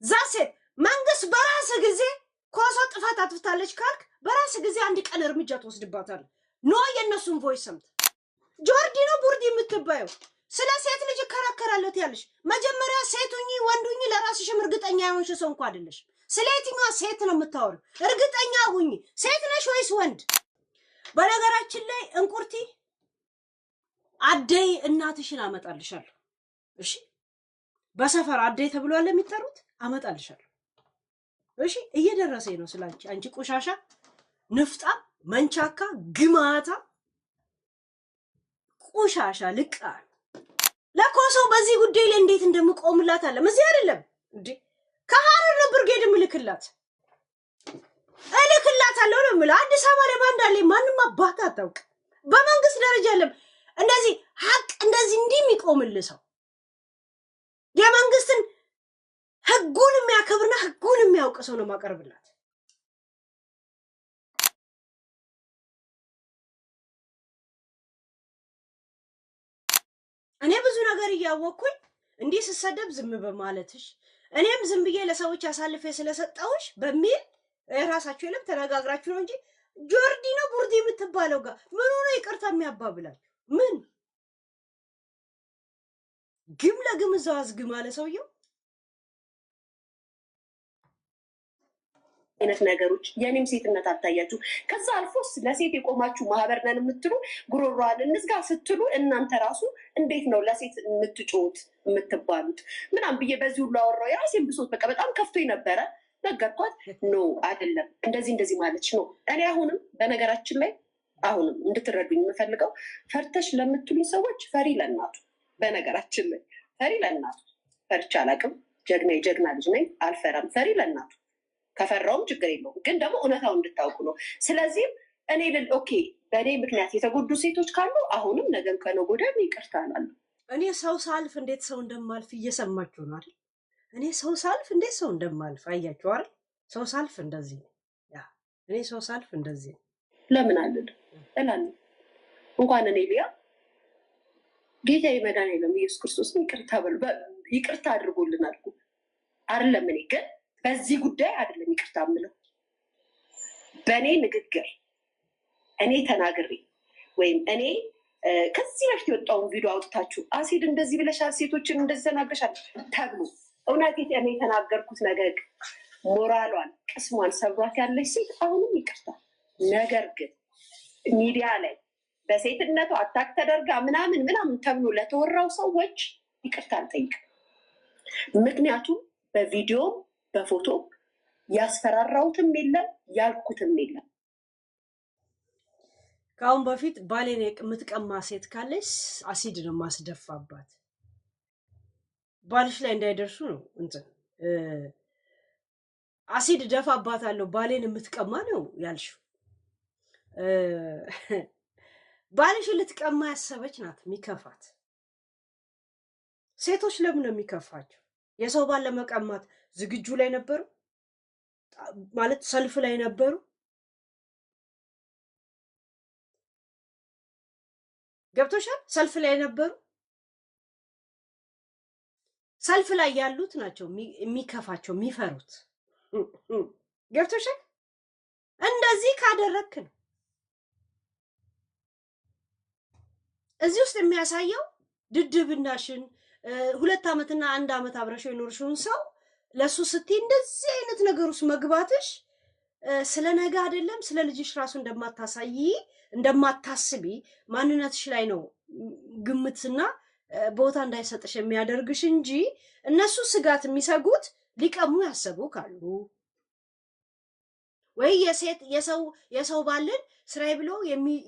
ዛሴት መንግስት በራስ ጊዜ ኮሶ ጥፋት አጥፍታለች ካልክ በራስ ጊዜ አንድ ቀን እርምጃ ተወስድባታል ኖ የነሱን ቮይስ ሰምት ጆርዲ ነው ቡርዲ የምትባየው ስለ ሴት ልጅ ከራከራለት ያለሽ መጀመሪያ ሴቱኝ ወንዱኝ ለራስሽም እርግጠኛ ያሆንሽ ሰው እንኳን አይደለሽ ስለየትኛው ሴት ነው የምታወሩ እርግጠኛ ሁኚ ሴት ነሽ ወይስ ወንድ በነገራችን ላይ እንቁርቲ አደይ እናትሽን አመጣልሻለሁ እሺ በሰፈር አደይ ተብሏል የሚጠሩት አመጣልሻለሁ እሺ እየደረሰኝ ነው ስላንቺ አንቺ ቆሻሻ ንፍጣ መንቻካ ግማታ ቆሻሻ ልቃ ለኮሶ በዚህ ጉዳይ ላይ እንዴት እንደምቆምላት አለ እዚህ አይደለም እንዴ ከሐረር ነው ብርጌድ ምልክላት እልክላታለሁ ነው የምልህ አዲስ አበባ ላይ ባንዳለ ማንንም አባታ አታውቅ በመንግስት ደረጃ አይደለም እንደዚህ ሀቅ እንደዚህ እንደሚቆምልህ ሰው የመንግስትን ህጉን የሚያከብርና ህጉን የሚያውቅ ሰው ነው ማቀርብላት እኔ ብዙ ነገር ያወኩኝ እንዲህ ሲሰደብ ዝም በማለትሽ እኔም ዝም ብዬ ለሰዎች አሳልፌ ስለሰጣውሽ በሚል ራሳችሁ ይለም ተነጋግራችሁ ነው እንጂ ጆርዲ ነው ቡርዲ የምትባለው ጋር ምን ሆነ ይቅርታ የሚያባብላችሁ ምን ግም ለግም ዛዝ ግም አለ ሰውየው አይነት ነገሮች የኔም ሴትነት አታያችሁ ከዛ አልፎስ ለሴት የቆማችሁ ማህበር ነን የምትሉ ጉሮሯን እንዝጋ ስትሉ እናንተ ራሱ እንዴት ነው ለሴት የምትጮት የምትባሉት ምናም ብዬ በዚህ ሁሉ አወራው የራሴን ብሶት በቃ በጣም ከፍቶኝ ነበረ ነገርኳት ኖ አይደለም እንደዚህ ማለች ነው እኔ አሁንም በነገራችን ላይ አሁንም እንድትረዱኝ የምፈልገው ፈርተሽ ለምትሉኝ ሰዎች ፈሪ ለእናቱ በነገራችን ላይ ፈሪ ለእናቱ ፈርቻ አላቅም ጀግና ልጅ ነኝ አልፈራም ፈሪ ለእናቱ ከፈራውም ችግር የለውም ግን ደግሞ እውነታው እንድታውቁ ነው ስለዚህ እኔ ኦኬ በኔ ምክንያት የተጎዱ ሴቶች ካሉ አሁንም ነገም ከነገ ወዲያ ይቅርታ አላለሁ እኔ ሰው ሳልፍ እንዴት ሰው እንደማልፍ እየሰማችሁ ነው አይደል እኔ ሰው ሳልፍ እንዴት ሰው እንደማልፍ አያችሁ አይደል ሰው ሳልፍ እንደዚህ ያ እኔ ሰው ሳልፍ እንደዚህ ለምን አልል እላለሁ እንኳን እኔ ሊያ ጌታ መድኃኒዓለም ኢየሱስ ክርስቶስ ይቅርታ አድርጎልናል እኮ አይደለም እኔ ግን በዚህ ጉዳይ አይደለም ይቅርታ ምለው በኔ ንግግር እኔ ተናግሬ ወይም እኔ ከዚህ በፊት የወጣውን ቪዲዮ አውጥታችሁ አሲድ እንደዚህ ብለሻል ሴቶችን እንደዚህ ተናግረሻል ተብሎ እውነት እኔ የተናገርኩት ነገር ሞራሏን ቅስሟን ሰብሯት ያለች ሴት አሁንም ይቅርታ ነገር ግን ሚዲያ ላይ በሴትነቷ አታክ ተደርጋ ምናምን ተብሎ ለተወራው ሰዎች ይቅርታ አልጠይቅም ምክንያቱም በቪዲዮ በፎቶ ያስፈራራውትም የለም ያልኩትም የለም ካሁን በፊት ባሌን የምትቀማ ሴት ካለች አሲድ ነው ማስደፋባት ባልሽ ላይ እንዳይደርሱ ነው እንትን አሲድ ደፋባታለሁ ባሌን የምትቀማ ነው ያልሽው ባልሽ ልትቀማ ያሰበች ናት የሚከፋት ሴቶች ለምን ነው የሚከፋቸው የሰው ባል ለመቀማት ዝግጁ ላይ ነበሩ ማለት ሰልፍ ላይ ነበሩ ገብቶሻል ሰልፍ ላይ ነበሩ ሰልፍ ላይ ያሉት ናቸው የሚከፋቸው የሚፈሩት ገብቶሻል እንደዚህ ካደረክ ነው እዚህ ውስጥ የሚያሳየው ድድብናሽን 2 አመትና 1 አመት አብረሽው የኖርሽውን ሰው ለሱ ስትይ እንደዚህ አይነት ነገር ውስጥ መግባትሽ ስለ ነገ አይደለም ስለ ልጅሽ ራሱ እንደማታስቢ ማንነትሽ ላይ ነው ግምትና ቦታ እንዳይሰጥሽ የሚያደርግሽ እንጂ እነሱ ስጋት የሚሰጉት ሊቀሙ ያሰቡ ካሉ ወይ የሰው ባልን ስራይ ብሎ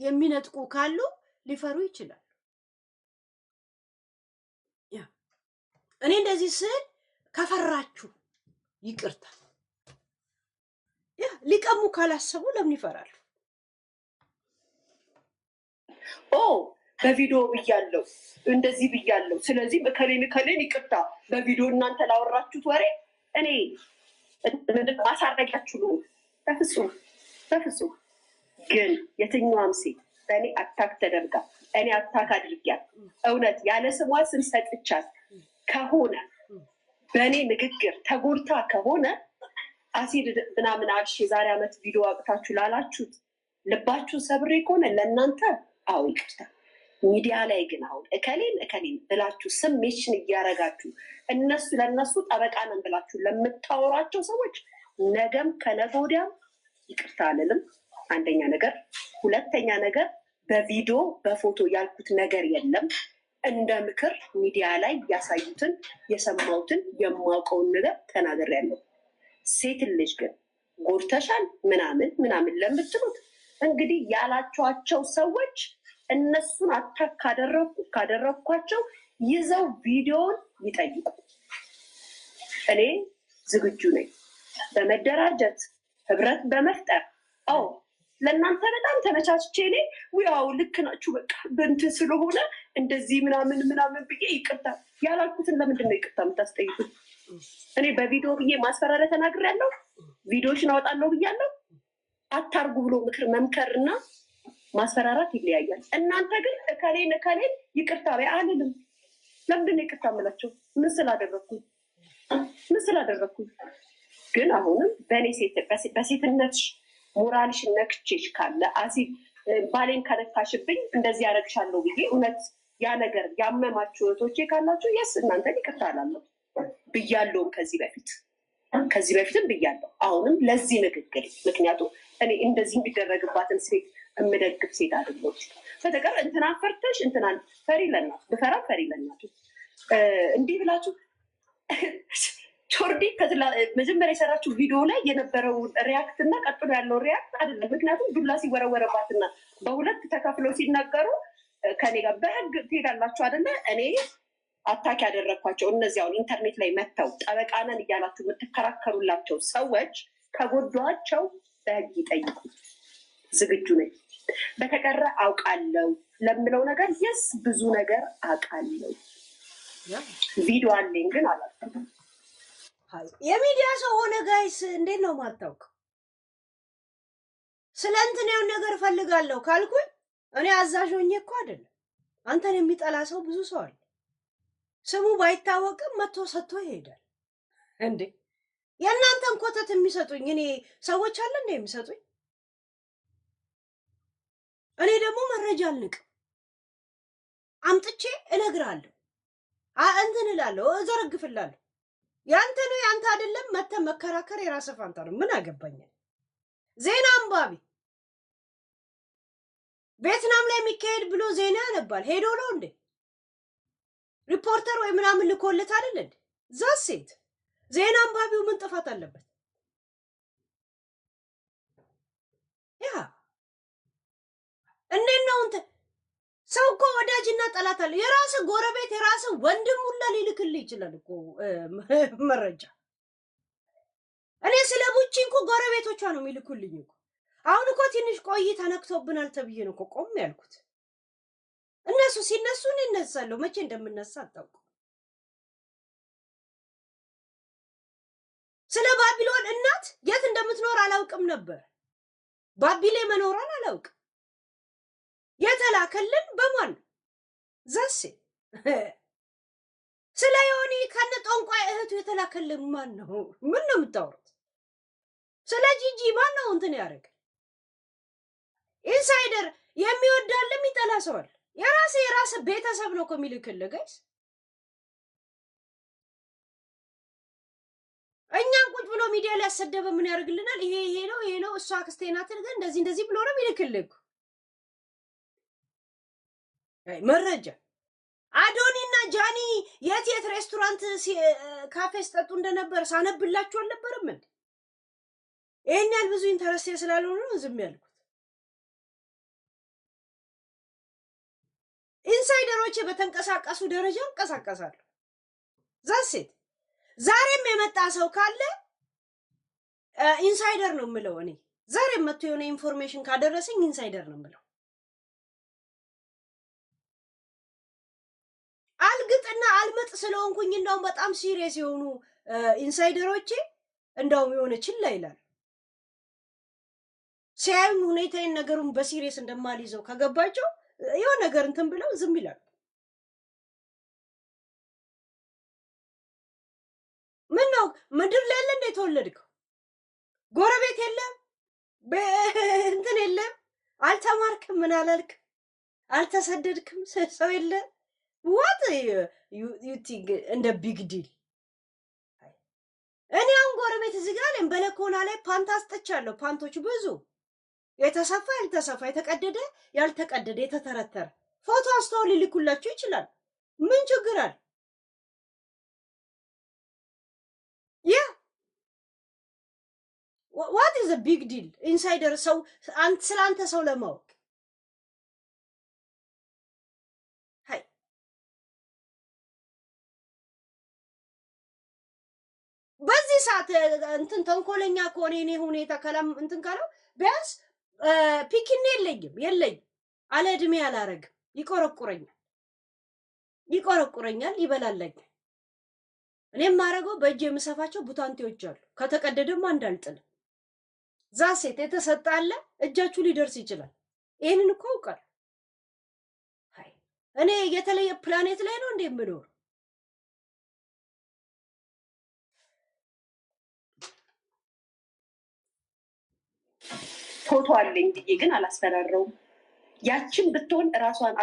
የሚነጥቁ ካሉ ሊፈሩ ይችላል ያ እኔ እንደዚህ ስል ከፈራችሁ ይቅርታ ያ ሊቀሙ ካላሰቡ ለምን ይፈራሉ በቪዲዮ ብያለሁ እንደዚህ ብያለሁ ስለዚህ ከሌን ይቅርታ በቪዲዮ እናንተ ላወራችሁት ወሬ እኔ ማሳረጋችሁ ነው በፍጹም ግን የትኛዋም ሴት በእኔ አታክ ተደርጋ እኔ አታክ አድርጊያት እውነት ያለ ስሟ ስም ሰጥቻት ከሆነ በእኔ ንግግር ተጎድታ ከሆነ አሲድ ምናምን አልሽ የዛሬ ዓመት ቪዲዮ አቅታችሁ ላላችሁት ልባችሁ ሰብሬ ከሆነ ለእናንተ አዎ ይቅርታ። ሚዲያ ላይ ግን አሁን እከሌን ብላችሁ ስም ሜንሽን እያረጋችሁ እነሱ ለእነሱ ጠበቃ ነን ብላችሁ ለምታወሯቸው ሰዎች ነገም ከነገ ወዲያም ይቅርታ አልልም። አንደኛ ነገር። ሁለተኛ ነገር በቪዲዮ በፎቶ ያልኩት ነገር የለም። እንደ ምክር ሚዲያ ላይ ያሳዩትን የሰማሁትን የማውቀውን ነገር ተናግሬያለሁ። ሴት ልጅ ግን ጎድተሻል ምናምን ለምትሉት እንግዲህ ያላችኋቸው ሰዎች እነሱን አታክ ካደረግኳቸው ይዘው ቪዲዮውን ይጠይቁ። እኔ ዝግጁ ነኝ በመደራጀት ህብረት በመፍጠር። አዎ ለእናንተ በጣም ተመቻችቼ እኔ ያው ልክ ናችሁ በቃ በእንትን ስለሆነ እንደዚህ ምናምን ብዬ ይቅርታ ያላልኩትን ለምንድን ነው ይቅርታ የምታስጠይቁት? እኔ በቪዲዮ ብዬ ማስፈራሪያ ተናግሬያለሁ። ቪዲዮዎችን አወጣለሁ ብያለሁ። አታርጉ ብሎ ምክር መምከርና ማስፈራራት ይለያያል። እናንተ ግን እከሌን ይቅርታ በይ አልልም። ለምንድን ነው ይቅርታ የምላቸው? ምን ስላደረግኩኝ? ግን አሁንም በእኔ በሴትነትሽ ሞራልሽ ነክቼሽ ካለ አሲድ ባሌን ከነካሽብኝ እንደዚህ ያደረግሻለሁ ብዬ እውነት ያ ነገር ያመማችሁ እህቶቼ ካላችሁ የስ እናንተን ይቅርታ አላለሁ ብያለሁም ከዚህ በፊትም ብያለሁ። አሁንም ለዚህ ንግግር ምክንያቱም እኔ እንደዚህ የሚደረግባትን ሴት የምደግፍ ሴት አይደለሁም። በተቀር እንትና ፈርተሽ እንትናን ፈሪ ለናቱ እንዲህ ብላችሁ ቾርዲ መጀመሪያ የሰራችሁ ቪዲዮ ላይ የነበረው ሪያክት እና ቀጥሎ ያለው ሪያክት አይደለም። ምክንያቱም ዱላ ሲወረወረባትና በሁለት ተከፍለው ሲናገሩ ከኔ ጋር በህግ ትሄዳላችሁ አይደለ? እኔ አታክ ያደረግኳቸው እነዚያውን ኢንተርኔት ላይ መጥተው ጠበቃ ነን እያላችሁ የምትከራከሩላቸው ሰዎች ከጎዷቸው በህግ ይጠይቁ። ዝግጁ ነኝ። በተቀረ አውቃለሁ ለምለው ነገር የስ ብዙ ነገር አውቃለሁ። ቪዲዮ አለኝ ግን አላውቅም። የሚዲያ ሰው ሆነ ጋይስ እንዴት ነው ማታውቀው? ስለ እንትኔው ነገር ፈልጋለሁ ካልኩኝ እኔ አዛዥ ሆኜ እኮ አይደለም። አንተን የሚጠላ ሰው ብዙ ሰው አለ። ስሙ ባይታወቅም መጥቶ ሰጥቶ ይሄዳል። እንዴ የእናንተን ኮተት የሚሰጡኝ እኔ ሰዎች አለ እንደ የሚሰጡኝ። እኔ ደግሞ መረጃ አልንቅም። አምጥቼ እነግራለሁ፣ እንትን እላለሁ፣ እዘረግፍላለሁ። ያንተ ነው ያንተ አይደለም መተህ መከራከር የራስህ ፋንታ ነው። ምን አገባኝ? ዜና አንባቢ ቬትናም ላይ የሚካሄድ ብሎ ዜና ያነባል። ሄዶ ነው እንዴ ሪፖርተር ወይ ምናምን ልኮለት አይደል እንዴ? ዛሴት ዜና አንባቢው ምን ጥፋት አለበት? ያ እንዴት ነው እንት ሰው እኮ ወዳጅና ጠላት አለ። የራስህ ጎረቤት የራስህ ወንድም ሁላ ሊልክልህ ይችላል እኮ መረጃ። እኔ ስለ ቡቺ እኮ ጎረቤቶቿ ነው የሚልኩልኝ እኮ። አሁን እኮ ትንሽ ቆይ ተነክቶብናል ተብዬ ነው እኮ ቆም ያልኩት። እነሱ ሲነሱ እኔ እነሳለሁ። መቼ እንደምነሳ አታውቁ። ስለ ባቢሎን እናት የት እንደምትኖር አላውቅም ነበር። ባቢሌ መኖሯን አላውቅም። የተላከልን በማን ዘሴ ስለ ዮኒ ከነ ጠንቋይ እህቱ የተላከልን ማን ነው? ምን ነው የምታወሩት? ስለ ጂጂ ማን ነው እንትን ያደረገ? ኢንሳይደር የሚወዳል የሚጠላ ሰው አለ። የራስ ቤተሰብ ነው እኮ የሚልክልህ ጋይስ። እኛን ቁጭ ብሎ ሚዲያ ላይ ያሰደበ ምን ያደርግልናል? ይሄ ነው እሷ አክስቴ ናት ግን እንደዚህ ብሎ ነው የሚልክልህ። መረጃ አዶኒና ጃኒ የት ሬስቶራንት ካፌ ስጠጡ እንደነበር ሳነብላችሁ አልነበረም እንዴ? ይሄን ያህል ብዙ ኢንተረስት ስላልሆነ ነው ዝም ያልኩት። ኢንሳይደሮች በተንቀሳቀሱ ደረጃ እንቀሳቀሳለሁ። ዛሴት ዛሬም የመጣ ሰው ካለ ኢንሳይደር ነው የምለው። እኔ ዛሬም መጥቶ የሆነ ኢንፎርሜሽን ካደረሰኝ ኢንሳይደር ነው የምለው። አልግጥና አልመጥ ስለሆንኩኝ እንደውም በጣም ሲሪየስ የሆኑ ኢንሳይደሮቼ እንደውም የሆነ ችላ ይላል። ሲያዩኝ ሁኔታዬን ነገሩን በሲሪየስ እንደማልይዘው ከገባቸው የሆነ ነገር እንትን ብለው ዝም ይላሉ። ምን ነው ምድር ላይ ያለ እንደ ተወለድከው? ጎረቤት የለም እንትን የለም? አልተማርክም? ምን አላልክ? አልተሰደድክም? ሰው የለ? what you think እንደ ቢግ ዲል? እኔ አሁን ጎረቤት እዚህ ጋር በለኮና ላይ ፓንት አስጥቻለሁ። ፓንቶች ብዙ የተሰፋ ያልተሰፋ፣ የተቀደደ ያልተቀደደ፣ የተተረተረ ፎቶ አስተዋል ሊልኩላችሁ ይችላል። ምን ችግር አለ? ያ what is a big deal? ኢንሳይደር ሰው ስላንተ ሰው ለማወቅ በዚህ ሰዓት እንትን ተንኮለኛ ከሆነ እኔ ሁኔታ ከላም እንትን ካለው ቢያንስ ፒኪኔ የለኝም አለ እድሜ አላረግም። ይቆረቁረኛል፣ ይበላለኛል። እኔም ማረገው በእጄ የምሰፋቸው ቡታንቴዎች አሉ። ከተቀደደማ እንዳልጥልም ዛሴት የተሰጣለ እጃችሁ ሊደርስ ይችላል። ይሄንን እኮ አውቃለሁ። እኔ የተለየ ፕላኔት ላይ ነው እንዴ የምኖር? ፎቶ አለኝ ብዬ ግን አላስፈራረውም። ያችን ብትሆን ራሷን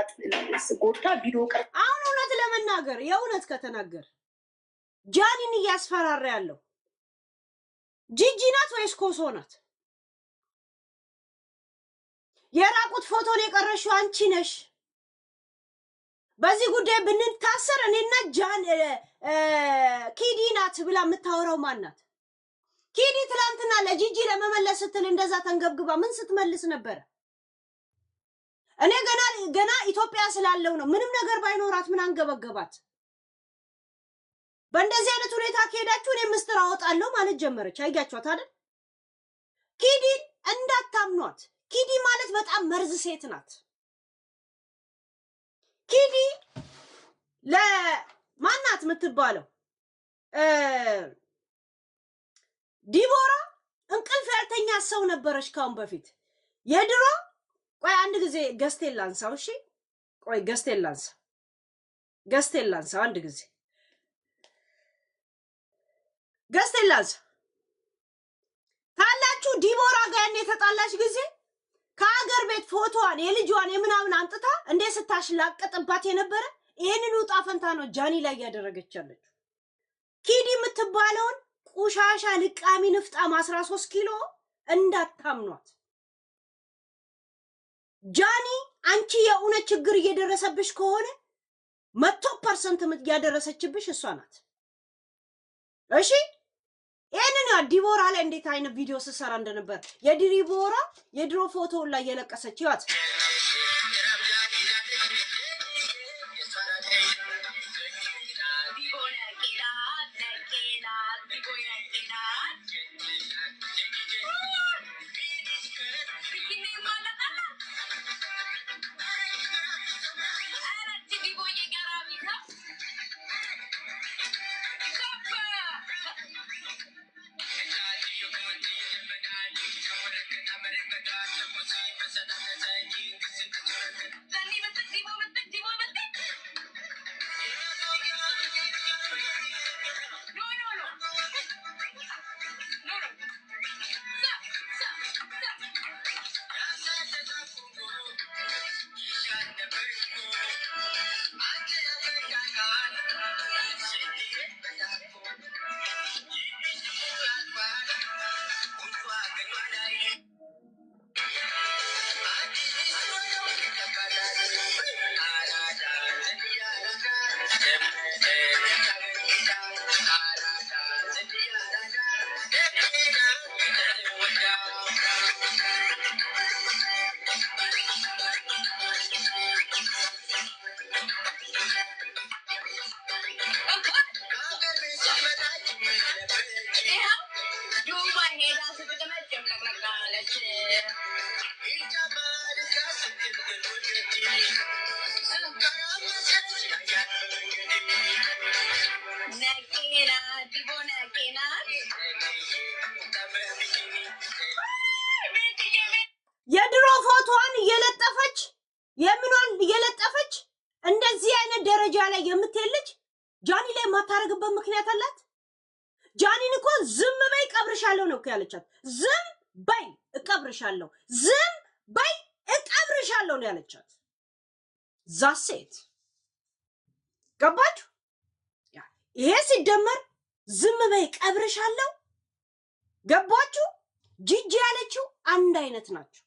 ጎታ ቪዲዮ ቀር አሁን እውነት ለመናገር የእውነት ከተናገር ጃኒን እያስፈራራ ያለው ጂጂ ናት ወይስ ኮሶ ናት? የራቁት ፎቶን የቀረሽው አንቺ ነሽ። በዚህ ጉዳይ ብንታሰር እኔና ጃን ኪዲ ናት ብላ የምታወራው ማናት? ኪዲ ትላንትና ለጂጂ ለመመለስ ስትል እንደዛ ተንገብግባ ምን ስትመልስ ነበር? እኔ ገና ኢትዮጵያ ስላለው ነው። ምንም ነገር ባይኖራት ምን አንገበገባት? በእንደዚህ አይነት ሁኔታ ከሄዳችሁ እኔ ምስጥር አወጣለሁ ማለት ጀመረች። አያችኋት አይደል? ኪዲ እንዳታምኗት። ኪዲ ማለት በጣም መርዝ ሴት ናት። ኪዲ ለማናት የምትባለው ዲቦራ እንቅልፍ ያልተኛ ሰው ነበረች ካሁን በፊት የድሮ። ቆይ አንድ ጊዜ ገስቴን ላንሳው። እሺ ቆይ ገስቴን ላንሳ አንድ ጊዜ ገስቴን ላንሳ። ታላችሁ ዲቦራ ጋር የተጣላች ጊዜ ከሀገር ቤት ፎቶዋን የልጇን የምናምን አንጥታ እንደ ስታሽላቀጥባት የነበረ ይሄንን ውጣ ፈንታ ነው ጃኒ ላይ ያደረገች ያለችው። ኪዲ የምትባለውን ቁሻሻ ልቃሚ ንፍጣም 13 ኪሎ እንዳታምኗት። ጃኒ አንቺ የእውነት ችግር እየደረሰብሽ ከሆነ 100% ያደረሰችብሽ እሷ ናት። እሺ ይሄንን ዲቦራ ላይ እንዴት አይነት ቪዲዮ ስሰራ እንደነበር የዲቦራ የድሮ ፎቶ ላይ የለቀሰች ይዋት የድሮ ፎቶዋን እየለጠፈች የምኗን እየለጠፈች እንደዚህ አይነት ደረጃ ላይ የምትልጅ ጃኒ ላይ ማታረግበት ምክንያት አላት። ጃኒን እኮ ዝም በይ እቀብርሻለሁ ነው ያለቻት። ዝም በይ እቀብርሻለሁ፣ ዝም በይ እቀብርሻለሁ ነው ያለቻት። ዛሴት ገባችሁ? ይሄ ሲደመር ዝም በይ እቀብርሻለሁ። ገባችሁ? ጂጂ ያለችው አንድ አይነት ናቸው።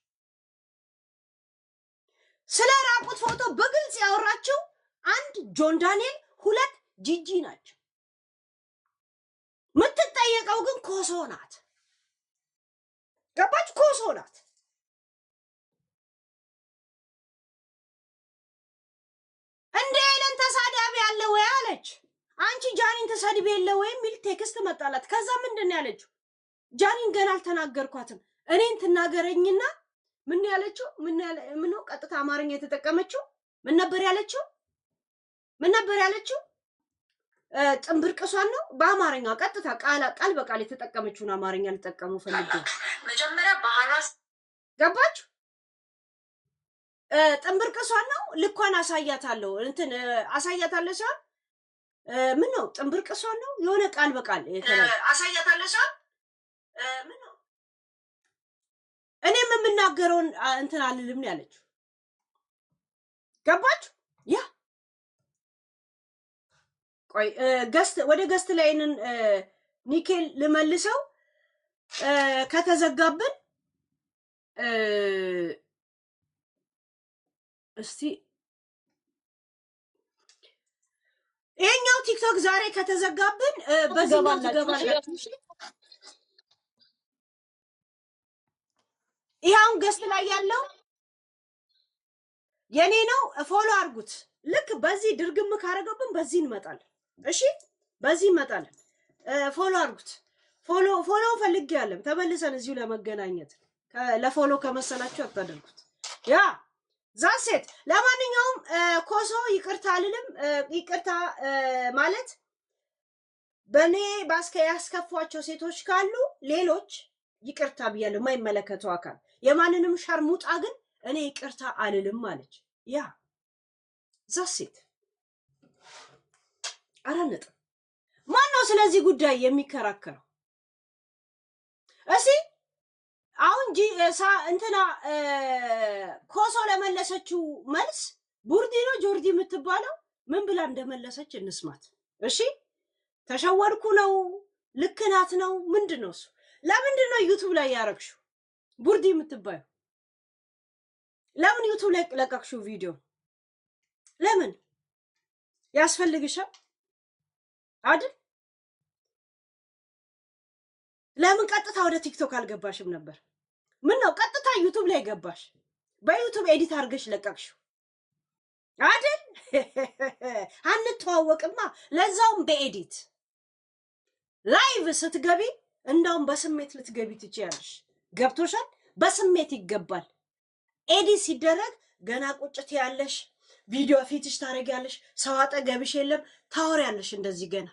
ስለ ራቁት ፎቶ በግልጽ ያወራችው አንድ ጆን ዳንኤል፣ ሁለት ጂጂ ናቸው። የምትጠየቀው ግን ኮሶ ናት። ገባች? ኮሶ ናት። እንደ ኤለን ተሳዳቢ ያለ ወይ አለች። አንቺ ጃኒን ተሳድቢ የለ ወይ የሚል ቴክስት መጣላት። ከዛ ምንድን ነው ያለችው? ጃኒን ገና አልተናገርኳትም እኔን ትናገረኝና ምን ያለችው? ምን ነው ቀጥታ አማርኛ የተጠቀመችው? ምን ነበር ያለችው? ጥንብርቅሷን ነው በአማርኛ ቀጥታ ቃል በቃል የተጠቀመችውን አማርኛ ልጠቀሙ ፈልጌ መጀመሪያ ባህራስ ገባች? ጥንብርቅሷን ነው ልኳን አሳያታለሁ አሳያታለሁ ሲሆን ምን ነው ጥንብርቅሷን ነው የሆነ ቃል በቃል አሳያታለሁ ሲሆን ምን ነው እኔም የምናገረውን አልልም ነው ያለችው። ገባች? ያ ቆይ ወደ ገስት ላይንን ኒኬል ልመልሰው ከተዘጋብን እስቲ ይሄኛው ቲክቶክ ዛሬ ከተዘጋብን በዚህኛው ትገባላችሁ። ይሄውን ገስት ላይ ያለው የኔ ነው። ፎሎ አድርጉት። ልክ በዚህ ድርግም ካረገብን በዚህ እንመጣለን። እሺ በዚህ እንመጣለን። ፎሎ አድርጉት። ፎሎ ፈልጌያለሁ። ተመልሰን እዚሁ ለመገናኘት ለፎሎ ከመሰላችሁ አታደርጉት። ያ ዛሴት ለማንኛውም ኮሶ ይቅርታ አልልም። ይቅርታ ማለት በኔ ያስከፏቸው ሴቶች ካሉ ሌሎች ይቅርታ ብያለሁ። የማይመለከተው አካል የማንንም ሸርሙጣ ግን እኔ ይቅርታ አልልም ማለች። ያ ዛሴት አራነጥ ማን ነው ስለዚህ ጉዳይ የሚከራከረው? እሺ አሁን እንትና ኮሶ ለመለሰችው መልስ ቡርዲ ነው ጆርዲ የምትባለው ምን ብላ እንደመለሰች እንስማት። እሺ ተሸወድኩ ነው ልክ ናት ነው ምንድን ነው እሱ? ለምንድን ነው ዩቲዩብ ላይ ያረግሽው? ቡርዲ የምትባዩ ለምን ዩቲዩብ ላይ ለቀቅሽው ቪዲዮ? ለምን ያስፈልግሻል አይደል? ለምን ቀጥታ ወደ ቲክቶክ አልገባሽም ነበር? ምን ነው ቀጥታ ዩቲዩብ ላይ ገባሽ? በዩቲዩብ ኤዲት አድርገሽ ለቀቅሽው አይደል? አንተዋወቅማ። ለዛውም በኤዲት ላይቭ ስትገቢ እንዳውም በስሜት ልትገቢ ትችያለሽ። ገብቶሻል? በስሜት ይገባል። ኤዲት ሲደረግ ገና ቁጭት ያለሽ ቪዲዮ ፊትሽ ታረጊያለሽ። ሰው አጠገብሽ የለም ታወሪያለሽ እንደዚህ ገና።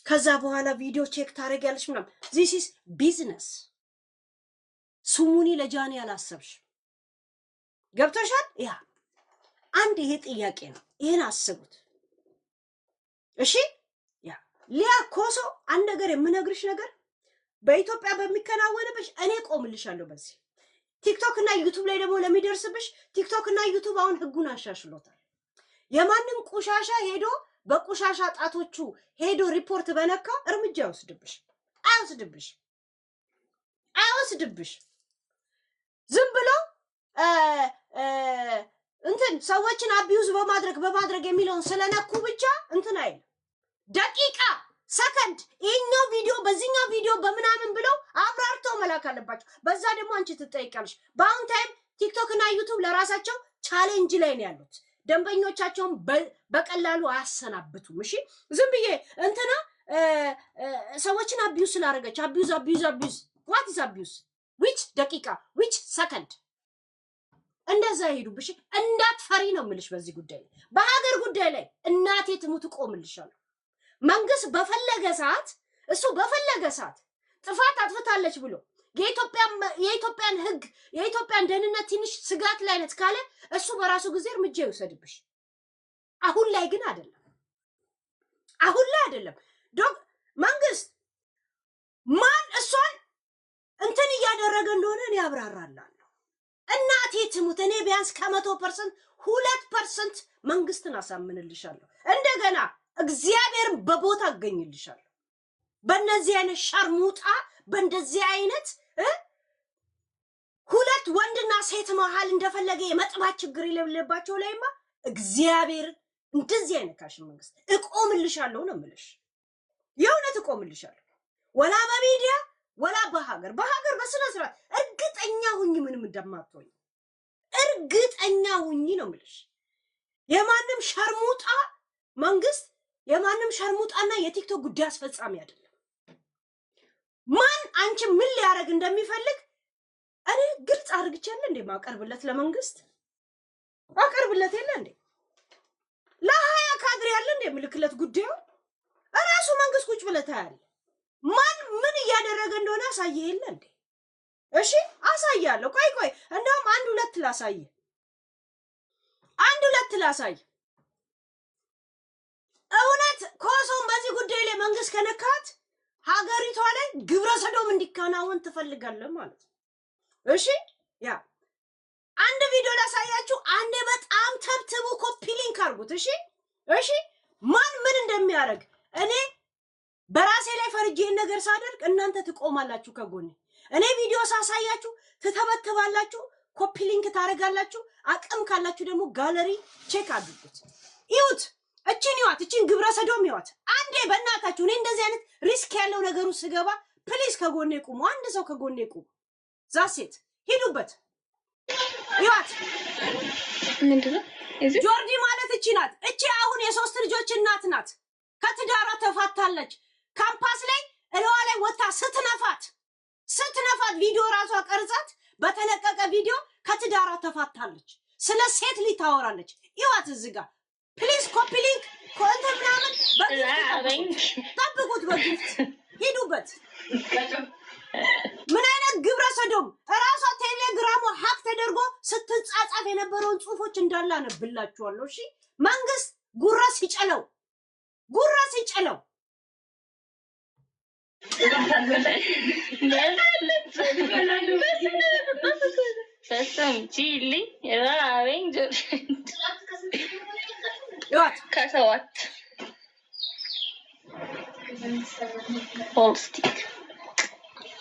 ከዛ በኋላ ቪዲዮ ቼክ ታረጊያለሽ ምናምን። ዚስ ኢዝ ቢዝነስ። ስሙኒ ለጃኒ አላሰብሽ። ገብቶሻል? ያ አንድ ይሄ ጥያቄ ነው። ይሄን አስቡት እሺ። ያ ሊያ ኮሶ አንድ ነገር የምነግርሽ ነገር በኢትዮጵያ በሚከናወንብሽ እኔ ቆምልሻለሁ። በዚህ ቲክቶክ እና ዩቲዩብ ላይ ደግሞ ለሚደርስብሽ ቲክቶክ እና ዩቲዩብ አሁን ህጉን አሻሽሎታል። የማንም ቆሻሻ ሄዶ በቆሻሻ ጣቶቹ ሄዶ ሪፖርት በነካ እርምጃ አይወስድብሽ። ዝም ብሎ እንትን ሰዎችን አቢዩዝ በማድረግ የሚለውን ስለነኩ ብቻ እንትን አይል። ደቂቃ ሰከንድ ይሄኛው ቪዲዮ በዚህኛው ቪዲዮ በምናምን ብለው አብራርተው መላክ አለባቸው። በዛ ደግሞ አንቺ ትጠይቃለሽ። በአሁን ታይም ቲክቶክ እና ዩቲዩብ ለራሳቸው ቻሌንጅ ላይ ነው ያሉት። ደንበኞቻቸውን በቀላሉ አያሰናብቱም። እሺ ዝም ብዬ እንትና ሰዎችን አቢዩዝ ስላደረገች አቢዩዝ ዋት ኢዝ አቢዩዝ ዊች ደቂቃ ዊች ሰከንድ እንደዛ ይሄዱብሽ። እንዳትፈሪ ነው የምልሽ። በዚህ ጉዳይ ላይ በሀገር ጉዳይ ላይ እናቴ ትሙት ቆምልሻለሁ። መንግስት በፈለገ ሰዓት እሱ በፈለገ ሰዓት ጥፋት አጥፍታለች ብሎ የኢትዮጵያን ህግ የኢትዮጵያን ደህንነት ትንሽ ስጋት ላይ ነች ካለ እሱ በራሱ ጊዜ እርምጃ ይወሰድብሽ። አሁን ላይ ግን አይደለም። መንግስት እኔ ያብራራላለሁ። እናቴ ትሙት እኔ ቢያንስ ከ100% 2% መንግስትን አሳምንልሻለሁ። እንደገና እግዚአብሔርን በቦታ አገኝልሻለሁ። በእነዚህ አይነት ሸርሙጣ በእንደዚህ አይነት ሁለት ወንድና ሴት መሃል እንደፈለገ የመጥባት ችግር የሌለባቸው ላይማ እግዚአብሔር እንደዚህ አይነት ካሽ መንግስት እቆምልሻለሁ ነው የምልሽ። የእውነት እቆምልሻለሁ። ወላ በሚዲያ ወላ በሀገር በስነ ስርዓት እርግጠኛ ሁኚ፣ ምንም እንደማትሆኝ እርግጠኛ ሁኚ ነው የምልሽ። የማንም ሸርሙጣ መንግስት የማንም ሸርሙጣና የቲክቶክ ጉዳይ አስፈጻሚ አይደለም። ማን አንቺ ምን ሊያደርግ እንደሚፈልግ እኔ ግልጽ አድርግቻለሁ። እንዴ ማቀርብለት ለመንግስት አቀርብለት የለ እንዴ ለሀያ ካድሬ ያለ እንዴ ምልክለት ጉዳዩ እራሱ መንግስት ቁጭ ብለታ ያለ ማን ምን እያደረገ እንደሆነ አሳየ የለ እንዴ? እሺ አሳያለሁ። ቆይ እንደውም አንድ ሁለት ላሳይ። እውነት ኮሶም በዚህ ጉዳይ ላይ መንግስት ከነካት ሀገሪቷ ላይ ግብረ ሰዶም እንዲከናወን ትፈልጋለህ ማለት ነው። እሺ ያ አንድ ቪዲዮ ላሳያችሁ። አንዴ በጣም ተብትቡ ኮፒ ሊንክ አድርጉት። እሺ ማን ምን እንደሚያደርግ እኔ በራሴ ላይ ፈርጄ ነገር ሳደርግ እናንተ ትቆማላችሁ ከጎኔ። እኔ ቪዲዮ ሳሳያችሁ ትተበተባላችሁ፣ ኮፒ ሊንክ ታደርጋላችሁ። አቅም ካላችሁ ደግሞ ጋለሪ ቼክ አድርጉት። ይሁት እቺን ግብረ ሰዶም ይዋት አንዴ በእናታችሁ። እኔ እንደዚህ አይነት ሪስክ ያለው ነገሩ ስገባ ፕሊዝ ከጎኔ ቁሙ። አንድ ሰው ከጎኔ ቁሙ። ዛሴት ሂዱበት። ይዋት ምንድነው? ጆርዲ ማለት እቺ ናት። እቺ አሁን የሶስት ልጆች እናት ናት። ከትዳሯ ተፋታለች። ካምፓስ ላይ እለዋ ላይ ወጣ ስትነፋት ቪዲዮ ራሷ ቀርጻት በተለቀቀ ቪዲዮ ከትዳሯ ተፋታለች። ስለ ሴት ልጅ ታወራለች። ይዋት እዚህ ጋር ፕሊዝ ኮፒ ሊንክ ኮንተንት ምናምን ጠብቁት። በግፍት ሂዱበት። ምን አይነት ግብረ ሰዶም እራሷ ቴሌግራሙ ሀክ ተደርጎ ስትጻጻፍ የነበረውን ጽሁፎች እንዳለ አነብላችኋለሁ። እሺ መንግስት ጉራ ሲጨለው ከሰዋት ሆልስቲክ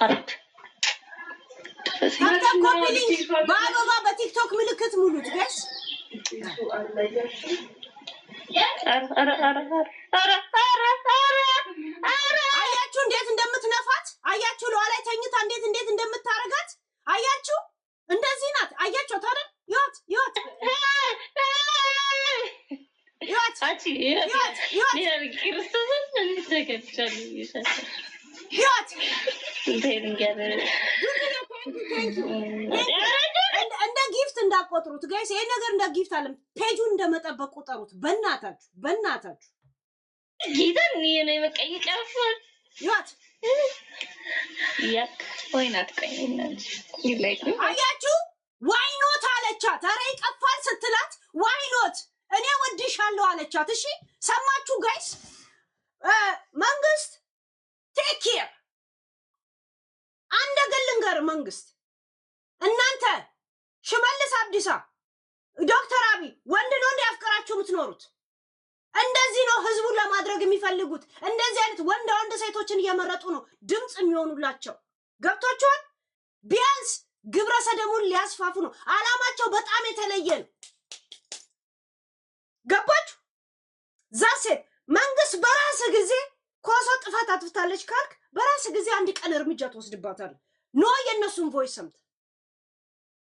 አርብ በአበባ በቲክቶክ ምልክት ሙሉት ጋይስ። አያችሁ እንዴት እንደምትነፋት አያችሁ። ለዋ ላይ ተኝታ እንዴት እንደምታረጋት አያችሁ። እንደዚህ ናት። አያችሁ ታዲያ ይወት እንደ ጊፍት እንዳቆጥሩት ጋይስ። ይሄ ነገር እንደ ጊፍት አለም ፔጁን እንደመጠበቅ ቁጠሩት። በእናታችሁ ጌታን ነው የመቀየጫፍ ይወት ያክ ወይናት ቀይናች ይላይክ አያችሁ። ዋይኖት አለቻት። ኧረ ይቀፋል ስትላት ዋይኖት እኔ ወድሻለሁ አለቻት። እሺ ሰማችሁ ጋይስ። መንግስት ቴክ ኬር። አንድ ገለንገር መንግስት እናንተ ሽመልስ አብዲሳ ዶክተር አብይ ወንድ ነው እንዲያፍቀራችሁ የምትኖሩት። እንደዚህ ነው ህዝቡን ለማድረግ የሚፈልጉት። እንደዚህ አይነት ወንድ ሴቶችን እየመረጡ ነው ድምጽ የሚሆኑላቸው። ገብቷችኋል? ቢያንስ ግብረ ሰደሙን ሊያስፋፉ ነው። አላማቸው በጣም የተለየ ነው። ገባችሁ? ዛሴት መንግስት በራስ ጊዜ ኮሶ ጥፋት አጥፍታለች ካልክ በራስ ጊዜ አንድ ቀን እርምጃ ትወስድባታለህ። ኖ የነሱን ቮይስ ሰምተ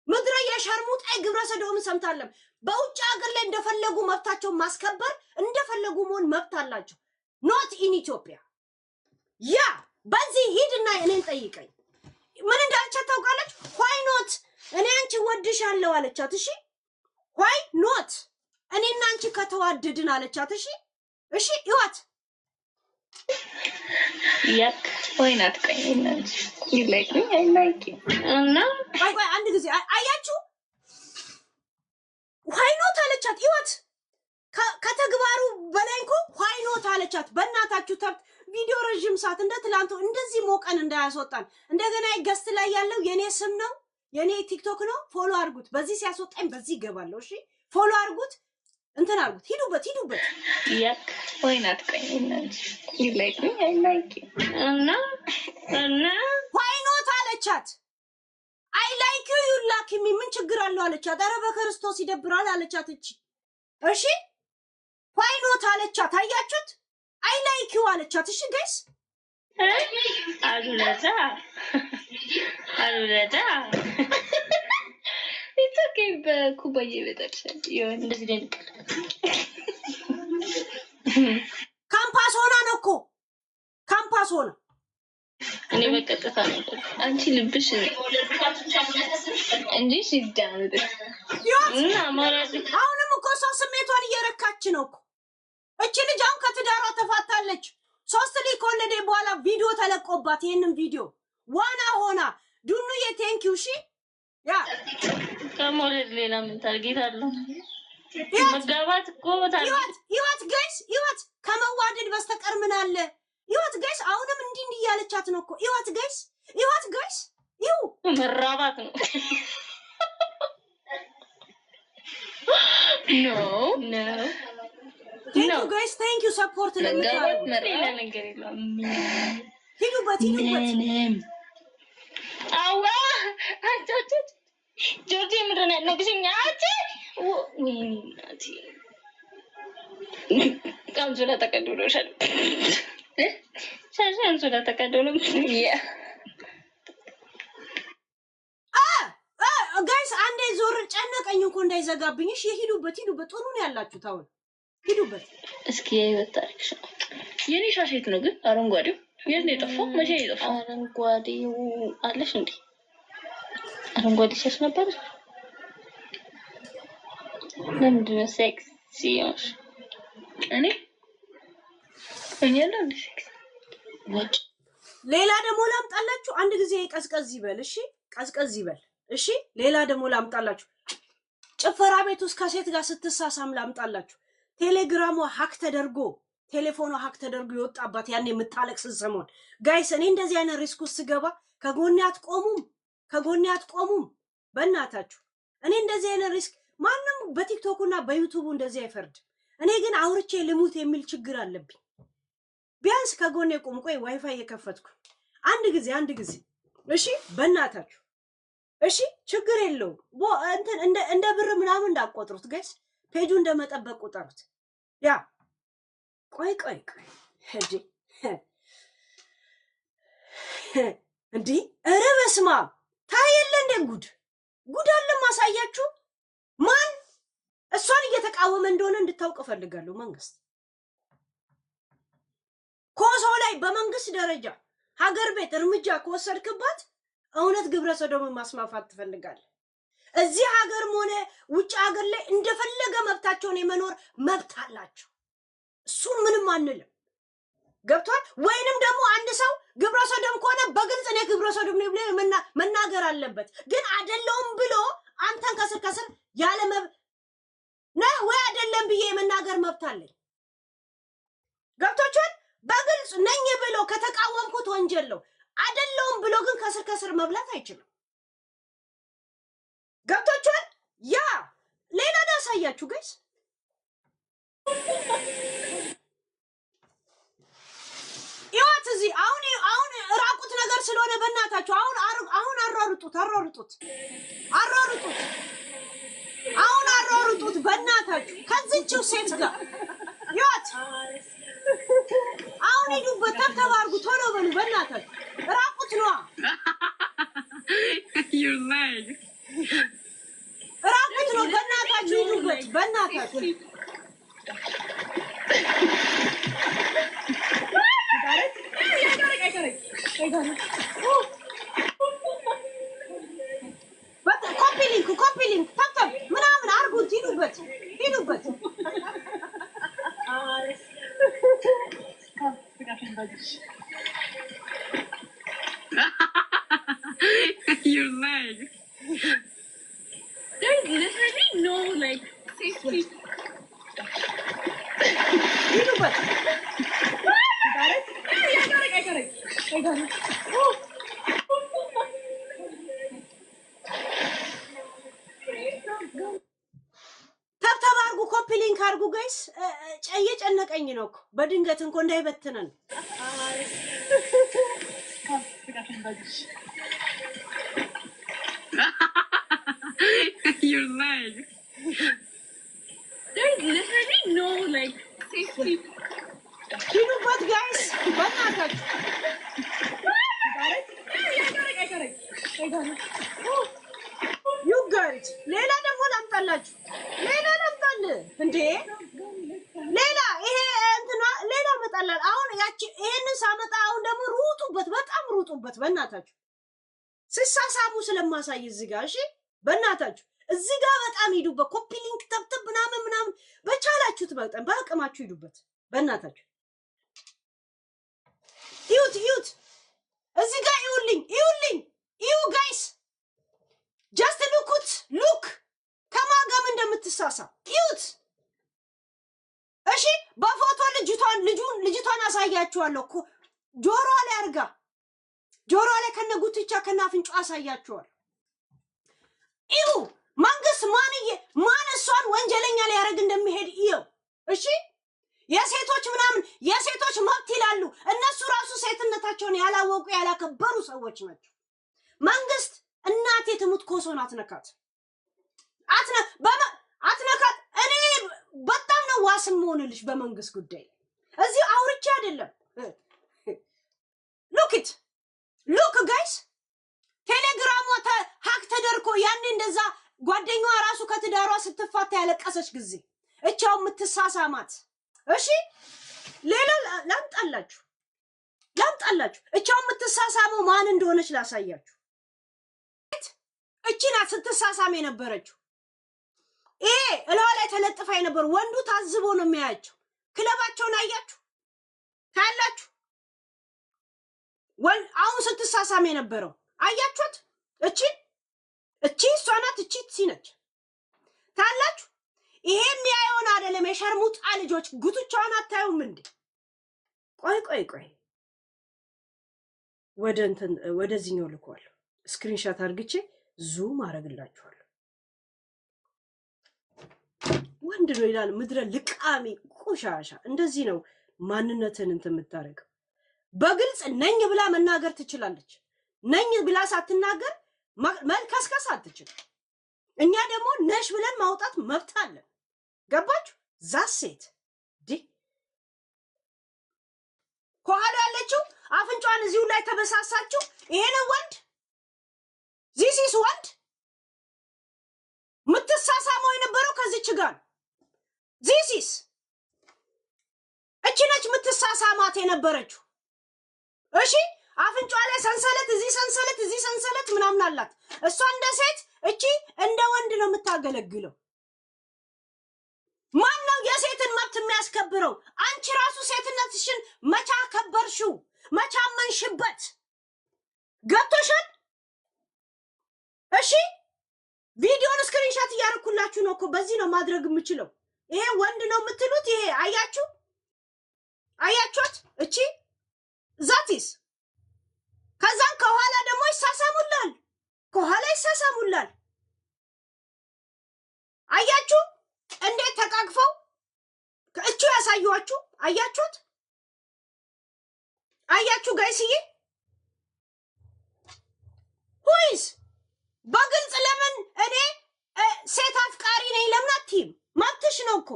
ምድረ የሸርሙጣ ግብረ ሰዶም ሰምታለም። በውጭ ሀገር ላይ እንደፈለጉ መብታቸውን ማስከበር እንደፈለጉ መሆን መብት አላቸው። ኖት ኢን ኢትዮጵያ። ያ በዚህ ሂድና እኔን ጠይቀኝ። ምን እንዳልቻት ታውቃለች? ዋይ ኖት እኔ አንቺ ወድሻለሁ አለቻት። እሺ ዋይ ኖት እኔና አንቺ ከተዋደድን አለቻት። እሺ ይዋት ያክ ወይናት ቀይናች ይላይክ አይላይክ እና ቆይ አንድ ጊዜ አያችሁ። ዋይ ኖት አለቻት። ይዋት ከተግባሩ በላይ እኮ ዋይ ኖት አለቻት። በእናታችሁ ተብት ቪዲዮ ረጅም ሰዓት እንደ ትላንቱ እንደዚህ ሞቀን እንዳያስወጣን። እንደገና ገስት ላይ ያለው የኔ ስም ነው የኔ ቲክቶክ ነው። ፎሎ አድርጉት። በዚህ ሲያስወጣኝ በዚህ ይገባለሁ። እሺ ፎሎ አድርጉት፣ እንትን አድርጉት። ሂዱበት። ያክ ወይ ናት ቀኝ እናንቺ ይላይክ አይ ላይክ እና ዋይ ኖት አለቻት። አይ ላይክ ዩ ላክ ሚ ምን ችግር አለው አለቻት። ኧረ በክርስቶስ ይደብራል አለቻት። እሺ ዋይ ኖት አለቻት። አያችሁት? አይ ላይክ ዩ አለቻት። እሺ ጋይስ አሉለታ ኢትኦኬ በኩባዬ በጠርሻል ይሁን እንደዚህ ደንቀል ካምፓስ ሆና ነው እኮ ካምፓስ ሆና እኔ በቀጥታ ነው አንቺ ልብሽ እንጂ ሲዳምጥ እና ማለት አሁንም እኮ ሰው ስሜቷን እየረካች ነው እኮ እቺ ልጅ አሁን ከትዳሯ ተፋታለች። 3 ልጅ ከወለደ በኋላ ቪዲዮ ተለቆባት ይሄንን ቪዲዮ ዋና ሆና ዱኑዬ ቴንኪው እሺ ያ ከሞለድ ሌላ ምን ታርጌት አለው? መጋባት እኮ ታርጌት ህይወት ጋይስ ህይወት ከመዋደድ በስተቀር ምን አለ? ህይወት ጋይስ አሁንም እንዲህ እያለቻት ነው እኮ ህይወት ጋይስ ይው መራባት ነው። ኖ ቴንኪው ጋይስ ቴንኪው ሰፖርት ለምታደርጉ ሌላ ነገር የለም። ሂዱበት አዋ አንቺ ጆርጂ ምንድን ነው ነግሽኝ? ወይኔ አንሶላ ተቀዶሎሻል። ሻሽ አንሶላ ተቀዶሎ ጋይስ አንዴ ዞር ጨነቀኝ እኮ እንዳይዘጋብኝ። እሺ ሂዱበት ጥሩ ነው ያላችሁት። አሁን ሂዱበት እስኪ የህይወት ታሪክሽ የኔ ሻሽ የት ነው ግን? አረንጓዴው የት ነው የጠፋው? መቼ ነው የጠፋው? አረንጓዴው አለሽ እንዴ? አረንጓዴ ሻሽ ነበር። ለምንድን ነው ሴክሲ ያሽ? እኔ እኛላ እንደ ሴክሲ ወጭ ሌላ ደግሞ ላምጣላችሁ። አንድ ጊዜ ቀዝቀዝ ይበል። እሺ ቀዝቀዝ ይበል። እሺ ሌላ ደግሞ ላምጣላችሁ። ጭፈራ ቤት ውስጥ ከሴት ጋር ስትሳሳም ላምጣላችሁ። ቴሌግራሟ ሀክ ተደርጎ ቴሌፎኗ ሀክ ተደርጎ የወጣባት ያን የምታለቅስ ሰሞን ጋይስ፣ እኔ እንደዚህ አይነት ሪስክ ውስጥ ስገባ ከጎኔ አትቆሙም። በእናታችሁ እኔ እንደዚህ አይነት ሪስክ ማንም በቲክቶኩና በዩቲዩቡ እንደዚህ አይፈርድም። እኔ ግን አውርቼ ልሙት የሚል ችግር አለብኝ። ቢያንስ ከጎኔ ቁም። ቆይ ዋይፋይ የከፈትኩ አንድ ጊዜ እሺ በእናታችሁ እሺ ችግር የለውም። እንትን እንደ ብር ምናምን እንዳቆጥሩት ጋይስ፣ ፔጁ እንደመጠበቅ ቁጠሩት። ያ ቆይ ሄጂ እንዴ! ኧረ በስመ አብ ታየለ እንደ ጉድ አለ ማሳያችሁ። ማን እሷን እየተቃወመ እንደሆነ እንድታውቅ ፈልጋለሁ። መንግስት ኮሶ ላይ በመንግስት ደረጃ ሀገር ቤት እርምጃ ከወሰድክባት እውነት ግብረ ሰዶም ማስማፋት ትፈልጋለህ። እዚህ ሀገርም ሆነ ውጭ ሀገር ላይ እንደፈለገ መብታቸውን የመኖር መብት አላቸው። እሱን ምንም አንልም። ገብቷል? ወይንም ደግሞ አንድ ሰው ግብረ ሰዶም ከሆነ በግልጽ ነው ግብረ ሰዶም ነው ብሎ መናገር አለበት። ግን አይደለም ብሎ አንተን ከስር ያለ ነህ ወይ አይደለም ብዬ የመናገር መብት አለኝ። ገብቶቻል? በግልጽ ነኝ ብሎ ከተቃወምኩት ወንጀል ነው። አይደለም ብሎ ግን ከስር መብላት አይችልም። ገብቶቻል? ያ ሌላ ላሳያችሁ ጋይስ። ይወት እዚህ አሁን ራቁት ነገር ስለሆነ በእናታችሁ አሁን አሯሩጡት በእናታችሁ ከዚህችው ሴት ጋር ይወት አሁን ሂዱበት። ተባርጉ ቶሎ በሉ በእናታችሁ። ራቁት ነዋ ራቁት ነው በእናታችሁ። ሂዱበት በእናታችሁ። ኮፒ ሊንክ ታብታብ ምናምን አርጉት። ሂዱበት Your leg. There's literally no like safety. ሂዱበት I got it. ጋይስ እየጨነቀኝ ነው እኮ በድንገት እንኳን እንዳይበትነን። Your leg. There's literally no like safety. You know what, guys? በእናታችሁ I got it. You got it. ሌላ ደግሞ ላምጣላችሁ። ሌላ ላምጣል እንዴ? ሌላ ይሄ እንትና ሌላ መጣላል። አሁን ያቺ ይሄንን ሳመጣ አሁን ደግሞ ሩጡበት፣ በጣም ሩጡበት በእናታችሁ። ሲሳሳሙ ስለማሳይ እዚህ ጋር እሺ፣ በእናታችሁ እዚህ ጋር በጣም ሂዱበት። ኮፒ ሊንክ ተብተብ ምናምን በቻላችሁት በጣም በአቅማችሁ ሂዱበት በእናታችሁ። ይዩት እዚህ ጋር ይውልኝ ይዩ ጋይስ ጀስት ሉክ ከማጋም እንደምትሳሳ ይዩት። እሺ በፎቶ ልጅቷን አሳያችኋለሁ እኮ ጆሮዋ ላይ አርጋ ጆሮዋ ላይ ከነጉትቻ ከናፍንጫ አሳያችኋለሁ። ይዩ መንግስት ማን እሷን ወንጀለኛ ላይ ያረግ እንደሚሄድ ይዩ። እሺ የሴቶች መብት ይላሉ እነሱ ራሱ ሴትነታቸውን ያላወቁ ያላከበሩ ሰዎች ናቸው። መንግስት እናቴ ትሙት ኮሶን አትነካት። እኔ በጣም ነው ዋስም ሆነልሽ በመንግስት ጉዳይ እዚህ አውርቼ አይደለም። ሉክ ጋይስ ቴሌግራሟ ሀክ ተደርኮ ያኔ እንደዛ ጓደኛዋ ራሱ ከትዳሯ ስትፋታ ያለቀሰች ጊዜ እቻው የምትሳሳማት። እሺ ሌላ ላምጣላችሁ እቻው የምትሳሳመው ማን እንደሆነች ላሳያችሁ። እቺ ናት ስትሳሳም የነበረችው። ይሄ እላዋ ላይ ተለጥፋ የነበረው ወንዱ ታዝቦ ነው የሚያያቸው። ክለባቸውን አያችሁ ታያላችሁ። አሁን ስትሳሳም የነበረው አያችሁት? እቺ እሷ ናት። እቺ ነች ታያላችሁ። ይሄ የሚያየውን አይደለም የሸርሙጣ ልጆች ጉትቻውን አታዩም እንዴ? ቆይ ወደዚህኛው ልኳለሁ። ስክሪንሻት አድርግቼ ዙም አረግላችኋለሁ። ወንድ ነው ይላል ምድረ ልቃሚ ቆሻሻ። እንደዚህ ነው ማንነትን የምታረገው። በግልጽ ነኝ ብላ መናገር ትችላለች። ነኝ ብላ ሳትናገር መልከስከስ አትችል። እኛ ደግሞ ነሽ ብለን ማውጣት መብት አለን። ገባችሁ? ዛሴት ከኋላ ያለችው አፍንጫዋን እዚሁ ላይ ተበሳሳችሁ። ይሄ ነው ወንድ። ዚሲስ ወንድ ምትሳሳመው የነበረው ከዚች ጋር ዚሲስ እቺ ነች ምትሳሳማት የነበረችው። እሺ አፍንጫዋ ላይ ሰንሰለት እዚህ ሰንሰለት ምናምን አላት። እሷ እንደ ሴት እቺ እንደ ወንድ ነው የምታገለግለው። ማን ነው የሴትን መብት የሚያስከብረው? አንቺ ራሱ ሴትነትሽን መቻ ከበርሽው? መቻ መንሽበት? ገብቶሻል? እሺ ቪዲዮን ስክሪንሻት እያደረኩላችሁ ነው እኮ። በዚህ ነው ማድረግ የምችለው። ይሄ ወንድ ነው የምትሉት ይሄ አያችሁት? እቺ ዛቲስ ከዛን ከኋላ ደግሞ ይሳሳሙላል። አያችሁ እንዴት ተቃቅፈው እቹ ያሳዩአችሁ። አያችሁ ጋይስዬ ሁይስ በግልጽ ለምን እኔ ሴት አፍቃሪ ነኝ ለምን አትይም? መብትሽ ነው እኮ።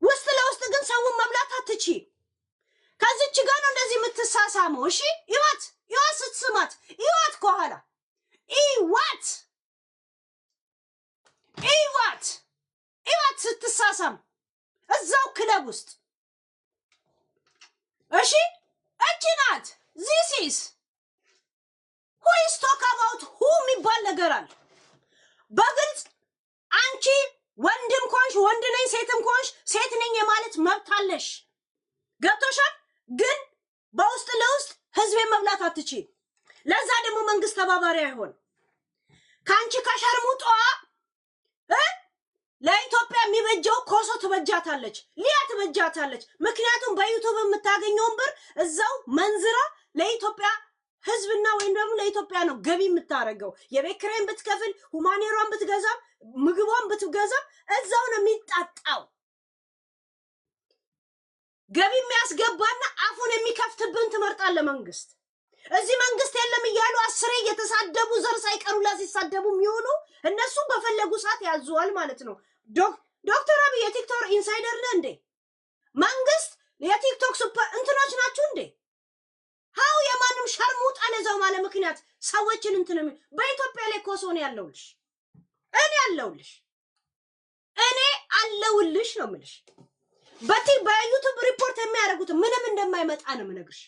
ውስጥ ለውስጥ ግን ሰውን መብላት አትችይ። ከዚች ጋር ነው እንደዚህ የምትሳሳመው። እሺ ይዋት ስትስማት ይዋት ከኋላ ይዋት ስትሳሳም እዛው ክለብ ውስጥ። እሺ እቺ ናት ዚሲስ ሁይስ ቶክ አባውት ሁ የሚባል ነገር አለ በግልጽ። አንቺ ወንድም ኮንሽ ወንድ ነኝ፣ ሴትም ኮንሽ ሴት ነኝ የማለት መብት አለሽ። ገብቶሻል? ግን በውስጥ ለውስጥ ህዝቤን መብላት አትችይ። ለዛ ደግሞ መንግስት ተባባሪ አይሆን። ካንቺ ከሸርሙጧ ለኢትዮጵያ የሚበጀው ኮሶ ትበጃታለች፣ ሊያ ትበጃታለች። ምክንያቱም በዩቲዩብ የምታገኘውን ብር እዛው መንዝራ ለኢትዮጵያ ህዝብና ለብልጽግና ወይም ደግሞ ለኢትዮጵያ ነው ገቢ የምታረገው። የቤት ኪራይን ብትከፍል፣ ሁማኔሯን ብትገዛ፣ ምግቧን ብትገዛ እዛው ነው የሚጣጣው። ገቢ የሚያስገባና አፉን የሚከፍትብን ትመርጣለህ መንግስት። እዚህ መንግስት የለም እያሉ አስሬ እየተሳደቡ ዘር ሳይቀሩ ላይ ሲሳደቡ የሚሆኑ እነሱ በፈለጉ ሰዓት ያዙዋል ማለት ነው። ዶክተር አብይ የቲክቶክ ኢንሳይደር ነህ እንዴ? መንግስት የቲክቶክ ሱፐር እንትኖች ናችሁ እንዴ? ሀው የማንም ሸርሙጣ ለዛው ማለት ምክንያት ሰዎችን እንትን በኢትዮጵያ ላይ ኮሶን ያለውልሽ እኔ አለውልሽ ነው የምልሽ። በዩቱብ ሪፖርት የሚያደርጉት ምንም እንደማይመጣ ነው የምነግርሽ።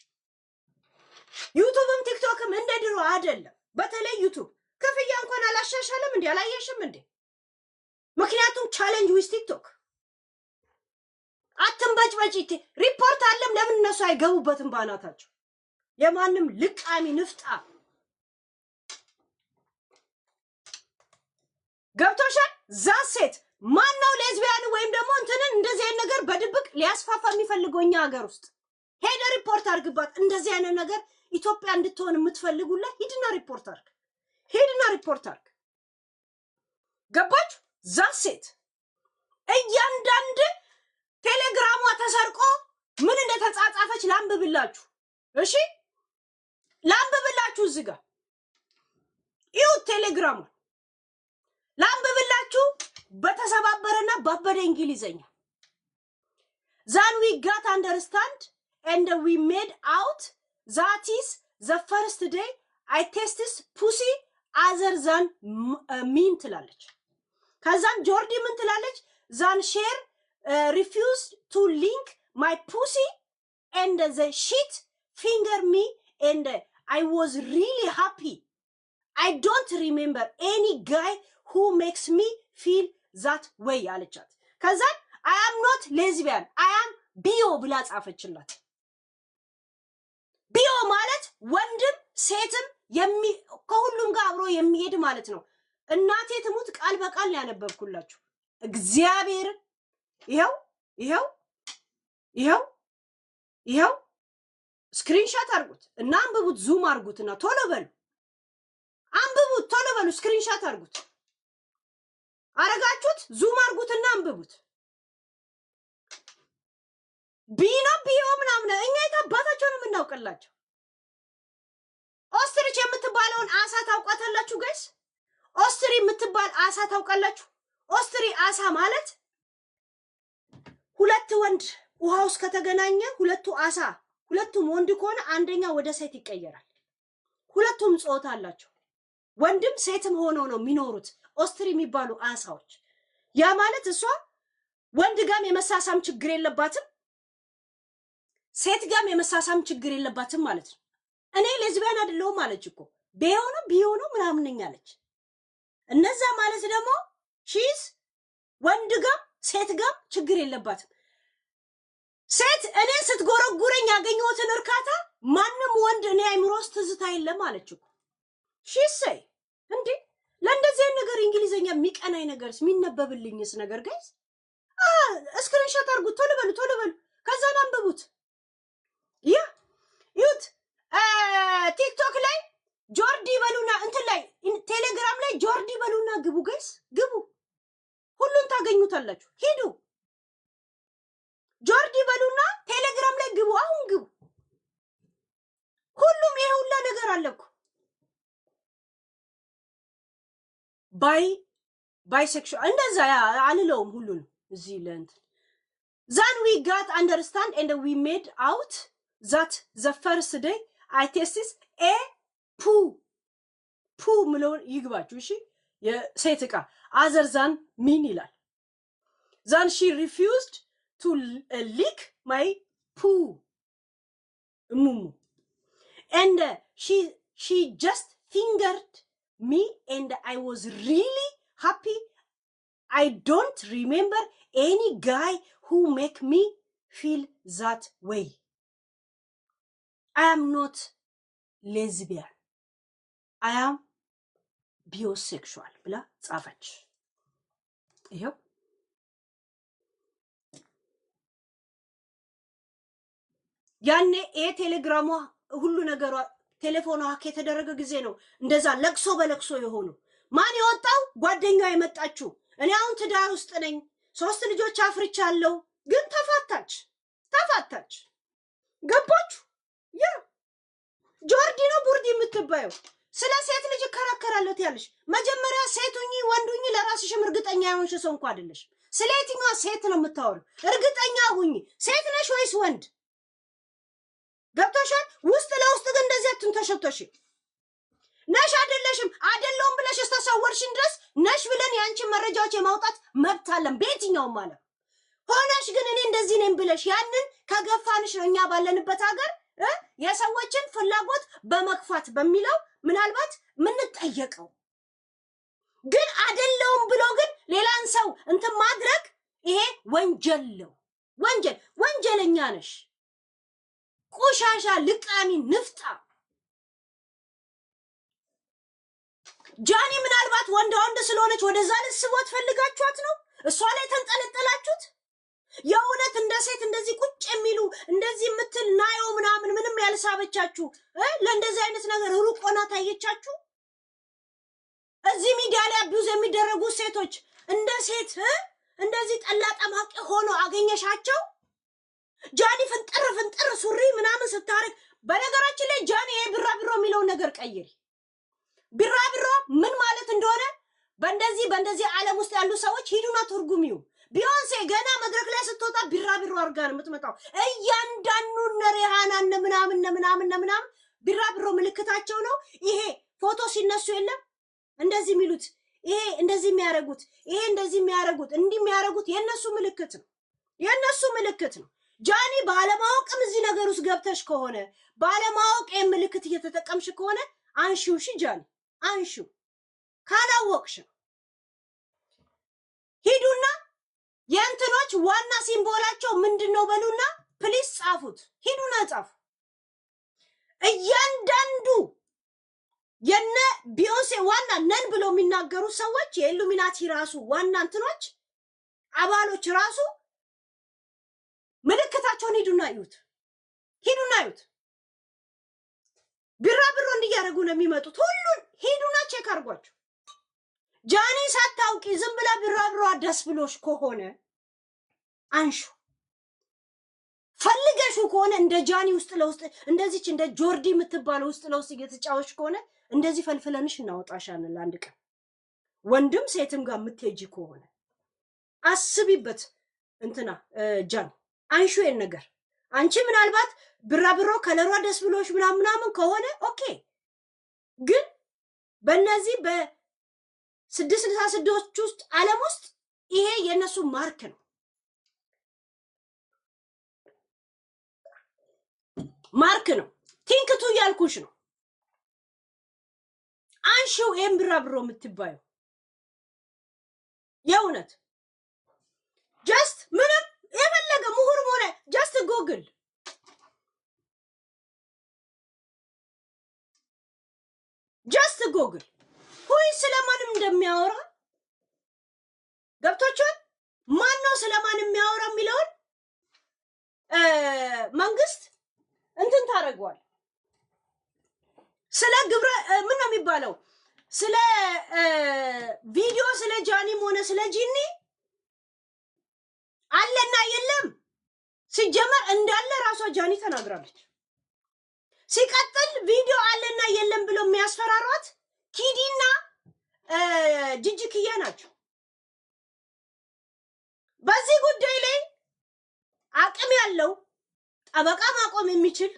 ዩቱብም ቲክቶክም እንደ ድሮ አይደለም። በተለይ ዩቱብ ክፍያ እንኳን አላሻሻለም እንዴ? አላየሽም እንዴ? ምክንያቱም ቻሌንጅ ዊዝ ቲክቶክ አትንበጭበጭ። ሪፖርት አለም ለምን እነሱ አይገቡበትም ባናታቸው? የማንም ልቃሚ ንፍጣ ገብቶሻል? ዛሴት ማነው ሌዝቢያን ወይም ደግሞ እንትንን እንደዚህ አይነት ነገር በድብቅ ሊያስፋፋ የሚፈልገው እኛ ሀገር ውስጥ? ሄደ ሪፖርት አድርግባት። እንደዚህ አይነት ነገር ኢትዮጵያ እንድትሆን የምትፈልጉላ ሂድና ሪፖርት አድርግ። ገባችሁ? ዛሴት እያንዳንድ ቴሌግራሟ ተሰርቆ ምን እንደተጻጻፈች ላንብብላችሁ። እሺ ላንብብላችሁ። እዚህ ጋር ይኸው ቴሌግራሟ ላንብብላችሁ በተሰባበረና ባበደ እንግሊዘኛ። Then we got understand and we made out that is the first day I tested pussy other than mean ትላለች። ከዛን ጆርዲ ምን ትላለች? Then share refused to link my pussy and the shit finger me and I was really happy. I don't remember any guy who makes me feel that way አለቻት። ከዛን I am not lesbian I am bio ብላ ጻፈችላት። ቢዮ ማለት ወንድም ሴትም ከሁሉም ጋር አብሮ የሚሄድ ማለት ነው። እናቴ ትሙት ቃል በቃል ያነበብኩላችሁ እግዚአብሔር። ይሄው ስክሪንሾት አድርጉት እና አንብቡት። ዙም አድርጉትና ቶሎ በሉ ስክሪንሾት አድርጉት። አረጋችሁት? ዙም አድርጉትና አንብቡት። ቢዮ ምናምን እኛ የታባታቸው ነው የምናውቅላቸው። ኦስትሪች የምትባለውን አሳ ታውቃታላችሁ ጋይስ? ኦስትሪ የምትባል አሳ ታውቃላችሁ? ኦስትሪ አሳ ማለት ሁለት ወንድ ውሃ ውስጥ ከተገናኘ ሁለቱም ወንድ ከሆነ አንደኛ ወደ ሴት ይቀየራል። ሁለቱም ጾታ አላቸው። ወንድም ሴትም ሆነው ነው የሚኖሩት ኦስትሪ የሚባሉ አሳዎች። ያ ማለት እሷ ወንድ ጋም የመሳሳም ችግር የለባትም፣ ሴት ጋም የመሳሳም ችግር የለባትም ማለት ነው። እኔ ሌዝቢያን አይደለሁም አለች እኮ ቢዮ ነው ምናምን ነኝ አለች። እነዛ ማለት ደግሞ ሺዝ ወንድ ጋም ሴት ጋም ችግር የለባትም። ሴት እኔ ስትጎረጉረኝ ያገኘሁትን እርካታ ማንም ወንድ እኔ አይምሮ ውስጥ ትዝታ የለም አለች እኮ ሺሰይ። እንዴ ለእንደዚህ ነገር እንግሊዘኛ የሚቀናኝ ነገርስ የሚነበብልኝስ ነገር ጋይስ ስክሪንሾት አድርጉት። ቶሎ በሉ ከዛን አንብቡት። ይሁት ቲክቶክ ላይ ጆርዲ በሉና እንትን ላይ ቴሌግራም ላይ ጆርዲ በሉና ግቡ ጋይስ፣ ግቡ። ሁሉን ታገኙታላችሁ። ሂዱ ጆርዲ በሉና ቴሌግራም ላይ ግቡ። አሁን ግቡ። ሁሉም ይሄ ሁላ ነገር አለኩ። ባይሴክሹዋል እንደዛ አልለውም ሁሉን እዚህ ለእንትን Then we got understand and we made out that the first day I tested a poo ምለው ይግባችሁ። እሺ የሴት ዕቃ other than mean ይላል። Then she refused to lick my poo and she just fingered me and I was really happy. I don't remember any guy who make me feel that way. I am not lesbian. I am bisexual ብላ ጻፈች። ይሄው ያኔ ቴሌግራሟ ሁሉ ነገሯ ቴሌፎኑ ሀክ የተደረገ ጊዜ ነው እንደዛ ለቅሶ በለቅሶ የሆኑ ማን የወጣው ጓደኛው የመጣችው እኔ አሁን ትዳር ውስጥ ነኝ 3 ልጆች አፍርቻለሁ ግን ተፋታች ገባችሁ ያ ጆርዲ ነው ቡርዲ የምትባየው ስለ ሴት ልጅ ከራከራለት ያለሽ መጀመሪያ ሴቱኝ ወንዱኝ ለራስሽም እርግጠኛ የሆንሽ ሰው እንኳን አይደለሽ ስለ የትኛው ሴት ነው የምታወሪው እርግጠኛ ሁኚ ሴት ነሽ ወይስ ወንድ ገብቶሻል ውስጥ ለውስጥ ግን እንደዚህ አትንተሸተሽ ነሽ አይደለሽም አይደለም ብለሽ ተሰወርሽን ድረስ ነሽ ብለን ያንቺን መረጃዎች የማውጣት መብት አለን በየትኛው ማለት ሆነሽ ግን እኔ እንደዚህ ነኝ ብለሽ ያንን ከገፋንሽ ነው እኛ ባለንበት ሀገር የሰዎችን ፍላጎት በመክፋት በሚለው ምናልባት ምን ጠየቀው ግን አይደለም ብሎ ግን ሌላን ሰው እንትን ማድረግ ይሄ ወንጀል ነው ወንጀለኛ ነሽ ቆሻሻ ልቃሚ ንፍጣ ጃኒ ምናልባት ወንድ ስለሆነች ወደዛ ልስቦት ፈልጋችኋት ነው እሷ ላይ ተንጠለጠላችሁት የእውነት እንደ ሴት እንደዚህ ቁጭ የሚሉ እንደዚህ ምትል ናዮ ምንም ያልሳበቻችሁ ለእንደዚህ አይነት ነገር ሩቅ ሆና ታየቻችሁ እዚህ ሚዲያ ላይ አቢዩዝ የሚደረጉ ሴቶች እንደ ሴት እንደዚህ ጠላጣማቂ ሆኖ አገኘሻቸው ጃኒ ፍንጥር ሱሪ ምናምን ስታረግ በነገራችን ላይ ጃኒ ቢራቢሮ የሚለው ነገር ቀይሪ ቢራቢሮ ምን ማለት እንደሆነ በእንደዚህ ዓለም ውስጥ ያሉ ሰዎች ሂዱና ትርጉሚው ቢዮንሴ ገና መድረክ ላይ ስትወጣ ቢራቢሮ አርጋ ነው የምትመጣው እያንዳንዱ ነሪሃናን ምናምን ቢራቢሮ ምልክታቸው ነው ይሄ ፎቶ ሲነሱ የለም እንደዚህ የሚሉት ይሄ እንደዚህ የሚያረጉት እንዲህ የሚያረጉት የነሱ ምልክት ነው ጃኒ ባለማወቅም እዚህ ነገር ውስጥ ገብተሽ ከሆነ ባለማወቅ ምልክት እየተጠቀምሽ ከሆነ አንሺው ጃኒ አንሺው ካላወቅሽ ሂዱና የእንትኖች ዋና ሲምቦላቸው ምንድነው በሉና ፕሊስ ጻፉት ሂዱና ጻፉ እያንዳንዱ የነ ቢዮንሴ ዋና ነን ብሎ የሚናገሩ ሰዎች የኢሉሚናቲ ራሱ ዋና እንትኖች አባሎች ራሱ ምልክታቸውን ሂዱና እዩት ቢራቢሮ እንዲያረጉ ነው የሚመጡት ሁሉን ሂዱና ቼክ አርጓቸው ጃኒ ሳታውቂ ዝም ብላ ቢራቢሮ ደስ ብሎሽ ከሆነ አንሹ ፈልገሹ ከሆነ እንደ ጃኒ ውስጥ ለውስጥ እንደዚች እንደ ጆርዲ የምትባለው ውስጥ ለውስጥ እየተጫወች ከሆነ እንደዚህ ፈልፍለንሽ እናወጣሻለን አንድ ቀን ወንድም ሴትም ጋር የምትሄጂ ከሆነ አስቢበት እንትና ጃኒ አንሹ ነገር አንቺ ምናልባት ቢራቢሮ ከለሯ ደስ ብሎሽ ምናምን ከሆነ ኦኬ ግን በእነዚህ በ666 ውስጥ ዓለም ውስጥ ይሄ የነሱ ማርክ ነው ቲንክቱ ያልኩሽ ነው አንሺው ቢራቢሮ የምትባየው የእውነት ጀስት ምንም የፈለገ ምሁር ሆነ ጀስት ጎግል ሁይ ስለማንም እንደሚያወራ ገብቶቻል ማን ነው ስለማን የሚያወራ የሚለውን መንግስት እንትን ታረጋዋል ስለ ግብረ ምን ነው የሚባለው ስለ ቪዲዮ ስለ ጃኒም ሆነ ስለ ጂኒ አለና የለም ሲጀመር እንዳለ ራሷ ጃኒ ተናግራለች ሲቀጥል ቪዲዮ አለና የለም ብሎ የሚያስፈራሯት ኪዲና ጅጅክያ ናቸው በዚህ ጉዳይ ላይ አቅም ያለው ጠበቃ ማቆም የሚችል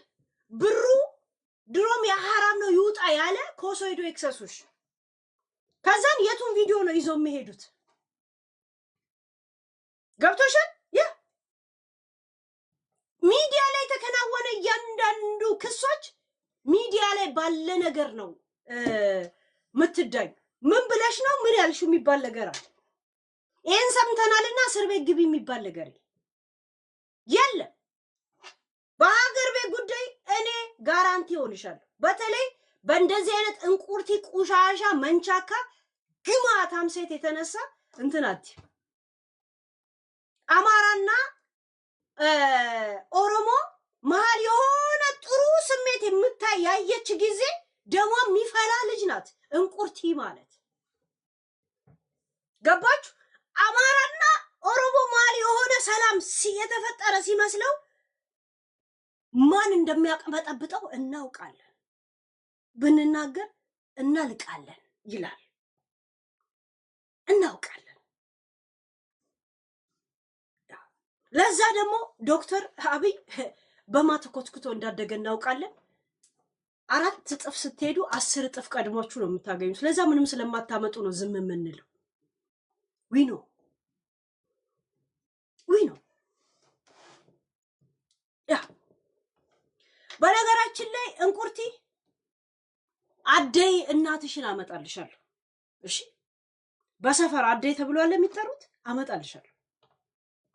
ብሩ ድሮም የሐራም ነው ይውጣ ያለ ኮሶይዶ ኤክሰሱሽ ከዛን የቱን ቪዲዮ ነው ይዞ የሚሄዱት ገብቶሻል ሚዲያ ላይ ተከናወነ እያንዳንዱ ክሶች ሚዲያ ላይ ባለ ነገር ነው ምትዳይ ምን ብለሽ ነው ምን ያልሽው የሚባል ነገር አለ ይሄን ሰምተናልና እስር ቤት ግቢ የሚባል ነገር የለም በሀገር ቤት ጉዳይ እኔ ጋራንቲ ሆንሻለሁ በተለይ በእንደዚህ አይነት እንቁርቲ ቁሻሻ መንቻካ ግማታም ሴት የተነሳ እንትናት አማራና ኦሮሞ መሃል የሆነ ጥሩ ስሜት የምታይ ያየች ጊዜ ደሞ የሚፈላ ልጅ ናት እንቁርቲ ማለት ገባችሁ አማራና ኦሮሞ ማሊ የሆነ ሰላም የተፈጠረ ሲመስለው ማን እንደሚያቀበጠብጠው እናውቃለን ብንናገር እናልቃለን ይላል እናውቃለን ለዛ ደግሞ ዶክተር አብይ በማተኮትኩቶ እንዳደገ እናውቃለን 4 እጥፍ ስትሄዱ 10 እጥፍ ቀድሟችሁ ነው የምታገኙት ስለዛ ምንም ስለማታመጡ ነው ዝም የምንለው we know ያ በነገራችን ላይ እንቁርቲ አደይ እናትሽን አመጣልሻለሁ እሺ በሰፈር አደይ ተብሏል የሚጠሩት አመጣልሻለሁ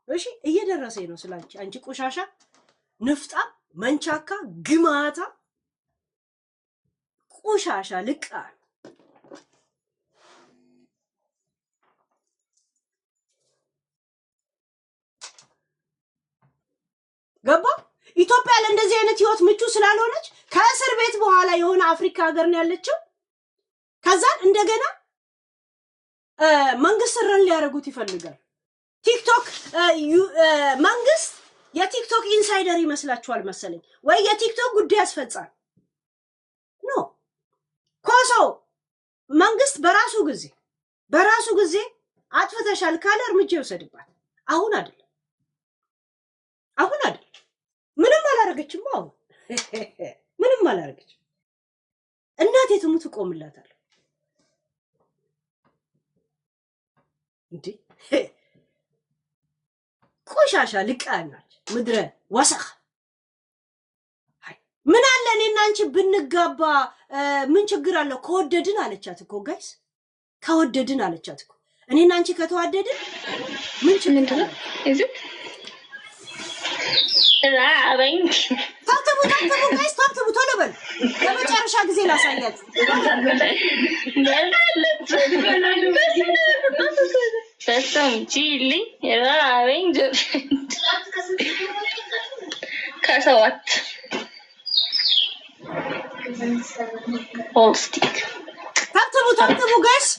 እሺ እየደረሰኝ ነው ስላንቺ አንቺ ቆሻሻ ንፍጣ መንቻካ ግማታ ቆሻሻ ልቃ ገባ ኢትዮጵያ ለእንደዚህ አይነት ህይወት ምቹ ስላልሆነች ከእስር ቤት በኋላ የሆነ አፍሪካ ሀገር ነው ያለችው ከዛ እንደገና መንግስት ረን ሊያረጉት ይፈልጋል ቲክቶክ መንግስት የቲክቶክ ኢንሳይደር ይመስላችኋል መሰለኝ ወይ የቲክቶክ ጉዳይ ያስፈጻል ኖ ኮሶ መንግስት በራሱ ጊዜ አጥፍተሻል ካለ እርምጃ ይወሰድባት አሁን አይደል ምንም አላረገችም አሁን ምንም አላረገችም እናቴ ትሙት ቆምላታል እንዴ ቆሻሻ ልቃናች ምድረ ወሰኽ ምን አለ እኔና አንቺ ብንጋባ ምን ችግር አለው ከወደድን አለቻት እኮ ጋይስ ከወደድን አለቻት እኮ እኔና አንቺ ከተዋደድን ምን ችግር አለው ራበኝ ታብተቡ ጋይስ ታብተቡ ቶሎ በል ለመጨረሻ ጊዜ ላሳያት ተሰምጪልኝ ራበኝ ከሰዋት ሆልስቲክ ታብተቡ ጋይስ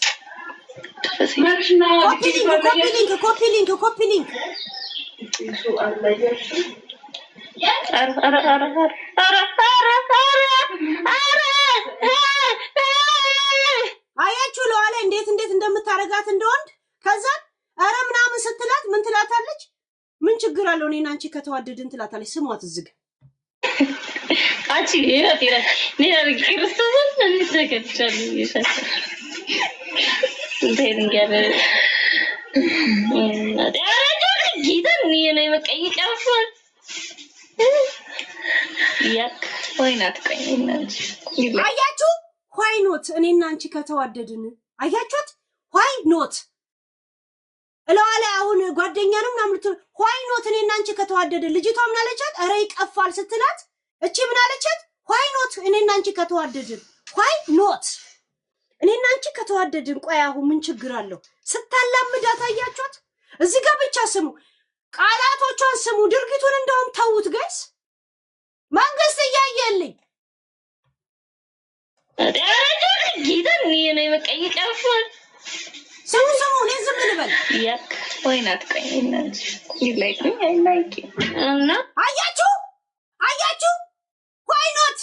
ኮፒ ሊንክ አያችሁ ለዋለ እንዴት እንደምታረጋት እንደወንድ ከዛ አረ ምናምን ስትላት ምን ትላታለች ምን ችግር አለው እኔና አንቺ ከተዋደድን ትላታለች ስሟት ዝግ አቺ ይራ ክርስቶስን እንሰከቻለ ይሻል እንደንገር ጌታን የኔ መቀየጫፍ ያክ ወይናት ቀኝናች አያችሁ why not እኔና አንቺ ከተዋደድን አያችሁት why not እላለ አሁን ጓደኛ ነው ምናምን why not እኔና አንቺ ከተዋደድን ልጅቷ ምን አለቻት አረ ይቀፋል ስትላት እቺ ምን አለቻት why not እኔና አንቺ ከተዋደድን why not እኔና አንቺ ከተዋደድን ቆይ አሁን ምን ችግር አለው ስታላምዳት አያችሁት እዚህ ጋር ብቻ ስሙ ቃላቶቿን ስሙ ድርጊቱን እንደውም ተውት ጋይስ መንግስት እያየልኝ ጌታን የኔ መቀየጫፍ ስሙ ለዝም ልበል ያክ ወይናት ቀኝናች ይላይኩኝ አይላይክ እና አያችሁ why not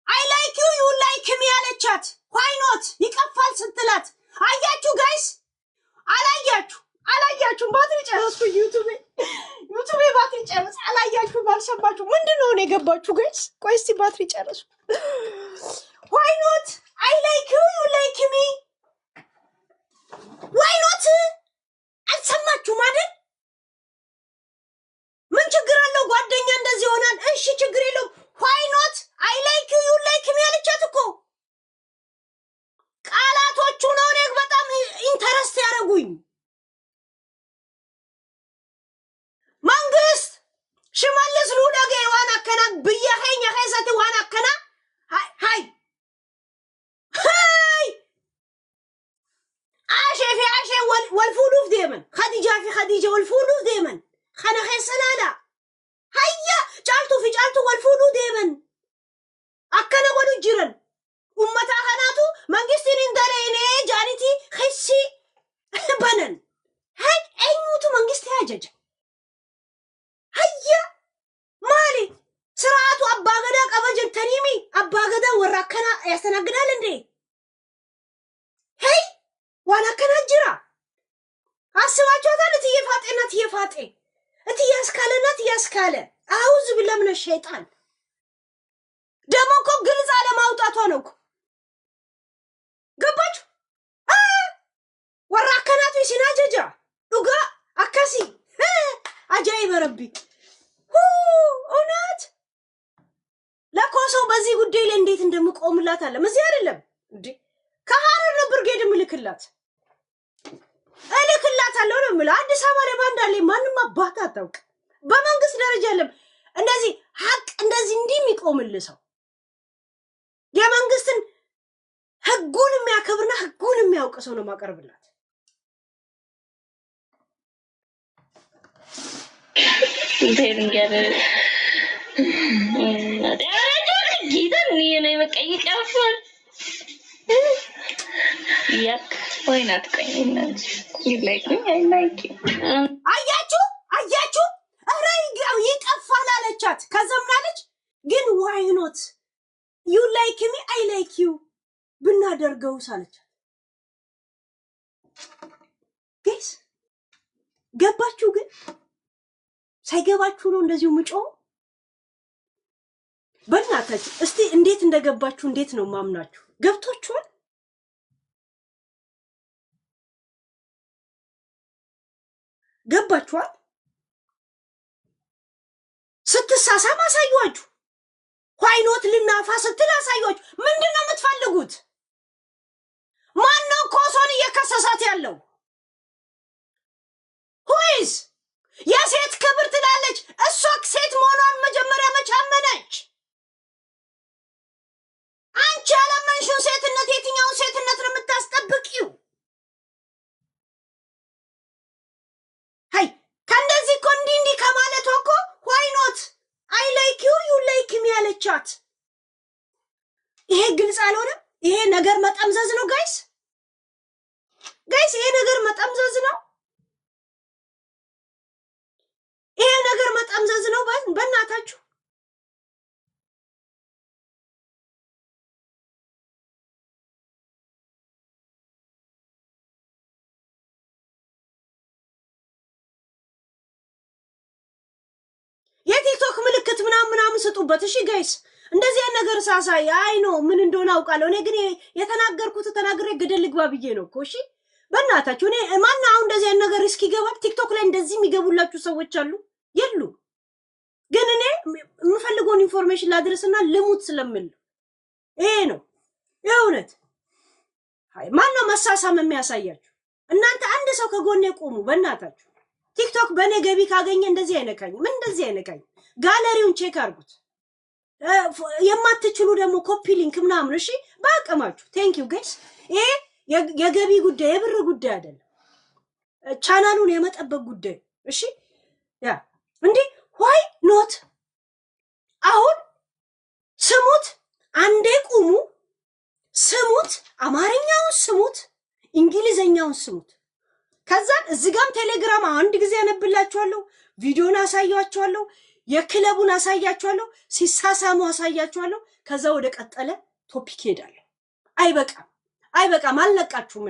I like you you like me አለቻት why not ይቀፋል ስትላት አያችሁ ጋይስ አላያችሁ ባትሪ ጨረስኩ ዩቲዩብ ባትሪ ጨረስ አላያችሁ ባልሰማችሁ ምንድነው ነው የገባችሁ ጋይስ ቆይ እስቲ ባትሪ ጨረስኩ why not I like you you like me why not አልሰማችሁ ማለት ምን ችግር አለው ጓደኛ እንደዚህ ይሆናል እሺ ችግር የለው why not I like you you like me አለቻት እኮ ቃላቶቹ ነው እኔ በጣም ኢንተረስት ያረጉኝ መንግስት ሽመልስ ሉዳጌ ዋና ከና በየኸኛ ኸይሰት ዋና ከና ሃይ አሸ والفلوف دائما خديجه والفلوف دائما خنا خسلالا هيا جالتو في ፊጫልቱ ወልፉሉ ደመን አከለ ወሉ ጅረን ኡመታ ኸናቱ መንግስትን እንደለኔ ጃኒቲ ኺሲ በነን ሀይ አይሙቱ መንግስት ያጀጀ ሀያ ማሊ ስርዓቱ አባገዳ ቀበጀን ተኒሚ አባገዳ ወራከና ያስተናግዳል እንዴ ሄይ ዋና ከናጅራ አስባችኋታል እትየፋጤ እትያስካለናት ያስካለ አውዝ ብለምነ ሸይጣን ደሞ እኮ ግልጽ አለማውጣቷ ነው እኮ ገባችሁ ወራከናቱ ሲናጀጃ ዱጋ አካሲ አጃይብ ረቢ እውነት ለኮሶ በዚህ ጉዳይ ላይ እንዴት እንደምቆምላት አለ እዚህ አይደለም እንዴ ከሐረር ነው ብርጌድ ምልክላት አለው ነው ማለት አዲስ አበባ ላይ ባንዳለ ማንንም አባታ አታውቅ በመንግስት ደረጃ አይደለም እንደዚህ ሀቅ እንደዚህ እንደሚቆምልህ ሰው የመንግስትን ህጉን የሚያከብርና ህጉን የሚያውቅ ሰው ነው ማቀርብላት እንዴት ጊደን ነው የመቀይ ቀርፏል ያክ ወይናት ቀኝነት ይላይኩኝ አይላይክ አያችሁ አራይ ይቀፋል አለቻት ከዘምናለች ግን why not you like me I like you ብናደርገው ሳለቻት guys ገባችሁ ግን ሳይገባችሁ ነው እንደዚሁ ምጮ በእናታችሁ እስቲ እንዴት እንደገባችሁ እንዴት ነው ማምናችሁ ገብቶችኋል ገባችኋል ስትሳሳም አሳዩአችሁ ኋይኖት ልናፋ ስትል አሳዩአችሁ ምንድነው የምትፈልጉት ማነው ኮሶን እየከሰሳት ያለው ሁይስ የሴት ክብር ትላለች እሷ ሴት መሆኗን መጀመሪያ መቻመነች አንቺ አለመንሽው ሴትነት የትኛው ሴትነት ነው የምታስጠብቂው ሃይ ከእንደዚህ እኮ እንዲህ ከማለቷ እኮ why not I like you you like me ያለቻት ይሄ ግልጽ አልሆነም ይሄ ነገር መጠምዘዝ ነው ጋይስ ይሄ ነገር መጠምዘዝ ነው ይሄ ነገር መጠምዘዝ ነው በእናታችሁ የቲክቶክ ምልክት ምናምን ስጡበት እሺ ጋይስ እንደዚህ አይነት ነገር ሳሳይ አይ ነው ምን እንደሆነ አውቃለሁ እኔ ግን የተናገርኩት ተናግሬ ገደል ልግባ ብዬ ነው እኮ እሺ በእናታችሁ እኔ ማን አሁን እንደዚህ አይነት ነገር እስኪ ገባ ቲክቶክ ላይ እንደዚህ የሚገቡላችሁ ሰዎች አሉ የሉ ግን እኔ የምፈልገውን ኢንፎርሜሽን ላድርስና ልሙት ስለምል ይሄ ነው የእውነት አይ ማን ነው መሳሳም የሚያሳያችሁ እናንተ አንድ ሰው ከጎኔ ቆሙ በእናታችሁ ቲክቶክ በኔ ገቢ ካገኘ እንደዚህ አይነካኝ ምን እንደዚህ አይነካኝ ጋለሪውን ቼክ አድርጉት የማትችሉ ደግሞ ኮፒ ሊንክ ምናምን እሺ ባቀማችሁ ቴንክ ዩ ጋይስ ይሄ የገቢ ጉዳይ የብር ጉዳይ አይደለም ቻናሉን የመጠበቅ ጉዳይ እሺ ያ እንዴ why not አሁን ስሙት አንዴ ቁሙ ስሙት አማርኛውን ስሙት እንግሊዘኛውን ስሙት ከዛን እዚህ ጋር ቴሌግራም አንድ ጊዜ ያነብላችኋለሁ ቪዲዮን አሳያችኋለሁ የክለቡን አሳያችኋለሁ ሲሳሳሙ አሳያችኋለሁ ከዛ ወደ ቀጠለ ቶፒክ ሄዳለሁ አይበቃም አልነቃችሁም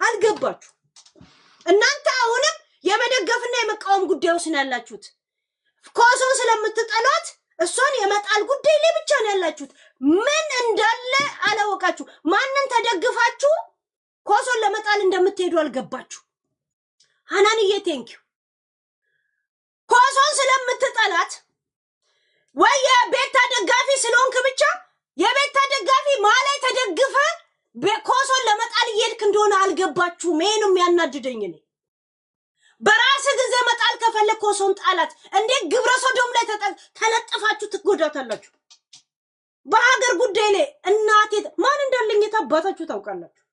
አልገባችሁ እናንተ አሁንም የመደገፍና የመቃወም ጉዳይ ውስጥ ያላችሁት ኮሶን ስለምትጠሏት እሷን የመጣል ጉዳይ ላይ ብቻ ነው ያላችሁት ምን እንዳለ አላወቃችሁ ማንን ተደግፋችሁ ኮሶን ለመጣል እንደምትሄዱ አልገባችሁ ሃናንዬ ቴንክ ዩ ኮሶን ስለምትጠላት ወይ የቤታ ደጋፊ ስለሆንክ ብቻ የቤታ ደጋፊ ማላይ ተደግፈ በኮሶን ለመጣል ይልክ እንደሆነ አልገባችሁም ይሄ ነው የሚያናድደኝ እኔ በራስ ጊዜ መጣል ከፈለክ ኮሶን ጣላት እንዴ ግብረ ሰዶም ላይ ተለጥፋችሁ ትጎዳታላችሁ በሀገር ጉዳይ ላይ እናቴ ማን እንዳለኝ ታባታችሁ ታውቃላችሁ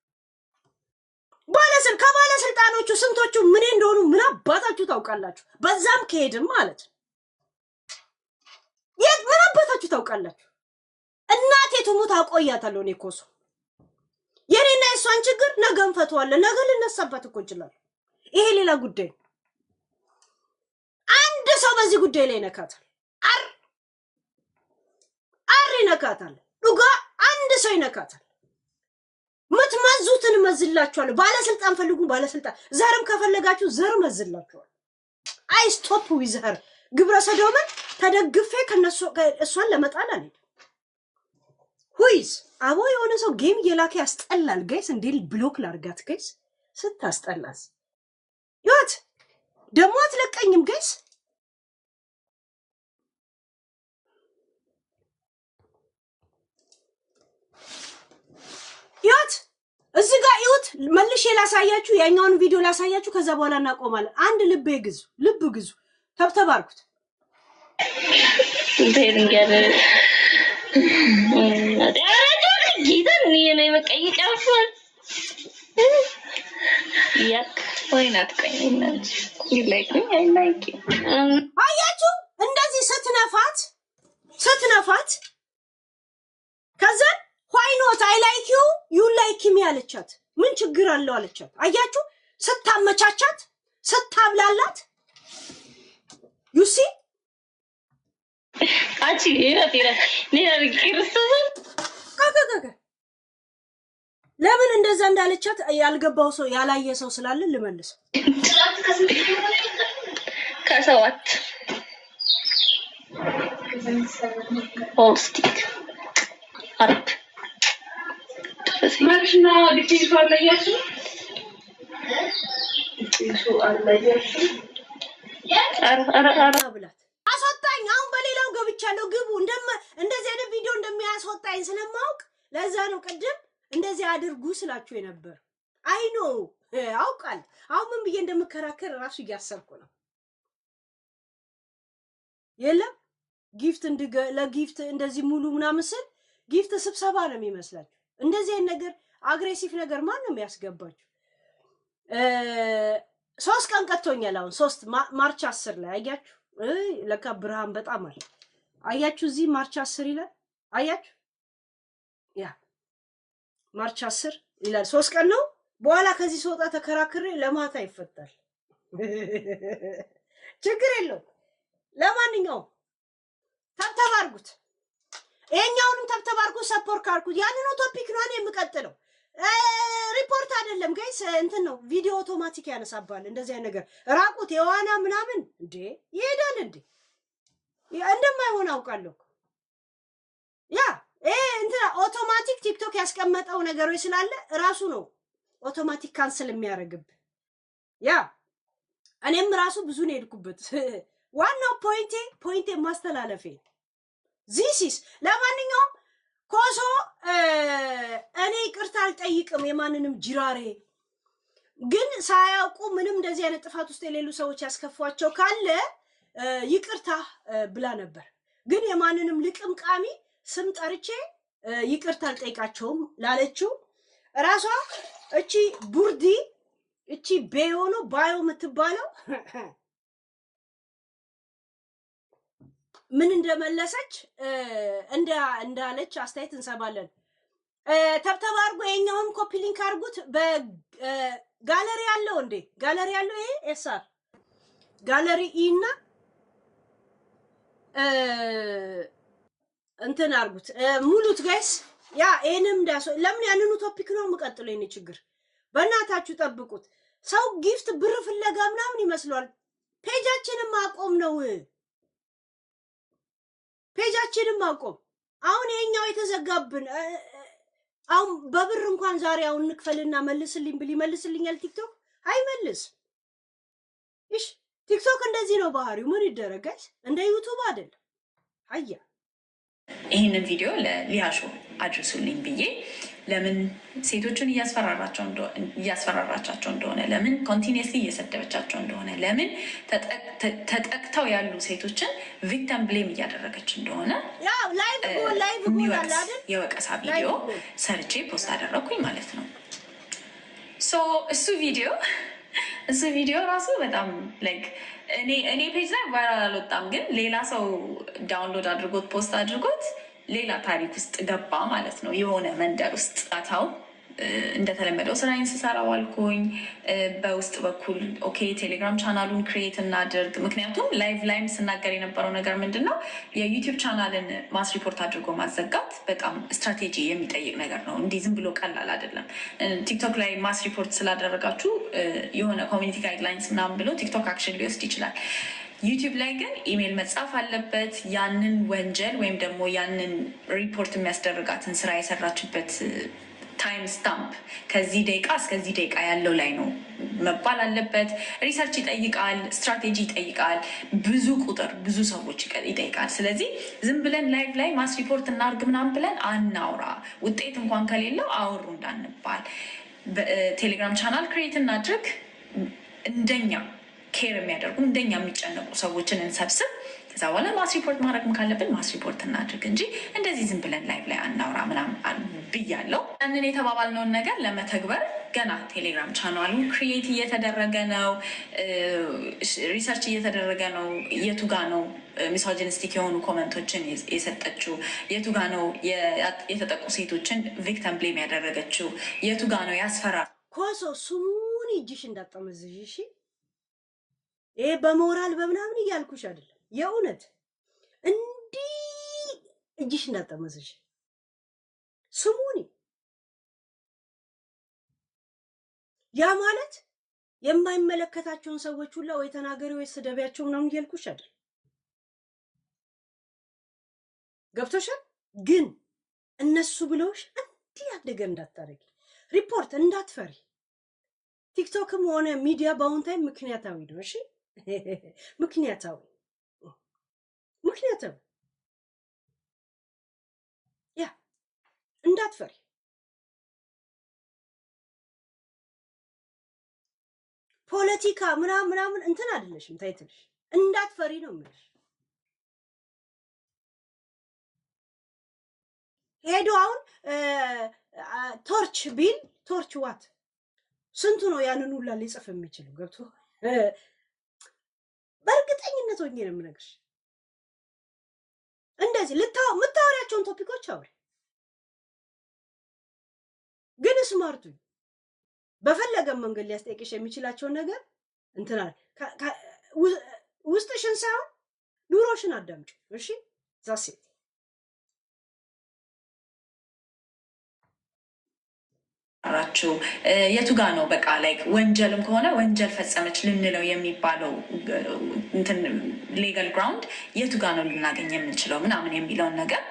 ከባለስልጣኖቹ ስንቶቹ ምን እንደሆኑ ምን አባታችሁ ታውቃላችሁ በዛም ከሄድም ማለት የት ምን አባታችሁ ታውቃላችሁ? እናቴ ትሙት አቆያታለሁ እኔ ኮሶ የኔና የሷን ችግር ነገ እንፈተዋለን። ነገ ልነሳባት እኮ እንችላለን። ይሄ ሌላ ጉዳይ። አንድ ሰው በዚህ ጉዳይ ላይ ነካታል። አር ይነካታል። ዱጋ አንድ ሰው ይነካታል። ምትመዙትን መዝላችኋለሁ። ባለስልጣን ፈልጉ፣ ባለስልጣን ዘርም ከፈለጋችሁ ዘር መዝላችኋል። አይ ስቶፕ ዊዘር ግብረ ሰዶምን ተደግፌ ከነሱ እሷን ለመጣል አልሄድም። ሁይዝ አቦ የሆነ ሰው ጌም እየላከ ያስጠላል። ጋይስ እንዴል ብሎክ ላርጋት ጋይስ ስታስጠላስ ይወት ደሞ አትለቀኝም ጋይስ። ይወት እዚህ ጋር ይወት መልሼ ላሳያችሁ፣ ያኛውን ቪዲዮ ላሳያችሁ። ከዛ በኋላ እናቆማለን። አንድ ልብ ግዙ፣ ልብ ግዙ፣ ተብተባርኩት ቤርንገር ጊታን ነው የመቀየጫፈል ያክ ወይናት ቀኝናች ይላይኩኝ አይላይክ አያችሁ እንደዚህ ስትነፋት ከዛ why not I like you you like me አለቻት። ምን ችግር አለው አለቻት። አያችሁ ስታመቻቻት ስታብላላት you see አቺ ይራት ነይ ክርስቶስ ካካካ ለምን እንደዛ እንዳለቻት ያልገባው ሰው ያላየ ሰው ስላለ ልመልስ። ከሰዋት ሆስቲክ አርክ ማርሽና ዲጂታል አላያችሁ አራ ብላት አስወጣኝ። አሁን በሌላው ገብቻለሁ። ግቡ እንደዚህ አይነት ቪዲዮ እንደሚያስወጣኝ ስለማውቅ ለዛ ነው ቅድም እንደዚህ አድርጉ ስላችሁ የነበር። አይ ኖ አውቃል። አሁን ምን ብዬ እንደምከራከር ራሱ እያሰብኩ ነው። የለም ጊፍት ለጊፍት እንደዚህ ሙሉ ምናምን ስል ጊፍት ስብሰባ ነው የሚመስላችሁ። እንደዚህ አይነት ነገር አግሬሲቭ ነገር ማን ነው የሚያስገባችሁ? 3 ቀን ቀጥቶኛል። አሁን 3 ማርች 10 ላይ አያችሁ። ለካ ብርሃን በጣም አለ። አያችሁ እዚህ ማርች 10 ይላል። አያችሁ ያ ማርች 10 ይላል። 3 ቀን ነው። በኋላ ከዚህ ስወጣ ተከራክሬ ለማታ ይፈታል። ችግር የለውም። ለማንኛውም ተብተብ አድርጉት። ይሄኛውንም ተብተብ አድርጉት። ሰፖርት አድርጉት። ያንኑ ቶፒክ ነው እኔ የምቀጥለው። ሪፖርት አይደለም ጋይስ እንትን ነው። ቪዲዮ አውቶማቲክ ያነሳባል። እንደዚህ አይነት ነገር ራቁት የዋና ምናምን እንዴ ይሄዳል እንዴ እንደማይሆን አውቃለሁ። ያ እንትን አውቶማቲክ ቲክቶክ ያስቀመጠው ነገሮች ስላለ ራሱ ነው አውቶማቲክ ካንሰል የሚያደርግብ። ያ እኔም ራሱ ብዙ ነው የሄድኩበት። ዋናው ፖይንቴ ማስተላለፌ ዚሲስ። ለማንኛውም ኮሶ እኔ ይቅርታ አልጠይቅም የማንንም ጅራሬ። ግን ሳያውቁ ምንም እንደዚህ አይነት ጥፋት ውስጥ የሌሉ ሰዎች ያስከፏቸው ካለ ይቅርታ ብላ ነበር። ግን የማንንም ልቅምቃሚ ስም ጠርቼ ይቅርታ አልጠይቃቸውም ላለችው ራሷ እቺ ቡርዲ እቺ ቤዮኖ ባዮ የምትባለው ምን እንደመለሰች እንዳለች አስተያየት እንሰማለን። ተብተብ አድርጎ የኛውን ኮፒ ሊንክ አድርጉት። በጋለሪ ያለው እንዴ ጋለሪ ያለው ይሄ ኤስአር ጋለሪ ኢና እንትን አድርጉት ሙሉት ጋይስ። ያ እኔም ዳሶ ለምን ያንኑ ቶፒክ ነው የምቀጥለው። የኔ ችግር በእናታችሁ ጠብቁት። ሰው ጊፍት ብር ፍለጋ ምናምን ይመስሏል። ፔጃችንን ማቆም ነው። ፔጃችንን ማቆም አሁን ይሄኛው የተዘጋብን አሁን በብር እንኳን ዛሬ አሁን ንክፈልና መልስልኝ ብል ይመልስልኛል ቲክቶክ? አይመልስ። እሺ ቲክቶክ እንደዚህ ነው ባህሪው። ምን ይደረጋል? እንደ ዩቲዩብ አይደለም። አያ ይህንን ቪዲዮ ለሊያሾ አድርሱልኝ ብዬ ለምን ሴቶችን እያስፈራራቻቸው እንደሆነ፣ ለምን ኮንቲኒየስሊ እየሰደበቻቸው እንደሆነ፣ ለምን ተጠቅተው ያሉ ሴቶችን ቪክተም ብሌም እያደረገች እንደሆነ የወቀሳ ቪዲዮ ሰርቼ ፖስት አደረኩኝ ማለት ነው። እሱ ቪዲዮ እሱ ቪዲዮ ራሱ በጣም ላይክ እኔ ፔጅ ላይ ቫይራል አልወጣም፣ ግን ሌላ ሰው ዳውንሎድ አድርጎት ፖስት አድርጎት ሌላ ታሪክ ውስጥ ገባ ማለት ነው። የሆነ መንደር ውስጥ ጣታው እንደተለመደው ስራዬን ስሰራ ዋልኩኝ። በውስጥ በኩል ኦኬ ቴሌግራም ቻናሉን ክሬት እናድርግ። ምክንያቱም ላይቭ ላይም ስናገር የነበረው ነገር ምንድን ነው የዩቲዩብ ቻናልን ማስ ሪፖርት አድርጎ ማዘጋት በጣም ስትራቴጂ የሚጠይቅ ነገር ነው። እንዲህ ዝም ብሎ ቀላል አይደለም። ቲክቶክ ላይ ማስ ሪፖርት ስላደረጋችሁ የሆነ ኮሚኒቲ ጋይድላይንስ ምናምን ብሎ ቲክቶክ አክሽን ሊወስድ ይችላል። ዩቲዩብ ላይ ግን ኢሜይል መጻፍ አለበት። ያንን ወንጀል ወይም ደግሞ ያንን ሪፖርት የሚያስደርጋትን ስራ የሰራችበት ታይም ስታምፕ ከዚህ ደቂቃ እስከዚህ ደቂቃ ያለው ላይ ነው መባል አለበት። ሪሰርች ይጠይቃል፣ ስትራቴጂ ይጠይቃል፣ ብዙ ቁጥር ብዙ ሰዎች ይጠይቃል። ስለዚህ ዝም ብለን ላይቭ ላይ ማስ ሪፖርት እናርግ ምናምን ብለን አናውራ። ውጤት እንኳን ከሌለው አወሩ እንዳንባል ቴሌግራም ቻናል ክሬት እናድርግ። እንደኛ ኬር የሚያደርጉ እንደኛ የሚጨነቁ ሰዎችን እንሰብስብ። ከዛ በኋላ ማስ ሪፖርት ማድረግም ካለብን ማስ ሪፖርት እናድርግ እንጂ እንደዚህ ዝም ብለን ላይቭ ላይ አናውራ ምናምን ብያለው። ያንን የተባባልነውን ነገር ለመተግበር ገና ቴሌግራም ቻናሉ ክሪኤት እየተደረገ ነው፣ ሪሰርች እየተደረገ ነው። የቱጋ ነው ሚሶጂኒስቲክ የሆኑ ኮመንቶችን የሰጠችው? የቱጋ ነው የተጠቁ ሴቶችን ቪክተም ብሌም ያደረገችው? የቱጋ ነው ያስፈራ? ኮሶ ስሙን እጅሽ እንዳጠመዝሽ እሺ። ይሄ በሞራል በምናምን እያልኩሽ አይደለም። የእውነት እንዲህ እጅሽ እንዳጠመዝሽ ስሙኒ። ያ ማለት የማይመለከታቸውን ሰዎች ሁላ ወይ ተናገሪ ወይ ስደቢያቸው ምናምን እያልኩሽ አይደል? ገብቶሻል? ግን እነሱ ብለውሽ እንዲህ ነገር እንዳታረጊ፣ ሪፖርት እንዳትፈሪ። ቲክቶክም ሆነ ሚዲያ በአሁን ታይም ምክንያታዊ ነው። እሺ ምክንያታዊ ያ እንዳትፈሪ። ፖለቲካ ምናምን እንትን አይደለሽም ታይትልሽ፣ እንዳትፈሪ ነው የምልሽ። ሄዶ አሁን ቶርች ቢል ቶርች ዋት ስንቱ ነው ያንን ሁላ ሊጽፍ የሚችለው? ገብቶ በእርግጠኝነት ሆኜ ነው የምነግርሽ። እንደዚህ የምታወሪያቸውን ቶፒኮች አውሪ፣ ግን ስማርቱ በፈለገ መንገድ ሊያስጠይቅሽ የሚችላቸውን ነገር እንትና ውስጥሽን ሳይሆን ኑሮሽን አዳምጪ። እሺ ዛሴት ራቸው የቱጋ ነው በቃ ላይ ወንጀልም ከሆነ ወንጀል ፈጸመች ልንለው የሚባለው እንትን ሌጋል ግራውንድ የቱጋ ነው ልናገኝ የምንችለው ምናምን የሚለውን ነገር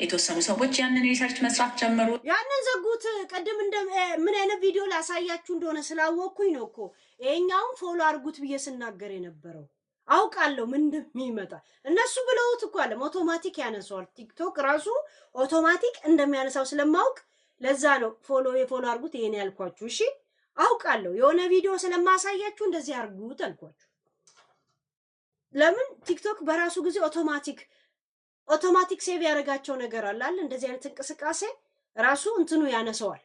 የተወሰኑ ሰዎች ያንን ሪሰርች መስራት ጀመሩ። ያንን ዘጉት። ቀደም ምን አይነት ቪዲዮ ላሳያችሁ እንደሆነ ስላወቅኩኝ ነው እኮ ይሄኛውን ፎሎ አድርጉት ብዬ ስናገር የነበረው። አውቃለሁ ምን እንደሚመጣ። እነሱ ብለውት እኮ አለም ኦቶማቲክ ያነሳዋል። ቲክቶክ ራሱ ኦቶማቲክ እንደሚያነሳው ስለማውቅ ለዛ ነው ፎሎ አድርጉት ይሄን ያልኳችሁ። እሺ አውቃለሁ የሆነ ቪዲዮ ስለማሳያችሁ እንደዚህ አድርጉት አልኳችሁ። ለምን ቲክቶክ በራሱ ጊዜ ኦቶማቲክ ሴቭ ያደረጋቸው ነገር አለ። እንደዚህ አይነት እንቅስቃሴ ራሱ እንትኑ ያነሳዋል።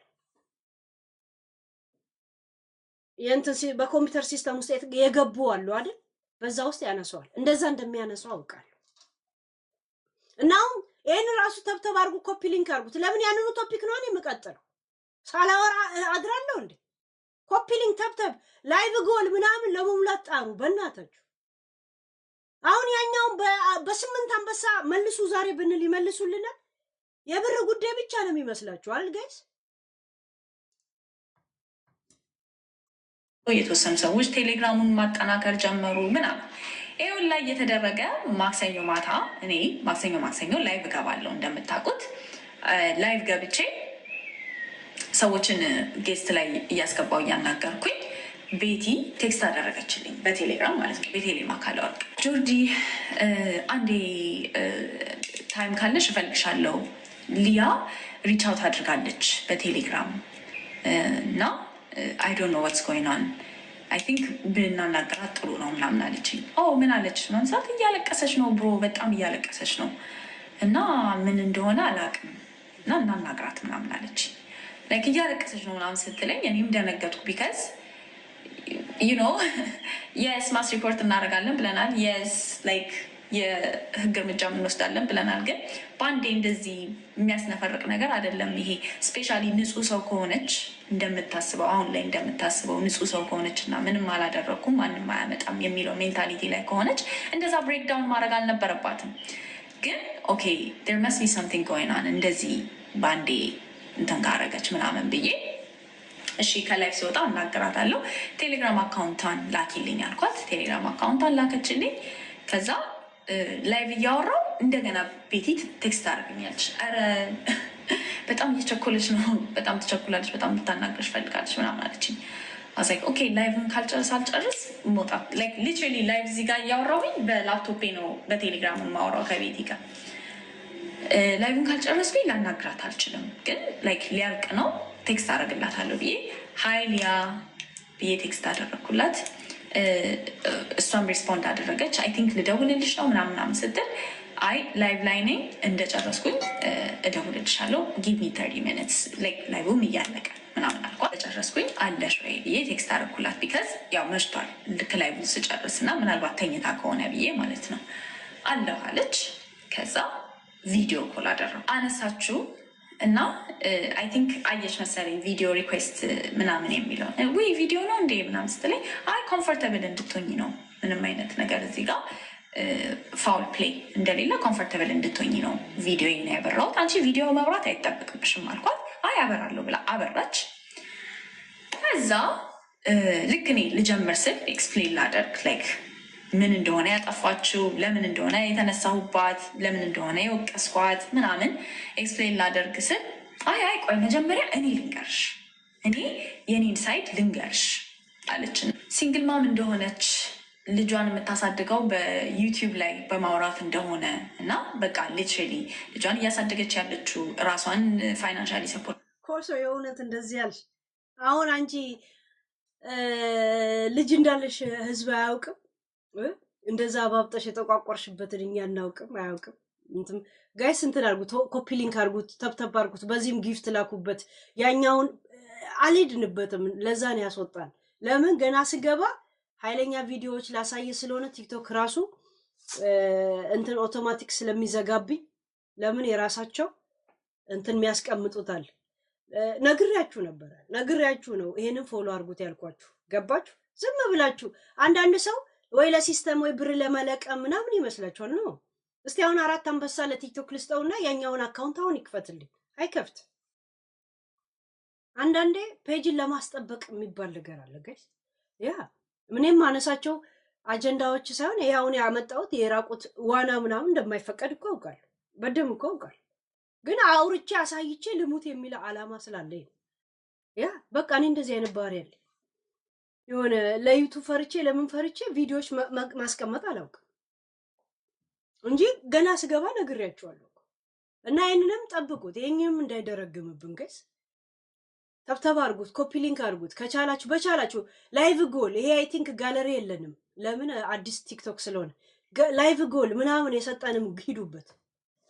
በኮምፒውተር ሲስተም ውስጥ የገቡ አሉ አይደል? በዛ ውስጥ ያነሳዋል። እንደዛ እንደሚያነሳው አውቃለሁ። እና አሁን ይሄን ራሱ ተብተብ አድርጉ፣ ኮፒ ሊንክ አድርጉት። ለምን ያንኑ ቶፒክ ነው የምቀጥለው? ሳላወራ አድራለሁ እንዴ? ኮፒ ሊንክ ተብተብ ላይቭ ጎል ምናምን ለመሙላት ጣሩ በእናታችሁ። አሁን ያኛውን በ8 አንበሳ መልሱ ዛሬ ብንል ይመልሱልናል? የብር ጉዳይ ብቻ ነው የሚመስላችሁ አይደል ጋይስ? የተወሰኑ ሰዎች ቴሌግራሙን ማጠናከር ጀመሩ ምናምን። ይሁን ላይ እየተደረገ ማክሰኞ ማታ እኔ ማክሰኞ ላይቭ እገባለሁ። እንደምታውቁት ላይቭ ገብቼ ሰዎችን ጌስት ላይ እያስገባው እያናገርኩኝ ቤቲ ቴክስት አደረገችልኝ በቴሌግራም ማለት ነው። ቤቴሌም አካለ ወርቅ ጆርዲ አንዴ ታይም ካለሽ እፈልግሻለሁ፣ ሊያ ሪች አውት አድርጋለች በቴሌግራም እና አይ ዶንት ኖ ዋትስ ጎይንግ ኦን አይ ቲንክ ብናናገራት ጥሩ ነው ምናምን አለችኝ። ምን አለች መንሳት? እያለቀሰች ነው ብሮ፣ በጣም እያለቀሰች ነው እና ምን እንደሆነ አላውቅም እና እናናግራት ምናምን አለችኝ። ላይክ እያለቀሰች ነው ምናምን ስትለኝ እኔም ደነገጥኩ። ቢካዝ ዩ ኖ የስ ማስ ሪፖርት እናደርጋለን ብለናል። የስ ላይክ የህግ እርምጃ እንወስዳለን ብለናል። ግን በአንዴ እንደዚህ የሚያስነፈርቅ ነገር አይደለም ይሄ። ስፔሻሊ ንጹህ ሰው ከሆነች እንደምታስበው አሁን ላይ እንደምታስበው ንጹህ ሰው ከሆነች እና ምንም አላደረግኩም ማንም አያመጣም የሚለው ሜንታሊቲ ላይ ከሆነች እንደዛ ብሬክዳውን ማድረግ አልነበረባትም። ግን ኦኬ ዴር መስት ቢ ሰምቲንግ ጎይንግ ኦን እንደዚህ በአንዴ እንትን ካረገች ምናምን ብዬ እሺ ከላይ ሲወጣ እናገራታለሁ። ቴሌግራም አካውንቷን ላኪልኝ አልኳት። ቴሌግራም አካውንቷን ላከችልኝ። ከዛ ላይቭ እያወራው እንደገና ቤቲ ቴክስት አድርገኛለች። ኧረ በጣም እየቸኮለች ነው፣ በጣም ትቸኩላለች፣ በጣም ልታናግርሽ ፈልጋለች ምናምን አለችኝ። አሳይ ኦኬ ላይቭን ሳልጨርስ መውጣት ላይክ ሊትራሊ ላይቭ እዚህ ጋር እያወራሁኝ በላፕቶፔ ነው በቴሌግራም የማወራው ከቤቲ ጋር። ላይቭን ካልጨረስኩኝ ላናግራት አልችልም። ግን ላይክ ሊያልቅ ነው ቴክስት አደረግላታለሁ ብዬ ሀይ ሊያ ብዬ ቴክስት አደረግኩላት። እሷም ሬስፖንድ አደረገች። አይ ቲንክ ልደውልልሽ ነው ምናምን ስትል አይ ላይቭ ላይ ነኝ እንደጨረስኩኝ እደውልልሻለሁ ጊቭ ሚ 30 ሚኒትስ ላይቭም እያለቀ ምናምን አልኳት። ተጨረስኩኝ አለሽ ወይ ብዬ ቴክስት አደረግኩላት። ቢካዝ ያው መሽቷል ልክ ላይቭ ስጨርስ እና ምናልባት ተኝታ ከሆነ ብዬ ማለት ነው። አለሁ አለች። ከዛ ቪዲዮ ኮል አደረጉ። አነሳችሁ እና አይ ቲንክ አየች መሰለኝ ቪዲዮ ሪኩዌስት ምናምን የሚለው ወይ ቪዲዮ ነው እንዴ ምናምን ስትለኝ አይ ኮምፎርተብል እንድትሆኝ ነው ምንም አይነት ነገር እዚህ ጋር ፋውል ፕሌይ እንደሌለ ኮምፎርተብል እንድትሆኝ ነው ቪዲዮ ነው ያበራሁት። አንቺ ቪዲዮ መብራት አይጠብቅብሽም አልኳት። አይ አበራለሁ ብላ አበራች። ከዛ ልክ እኔ ልጀምር ስል ኤክስፕሌን ላደርግ ላይክ ምን እንደሆነ ያጠፋችው፣ ለምን እንደሆነ የተነሳሁባት፣ ለምን እንደሆነ የወቀስኳት ምናምን ኤክስፕሌን ላደርግ ስል አይ ቆይ መጀመሪያ እኔ ልንገርሽ፣ እኔ የኔን ሳይድ ልንገርሽ አለችን። ሲንግል ማም እንደሆነች ልጇን የምታሳድገው በዩቲዩብ ላይ በማውራት እንደሆነ እና በቃ ሊትራሊ ልጇን እያሳደገች ያለችው ራሷን ፋይናንሻሊ ሰፖርት ኮርሶ የእውነት እንደዚህ ያልሽ አሁን አንቺ ልጅ እንዳለሽ ህዝብ አያውቅም። እንደዛ አባብጠሽ የተቋቋርሽበትን እኛ እናውቅም አያውቅም። እንትም ጋይስ እንትን አድርጉት፣ ኮፒ ሊንክ አድርጉት፣ ተብተብ አድርጉት፣ በዚህም ጊፍት ላኩበት። ያኛውን አልሄድንበትም፣ ለዛ ነው ያስወጣን። ለምን ገና ስገባ ኃይለኛ ቪዲዮዎች ላሳየ ስለሆነ ቲክቶክ ራሱ እንትን ኦቶማቲክ ስለሚዘጋብኝ ለምን የራሳቸው እንትን የሚያስቀምጡታል። ነግሬያችሁ ነበረ፣ ነግሬያችሁ ነው ይሄንን ፎሎ አድርጉት ያልኳችሁ። ገባችሁ? ዝም ብላችሁ አንዳንድ ሰው ወይ ለሲስተም ወይ ብር ለመለቀም ምናምን ይመስላችኋል ነው። እስቲ አሁን 4 አንበሳ ለቲክቶክ ልስጠውና ያኛውን አካውንት አሁን ይክፈትልኝ። አይከፍት። አንዳንዴ ፔጅን ለማስጠበቅ የሚባል ነገር አለ ጋይስ። ያ ምንም አነሳቸው አጀንዳዎች ሳይሆን ይሄ አሁን ያመጣሁት የራቁት ዋና ምናምን እንደማይፈቀድ እኮ አውቃለሁ፣ በደም እኮ አውቃለሁ። ግን አውርቼ አሳይቼ ልሙት የሚል አላማ ስላለኝ ያ በቃ እኔ እንደዚህ አይነት ባህሪ ያለ የሆነ ለዩቱብ ፈርቼ ለምን ፈርቼ ቪዲዮዎች ማስቀመጥ አላውቅም እንጂ ገና ስገባ ነግሬያችኋለሁ። እና ይሄንንም ጠብቁት፣ ይሄንም እንዳይደረግምብን ጋይስ። ተብተብ አድርጉት፣ ኮፒ ሊንክ አድርጉት ከቻላችሁ በቻላችሁ። ላይቭ ጎል ይሄ አይ ቲንክ ጋለሪ የለንም፣ ለምን አዲስ ቲክቶክ ስለሆነ ላይቭ ጎል ምናምን የሰጠንም ሂዱበት።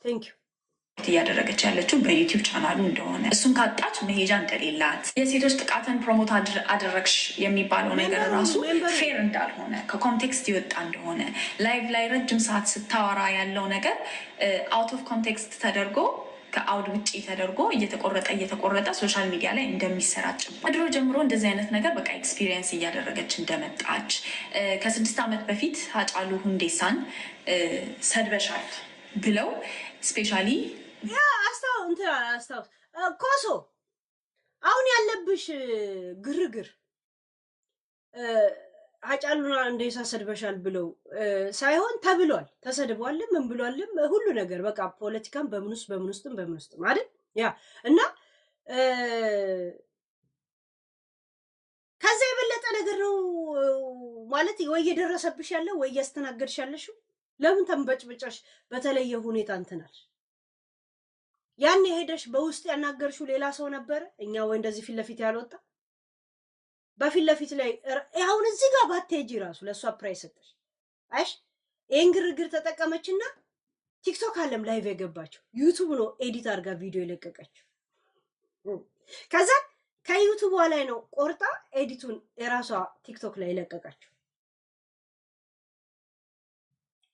ቴንክ ዩ እያደረገች ያለችው በዩቲዩብ ቻናሉ እንደሆነ እሱን ካጣች መሄጃ እንደሌላት የሴቶች ጥቃትን ፕሮሞት አደረግሽ የሚባለው ነገር ራሱ ፌር እንዳልሆነ ከኮንቴክስት ይወጣ እንደሆነ ላይቭ ላይ ረጅም ሰዓት ስታወራ ያለው ነገር አውት ኦፍ ኮንቴክስት ተደርጎ ከአውድ ውጭ ተደርጎ እየተቆረጠ ሶሻል ሚዲያ ላይ እንደሚሰራጭባት ከድሮ ጀምሮ እንደዚህ አይነት ነገር በቃ ኤክስፒሪየንስ እያደረገች እንደመጣች ከ6 ዓመት በፊት ሃጫሉ ሁንዴሳን ሰድበሻል ብለው ስፔሻሊ ያ አስታውስ ኮሶ አሁን ያለብሽ ግርግር ሃጫሉን ሁንዴሳ ሰድበሻል ብለው ሳይሆን ተብሏል፣ ተሰድቧልም ምን ብሏልም ሁሉ ነገር በቃ ፖለቲካን በምን ውስጥም አይደል? ያ እና ከዛ የበለጠ ነገር ነው ማለት ወይ እየደረሰብሽ ያለው ወይ እያስተናገድሽ ያለሽው። ለምን ተንበጭበጫሽ በተለየ ሁኔታ እንትናል? ያን ሄደሽ በውስጥ ያናገርሽው ሌላ ሰው ነበረ። እኛ ወይ እንደዚህ ፊት ለፊት ያልወጣ በፊት ለፊት ላይ አሁን እዚህ ጋር ባትሄጂ ራሱ ለሷ ፕራይስ ሰጠሽ። አይሽ ይሄን ግርግር ተጠቀመችና ቲክቶክ አለም ላይቭ የገባችው ዩቲዩብ ነው ኤዲት አድርጋ ቪዲዮ የለቀቀችው። ከዛ ከዩቲዩብ ላይ ነው ቆርጣ ኤዲቱን የራሷ ቲክቶክ ላይ ለቀቀችው።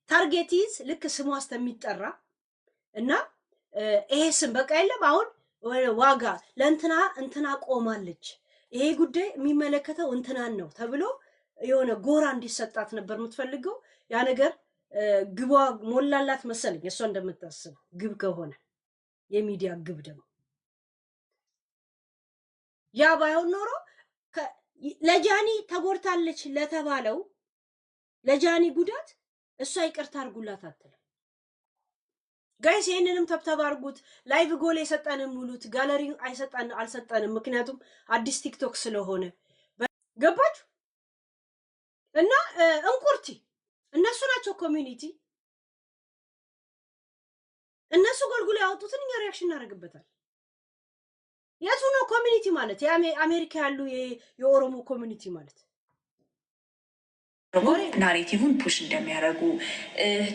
ታርጌቲዝ ልክ ስሟ እስከሚጠራ እና ይሄ ስም በቃ የለም አሁን ዋጋ ለእንትና እንትና ቆማለች፣ ይሄ ጉዳይ የሚመለከተው እንትናን ነው ተብሎ የሆነ ጎራ እንዲሰጣት ነበር የምትፈልገው። ያ ነገር ግቧ ሞላላት መሰለኝ እሷ እንደምታስብ ግብ ከሆነ የሚዲያ ግብ ደግሞ ያ ባይሆን ኖሮ ለጃኒ ተጎድታለች ለተባለው ለጃኒ ጉዳት እሷ ይቅርታ አድርጉላት አትልም። ጋይስ ይሄንንም ተብተብ አድርጉት። ላይቭ ጎል የሰጠንም ሙሉት ጋለሪ አልሰጠንም፣ ምክንያቱም አዲስ ቲክቶክ ስለሆነ ገባችሁ። እና እንቁርቲ እነሱ ናቸው ኮሚኒቲ፣ እነሱ ጎልጉሎ ያወጡትን እኛ ሪያክሽን እናደርግበታል። የቱ ነው ኮሚኒቲ ማለት? የአሜሪካ ያሉ የኦሮሞ ኮሚኒቲ ማለት ናሬቲቭን ፑሽ እንደሚያደርጉ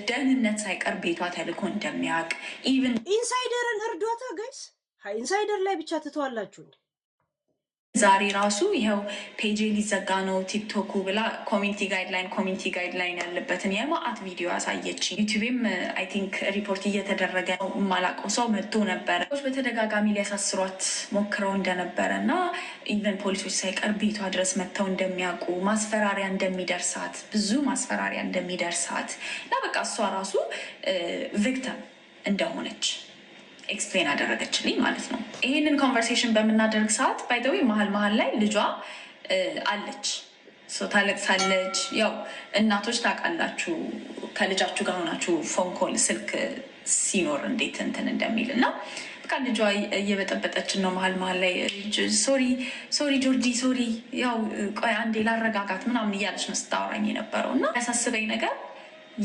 ደህንነት ሳይቀር ቤቷ ተልኮ እንደሚያውቅ ኢቭን ኢንሳይደርን እርዶታ ጋይስ ኢንሳይደር ላይ ብቻ ትተዋላችሁ። ዛሬ ራሱ ይኸው ፔጅ ሊዘጋ ነው ቲክቶኩ ብላ ኮሚኒቲ ጋይድላይን ያለበትን የማአት ቪዲዮ ያሳየች። ዩቲዩብም አይ ቲንክ ሪፖርት እየተደረገ ነው። የማላውቀው ሰው መጥቶ ነበረ በተደጋጋሚ ሊያሳስሯት ሞክረው እንደነበረ እና ኢቨን ፖሊሶች ሳይቀር ቤቷ ድረስ መጥተው እንደሚያውቁ ማስፈራሪያ እንደሚደርሳት ብዙ ማስፈራሪያ እንደሚደርሳት እና በቃ እሷ ራሱ ቪክተም እንደሆነች ኤክስፕሌን አደረገችልኝ ማለት ነው። ይህንን ኮንቨርሴሽን በምናደርግ ሰዓት ባይተዊ መሀል ላይ ልጇ አለች፣ ታለቅሳለች። ያው እናቶች ታውቃላችሁ ከልጃችሁ ጋር ሆናችሁ ፎን ኮል ስልክ ሲኖር እንዴት እንትን እንደሚል እና በቃ ልጇ እየበጠበጠችን ነው መሀል ላይ ሶሪ ጆርጂ ሶሪ፣ ያው ቆይ አንዴ ላረጋጋት ምናምን እያለች ነው ስታወራኝ የነበረው እና ያሳስበኝ ነገር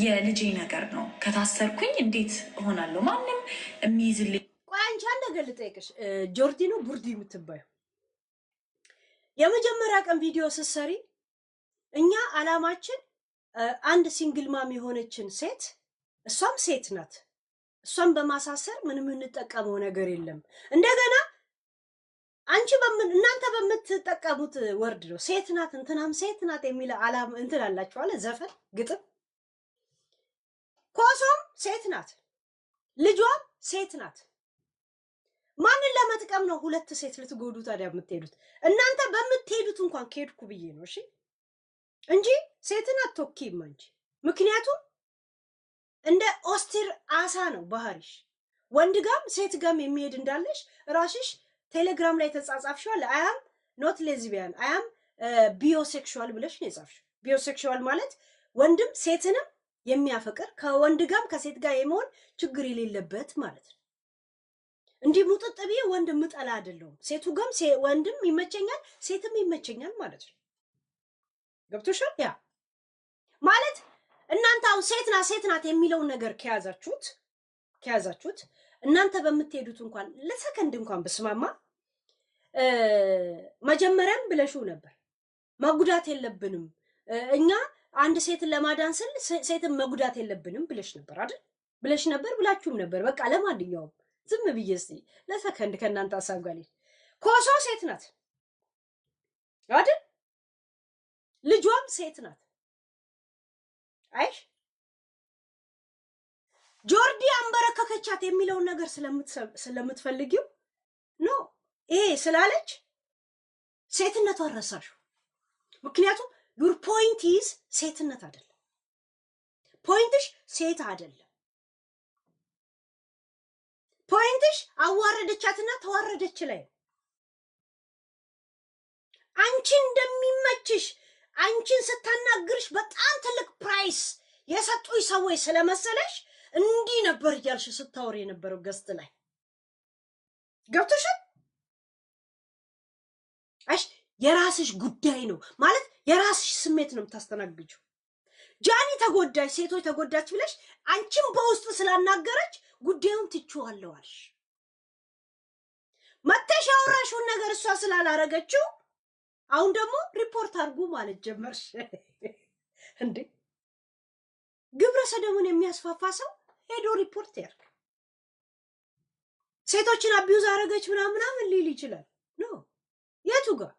የልጄ ነገር ነው። ከታሰርኩኝ እንዴት እሆናለሁ? ማንም የሚይዝልኝ። ቆይ አንቺ አንድ ነገር ልጠይቅሽ። ጆርዲ ነው ቡርዲ የምትባየው የመጀመሪያ ቀን ቪዲዮ ስትሰሪ እኛ አላማችን አንድ ሲንግል ማም የሆነችን ሴት እሷም ሴት ናት፣ እሷም በማሳሰር ምንም እንጠቀመው ነገር የለም። እንደገና አንቺ እናንተ በምትጠቀሙት ወርድ ነው ሴት ናት እንትናም ሴት ናት የሚል አላማ እንትን አላችሁ አለ ዘፈን ግጥም። ኮሶም ሴት ናት፣ ልጇም ሴት ናት። ማንን ለመጥቀም ነው ሁለት ሴት ልትጎዱ ታዲያ የምትሄዱት? እናንተ በምትሄዱት እንኳን ከሄድኩ ብዬ ነው እሺ፣ እንጂ ሴትን አትወኪም አንቺ። ምክንያቱም እንደ ኦስቲር አሳ ነው ባህሪሽ። ወንድ ጋም ሴት ጋም የሚሄድ እንዳለሽ ራስሽ ቴሌግራም ላይ ተጻጻፍሽዋል። አያም ኖት ሌዝቢያን አያም ቢዮሴክሹዋል ብለሽ ነው የጻፍሽው። ቢዮሴክሹዋል ማለት ወንድም ሴትንም የሚያፈቅር ከወንድ ጋም ከሴት ጋር የመሆን ችግር የሌለበት ማለት ነው። እንዲህ ሙጥጥ ብዬ ወንድ ምጠላ አይደለሁም። ሴቱ ጋም ወንድም ይመቸኛል ሴትም ይመቸኛል ማለት ነው። ገብቶሻል? ያ ማለት እናንተ አሁን ሴት ናት የሚለውን ነገር ከያዛችሁት እናንተ በምትሄዱት እንኳን ለሰከንድ እንኳን በስማማ መጀመሪያም ብለሽው ነበር መጉዳት የለብንም እኛ አንድ ሴትን ለማዳን ስል ሴትን መጉዳት የለብንም ብለሽ ነበር አይደል? ብላችሁም ነበር። በቃ ለማንኛውም ዝም ብዬ እስቲ ለሰከንድ ከእናንተ ሀሳብ ጋር ኮሶ ሴት ናት አይደል? ልጇም ሴት ናት። አይሽ ጆርዲ አንበረከከቻት የሚለውን ነገር ስለምትፈልጊው ነው ይሄ ስላለች ሴትነቷን ረሳሽው። ምክንያቱም ዩር ፖይንት ኢዝ ሴትነት አይደለም። ፖይንትሽ ሴት አይደለም። ፖይንትሽ አዋረደቻትና ተዋረደች ላይ አንቺ እንደሚመችሽ አንቺን ስታናግርሽ በጣም ትልቅ ፕራይስ የሰጡኝ ሰዎች ስለመሰለሽ እንዲህ ነበር እያልሽ ስታወሪ የነበረው ገስት ላይ ገብቶሻል? እሺ የራስሽ ጉዳይ ነው ማለት የራስሽ ስሜት ነው የምታስተናግጂው። ጃኒ ተጎዳች፣ ሴቶች ተጎዳች ብለሽ አንቺም በውስጥ ስላናገረች ጉዳዩን ትችዋለሁ አልሽ። መተሽ ያወራሽውን ነገር እሷ ስላላረገችው አሁን ደግሞ ሪፖርት አድርጉ ማለት ጀመርሽ እንዴ? ግብረ ሰዶምን የሚያስፋፋ ሰው ሄዶ ሪፖርት ያርግ። ሴቶችን አቢዩዝ አረገች ምናምን ሊል ይችላል። ኖ ጋር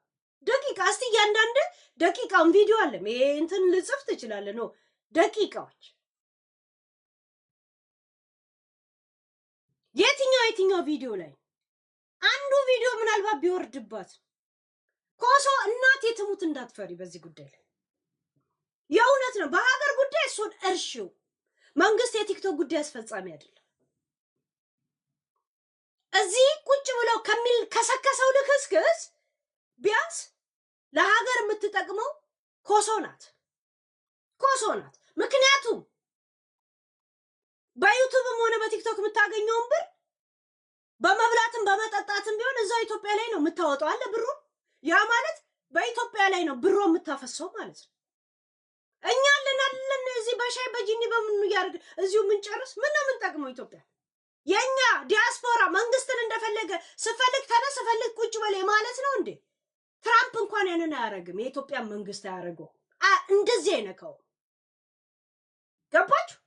ደቂቃ እስቲ እያንዳንድ ደቂቃውን ቪዲዮ አለም ይሄ እንትን ልጽፍ ትችላለህ ነው ደቂቃዎች የትኛው ቪዲዮ ላይ አንዱ ቪዲዮ ምናልባት ቢወርድባት ኮሶ እናት የትሙት እንዳትፈሪ በዚህ ጉዳይ ላይ የእውነት ነው በሀገር ጉዳይ እሱን እርሺው መንግስት የቲክቶክ ጉዳይ አስፈጻሚ አይደለም እዚህ ቁጭ ብለው ከሚል ከሰከሰው ልክስክስ ቢያንስ ለሀገር የምትጠቅመው ኮሶ ናት ምክንያቱም በዩቲዩብም ሆነ በቲክቶክ የምታገኘውን ብር በመብላትም በመጠጣትም ቢሆን እዛው ኢትዮጵያ ላይ ነው የምታወጣው አለ ብሩ ያ ማለት በኢትዮጵያ ላይ ነው ብሩ የምታፈሰው ማለት ነው እኛ ለናለን እዚህ በሻይ በጂኒ በምኑ ያርግ እዚሁ ምን ጨርስ ምን ነው ምን ጠቅመው ኢትዮጵያ የኛ ዲያስፖራ መንግስትን እንደፈለገ ስፈልግ ተነስ ስፈልግ ቁጭ በለ ማለት ነው እንዴ ትራምፕ እንኳን ያንን አያረግም የኢትዮጵያ መንግስት አያረገው እንደዚህ አይነካው ገባችሁ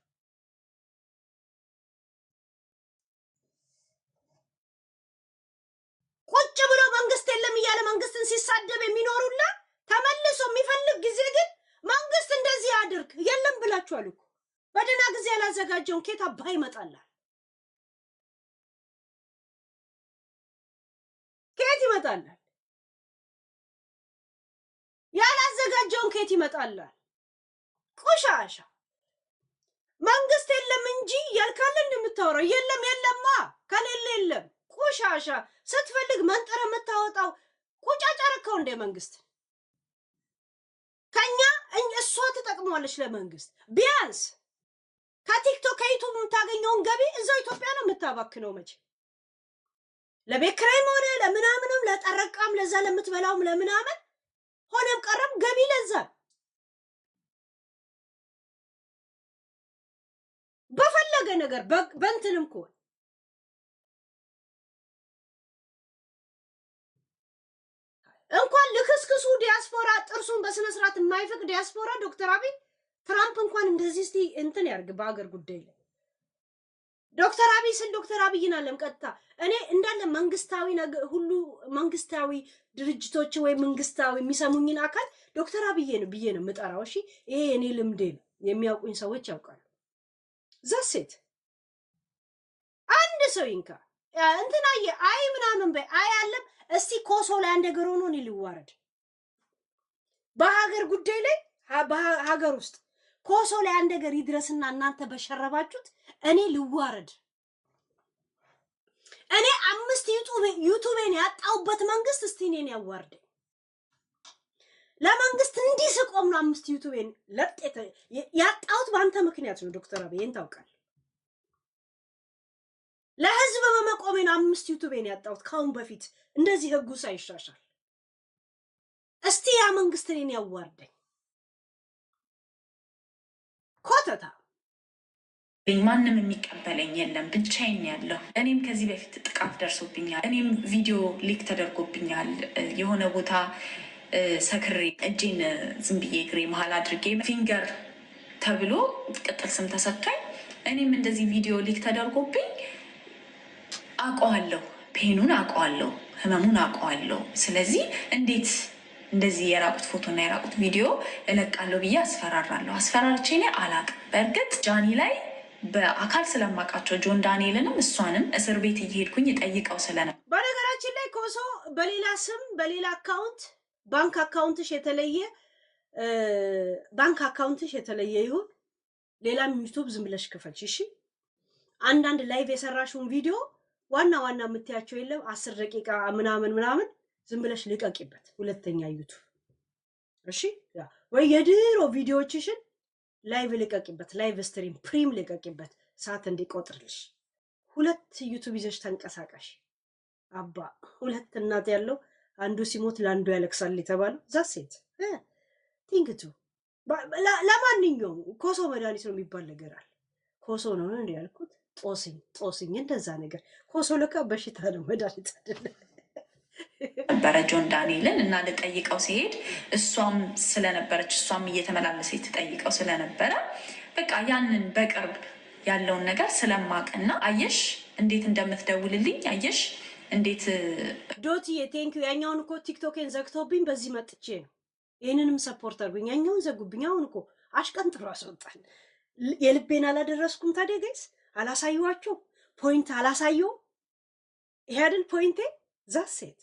ቁጭ ብሎ መንግስት የለም እያለ መንግስትን ሲሳደብ የሚኖሩላ ተመልሶ የሚፈልግ ጊዜ ግን መንግስት እንደዚህ ያድርግ የለም ብላችኋል እኮ በደና ጊዜ ያላዘጋጀውን ኬት አባይ ይመጣላል ኬት ይመጣላል ያላዘጋጀውን ኬት ይመጣላል ቆሻሻ መንግስት የለም እንጂ ያልካለ እንደምታወራው የለማ ከሌለ የለም ቆሻሻ ስትፈልግ መንጠረ የምታወጣው ቁጫጫረከው እንደ መንግስት ከኛ እሷ ተጠቅሟለች ለመንግስት ቢያንስ ከቲክቶክ ከዩቲዩብ የምታገኘውን ገቢ እዛው ኢትዮጵያ ነው የምታባክነው መቼ ለቤት ኪራይም ሆነ ለምናምንም ለጠረቃም ለዛ ለምትበላውም ለምናምን ሆነም ቀረም ገቢ ለዛ በፈለገ ነገር በእንትንም ኮን እንኳን ልክስክሱ ዲያስፖራ ጥርሱን በስነ ስርዓት የማይፈቅ ዲያስፖራ ዶክተር አብይ ትራምፕ እንኳን እንደዚህ እስቲ እንትን ያርግ በአገር ጉዳይ ላይ ዶክተር አብይ ስል ዶክተር አብይን አለም ቀጥታ እኔ እንዳለ መንግስታዊ ነገር ሁሉ መንግስታዊ ድርጅቶች ወይ መንግስታዊ የሚሰሙኝን አካል ዶክተር አብይ ነው ብዬ ነው የምጠራው እሺ ይሄ እኔ ልምዴ ነው የሚያውቁኝ ሰዎች ያውቃሉ ዘሴት አንድ ሰው ይንካ እንትና አይ ምናምን በይ አይ አለም እስቲ ኮሶ ላይ አንደገር ሆኖ ነው ሊዋረድ በሀገር ጉዳይ ላይ በሀገር ውስጥ ኮሶ ላይ አንደገር ይድረስና እናንተ በሸረባችሁት እኔ ልዋረድ እኔ 5 ዩቲዩብን ያጣውበት መንግስት እስቲ እኔን ያዋርደኝ ለመንግስት እንዲስቆም ነው 5 ዩቲዩብን ለጥተ ያጣውት ባንተ ምክንያት ነው ዶክተር አብይን ታውቃለህ ለህዝብ በመቆሜ ነው 5 ዩቲዩብን ያጣውት ካሁን በፊት እንደዚህ ህጉ ሳይሻሻል እስቲ ያ መንግስት እኔን ያዋርደኝ ኮተታ ማንም የሚቀበለኝ የለም ብቻዬን ያለው እኔም ከዚህ በፊት ጥቃት ደርሶብኛል እኔም ቪዲዮ ሊክ ተደርጎብኛል የሆነ ቦታ ሰክሬ እጄን ዝም ብዬ እግሬ መሀል አድርጌ ፊንገር ተብሎ ቅጥል ስም ተሰጥቶኝ እኔም እንደዚህ ቪዲዮ ሊክ ተደርጎብኝ አውቀዋለሁ ፔኑን አውቀዋለሁ ህመሙን አውቀዋለሁ ስለዚህ እንዴት እንደዚህ የራቁት ፎቶና የራቁት ቪዲዮ እለቃለሁ ብዬ አስፈራራለሁ አስፈራርቼ እኔ አላቅም በእርግጥ ጃኒ ላይ በአካል ስለማውቃቸው ጆን ዳንኤልንም እሷንም እስር ቤት እየሄድኩኝ ጠይቀው ስለነበር በነገራችን ላይ ኮሶ በሌላ ስም በሌላ አካውንት ባንክ አካውንትሽ የተለየ ይሁን ሌላም ዩቲዩብ ዝም ብለሽ ክፈልሽ እሺ አንዳንድ ላይቭ የሰራሽውን ቪዲዮ ዋና የምትያቸው የለም 10 ደቂቃ ምናምን ዝም ብለሽ ልቀቂበት ሁለተኛ ዩቲዩብ እሺ ወይ የድሮ ቪዲዮዎችሽን ላይቭ ልቀቂበት ላይቭ ስትሪም ፕሪም ልቀቂበት ሰዓት እንዲቆጥርልሽ ሁለት ዩቲዩብ ይዘሽ ተንቀሳቀሽ አባ ሁለት እናት ያለው አንዱ ሲሞት ለአንዱ ያለቅሳል የተባለው ዛሴት ቲንክቱ ለማንኛውም ኮሶ መድኃኒት ነው የሚባል ነገር አለ ኮሶ ነው እንዴ ያልኩት ጦስኝ እንደዛ ነገር ኮሶ ለካ በሽታ ነው መድኃኒት አይደለም ነበረ ጆን ዳንኤልን እና ልጠይቀው ሲሄድ እሷም ስለነበረች እሷም እየተመላለሰች ትጠይቀው ስለነበረ በቃ ያንን በቅርብ ያለውን ነገር ስለማቅና አየሽ እንዴት እንደምትደውልልኝ አየሽ እንዴት ዶትዬ ቴንኪዩ። ያኛውን እኮ ቲክቶኬን ዘግተውብኝ በዚህ መጥቼ ነው። ይህንንም ሰፖርት አድርጉኝ። ያኛውን ዘጉብኝ። አሁን እኮ አሽቀንጥሮ አስወጣል። የልቤን አላደረስኩም። ታዲያ ጋይስ አላሳየኋቸው፣ ፖይንት አላሳየውም። ይሄ አይደል ፖይንቴ? ዛሴት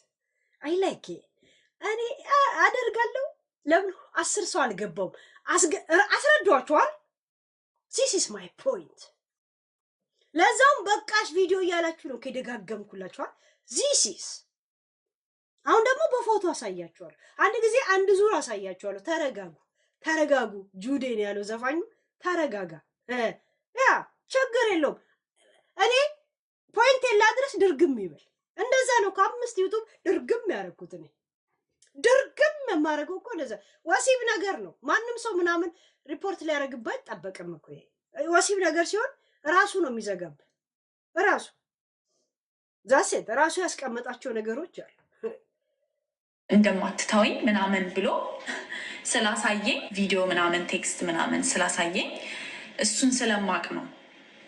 አይ ላይክ እኔ አደርጋለሁ። ለምን 10 ሰው አልገባውም? አስረዷቸዋል። ዚስ ኢስ ማይ ፖይንት። ለዛውም በቃሽ ቪዲዮ እያላችሁ ነው ከደጋገምኩላችኋል። ዚስ ኢስ አሁን ደግሞ በፎቶ አሳያችኋለሁ። አንድ ጊዜ አንድ ዙር አሳያችኋለሁ። ተረጋጉ ተረጋጉ። ጁዴ ነው ያለው ዘፋኙ። ተረጋጋ። ያ ችግር የለውም። እኔ ፖይንት ላድረስ ድርግም ይበል። እንደዛ ነው ከ5 ዩቱብ ድርግም ያደረኩት እኔ። ድርግም የማደርገው እኮ እንደዛ ወሲብ ነገር ነው። ማንም ሰው ምናምን ሪፖርት ሊያደርግበት አይጠበቅም እኮ። ይሄ ወሲብ ነገር ሲሆን ራሱ ነው የሚዘጋብ። ራሱ ዛሴት ራሱ ያስቀመጣቸው ነገሮች አሉ። እንደማትተወኝ ምናምን ብሎ ስላሳየኝ ቪዲዮ ምናምን ቴክስት ምናምን ስላሳየኝ እሱን ስለማቅ ነው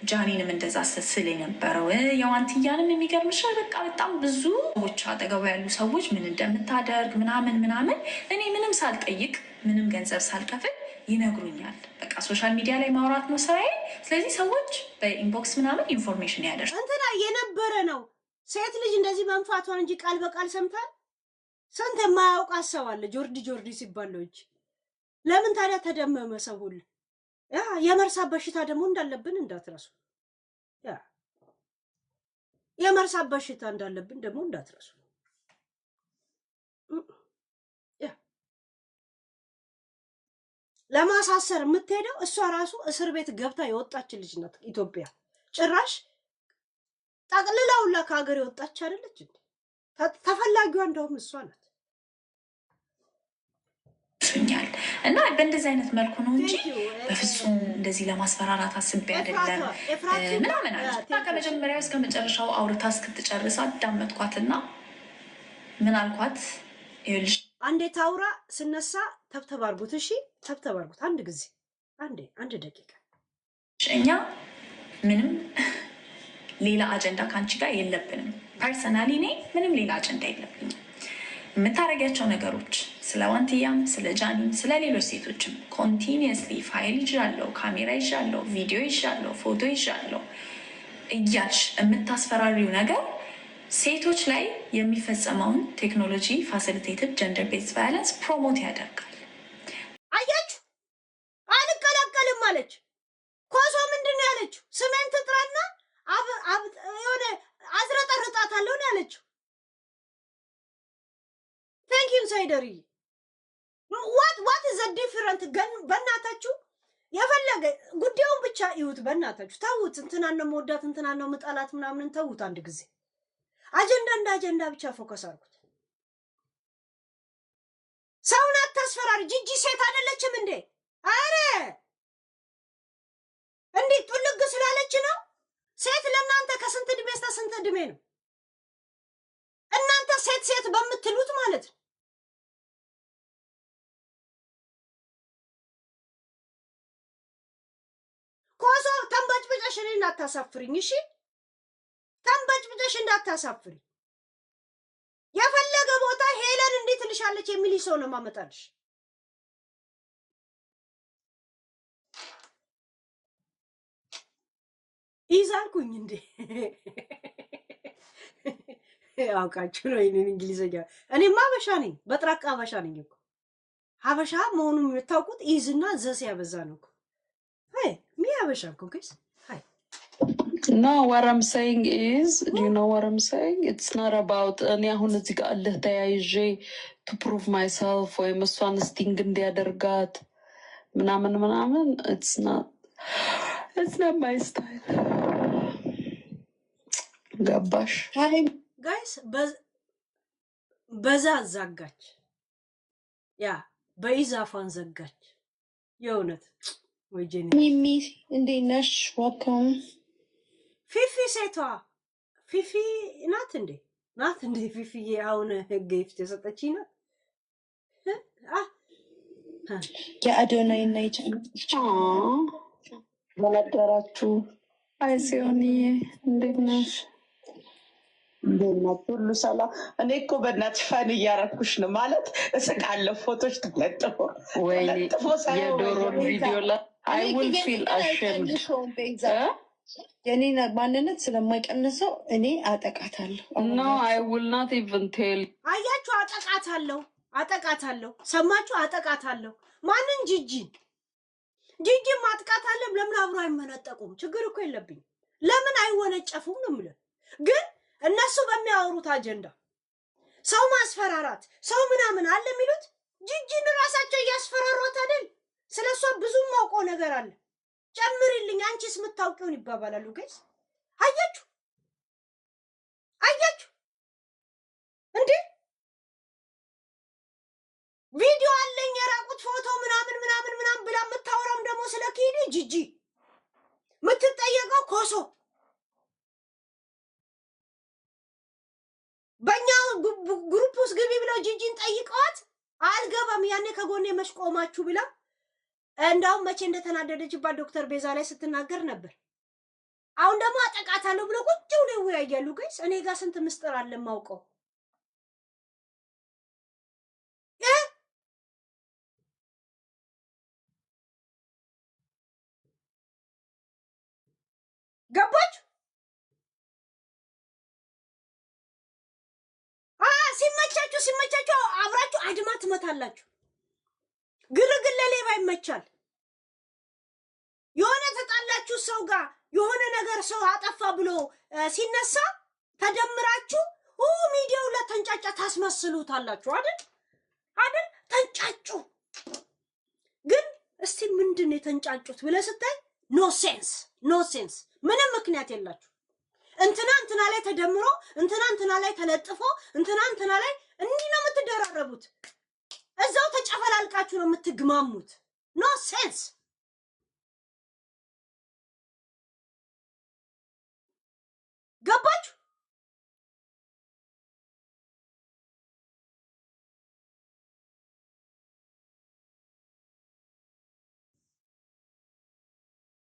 ጃኒንም እንደዛ ስል የነበረው። የዋንትያንም የሚገርምሽ በቃ በጣም ብዙ ሰዎች አጠገቡ ያሉ ሰዎች ምን እንደምታደርግ ምናምን ምናምን እኔ ምንም ሳልጠይቅ ምንም ገንዘብ ሳልከፍል ይነግሩኛል። በቃ ሶሻል ሚዲያ ላይ ማውራት ነው ስራዬ። ስለዚህ ሰዎች በኢንቦክስ ምናምን ኢንፎርሜሽን ያደርሱ እንትና የነበረ ነው። ሴት ልጅ እንደዚህ መንፋቷን እንጂ ቃል በቃል ሰምታል። ስንት የማያውቃት ሰው አለ። ጆርዲ ሲባል ነው እንጂ ለምን ታዲያ ተደመመ ሰው ሁሉ? ያ የመርሳት በሽታ ደግሞ እንዳለብን እንዳትረሱ። ያ የመርሳት በሽታ እንዳለብን ደግሞ እንዳትረሱ። ያ ለማሳሰር የምትሄደው እሷ ራሱ እስር ቤት ገብታ የወጣች ልጅ ናት። ኢትዮጵያ ጭራሽ ጠቅልላውላ ከሀገር የወጣች አይደለች እንዴ? ተፈላጊዋ እንደውም እሷ ናት። እና በእንደዚህ አይነት መልኩ ነው እንጂ በፍጹም እንደዚህ ለማስፈራራት አስቤ አይደለም ምናምን አለች። ከመጀመሪያው እስከ መጨረሻው አውርታ እስክትጨርስ አዳመጥኳትና ምን አልኳት? ይኸውልሽ አንዴ ታውራ ስነሳ ተብተብ አድርጉት። እሺ ተብተብ አድርጉት። አንድ ጊዜ አንድ ደቂቃ። እኛ ምንም ሌላ አጀንዳ ከአንቺ ጋር የለብንም። ፐርሰናሊ እኔ ምንም ሌላ አጀንዳ የለብኝም። የምታደርጊያቸው ነገሮች ስለ ዋንትያም ስለ ጃኒም ስለ ሌሎች ሴቶችም ኮንቲኒየስሊ ፋይል ይዣለሁ፣ ካሜራ ይዣለሁ፣ ቪዲዮ ይዣለሁ፣ ፎቶ ይዣለሁ እያልሽ የምታስፈራሪው ነገር ሴቶች ላይ የሚፈጸመውን ቴክኖሎጂ ፋሲሊቴትድ ጀንደር ቤዝድ ቫዮለንስ ፕሮሞት ያደርጋል። አያችሁ፣ አልቀላቀልም አለች። ኮሶ ምንድን ነው ያለችው? ስሜን ትጥራና የሆነ አዝረጠርጣታለሁ ነው ያለችው። ቴንክ ዩ ሳይደሪ ዋት ኢዝ ዘ ዲፈረንት? በእናታችሁ የፈለገ ጉዳዩን ብቻ ይሁት። በእናታችሁ ተዉት። እንትናን ነው መወዳት እንትናን ነው ምጣላት ምናምን ተዉት። አንድ ጊዜ አጀንዳ እንደ አጀንዳ ብቻ ፎከስ አድርጉት። ሰውን አታስፈራሪ። ጂጂ ሴት አይደለችም እንዴ? አረ እንዴት ጥልግ ስላለች ነው? ሴት ለእናንተ ከስንት እድሜ እስከ ስንት እድሜ ነው? እናንተ ሴት በምትሉት ማለት ነው። ኮሶ ተንበጭብጨሽ እኔን እንዳታሳፍሪኝ እሺ? ተንበጭብጨሽ እንዳታሳፍሪ። የፈለገ ቦታ ሄለን እንዴት ልሻለች የሚል ሰው ነው ማመጣልሽ። ይዛልኩኝ እንዴ? ያውቃችሁ ነው ይሄን እንግሊዘኛ። እኔማ ሀበሻ ነኝ፣ በጥራቃ ሀበሻ ነኝ እኮ። ሀበሻ መሆኑን የምታውቁት ኢዝና ዘስ ያበዛ ነው እኮ። አይ ሚ ሀበሻ እኮ ጋይስ። አይ No, what I'm saying is, do you know what I'm saying? It's not about እኔ አሁን እዚህ ጋር አለህ ተያይዤ to prove myself ወይም እሷን ስቲንግ እንዲያደርጋት ምናምን it's not my style. ገባሽ? ጋይስ በዛ አዛጋች፣ ያ በኢዛፋን ዘጋች። የእውነት ወይ ጄኒ ሚሚ እንዴት ነሽ? ወልካም ፊፊ ሴቷ ፊፊ ናት እንዴ? ናት እንዴ? ፊፊ አሁን ህግ ይፍት የሰጠችኝ ናት። የአዶናይ እና የጃኒ በነገራችሁ አይ ሲሆንዬ እንዴት ነሽ? እንደናት ሁሉ ሰላም። እኔ እኮ በእናትሽ ፈን እያረኩሽ ነው ማለት እስቃለሁ። ፎቶች ተለጥፎ ወይኔ ሳይሆን የዶሮን ቪዲዮ ላይ አይ ዊል ፊል አሸምድ የኔ ማንነት ስለማይቀንሰው እኔ አጠቃታለሁ። ኖ አይ ዊል ናት ኢቭን ቴል። አያችሁ፣ አጠቃታለሁ። ሰማችሁ? አጠቃታለሁ። ማንን? ጂጂን ማጥቃት አለም። ለምን አብሮ አይመነጠቁም? ችግር እኮ የለብኝም። ለምን አይወነጨፉም ነው የምልህ። ግን እነሱ በሚያወሩት አጀንዳ ሰው ማስፈራራት ሰው ምናምን አለ የሚሉት ጂጂን ራሳቸው እያስፈራሯት አይደል? ስለሷ ብዙ ማውቀው ነገር አለ። ጨምሪልኝ አንቺስ የምታውቂውን ይባባላሉ። ጋይስ አያችሁ እንዴ? ቪዲዮ አለኝ የራቁት ፎቶ ምናምን ብላ የምታወራም ደግሞ ስለ ኪዲ ጂጂ የምትጠየቀው ኮሶ በእኛ ግሩፕ ውስጥ ግቢ ብለው ጂጂን ጠይቀዋት አልገባም ያኔ ከጎኔ መች ቆማችሁ ብላ እንዳውም መቼ እንደተናደደችባት ዶክተር ቤዛ ላይ ስትናገር ነበር። አሁን ደግሞ አጠቃታለሁ ብሎ ቁጭ ብሎ ይወያያሉ። ጋይስ እኔ ጋር ስንት ምስጥር አለ የማውቀው። ገባችሁ? ሲመቻችሁ አብራችሁ አድማ ትመታላችሁ። ግርግር ለሌባ ይመቻል። የሆነ ተጣላችሁ ሰው ጋር የሆነ ነገር ሰው አጠፋ ብሎ ሲነሳ ተደምራችሁ ሚዲያው ለተንጫጫ ታስመስሉታላችሁ አይደል? ተንጫጩ። ግን እስቲ ምንድን ነው የተንጫጩት ብለህ ስታይ ኖ ሴንስ ምንም ምክንያት የላችሁ። እንትና ላይ ተደምሮ እንትና ላይ ተለጥፎ እንትና ላይ እንዲህ ነው የምትደራረቡት። እዛው ተጨፈላልቃችሁ ነው የምትግማሙት። ኖ ሴንስ። ገባችሁ?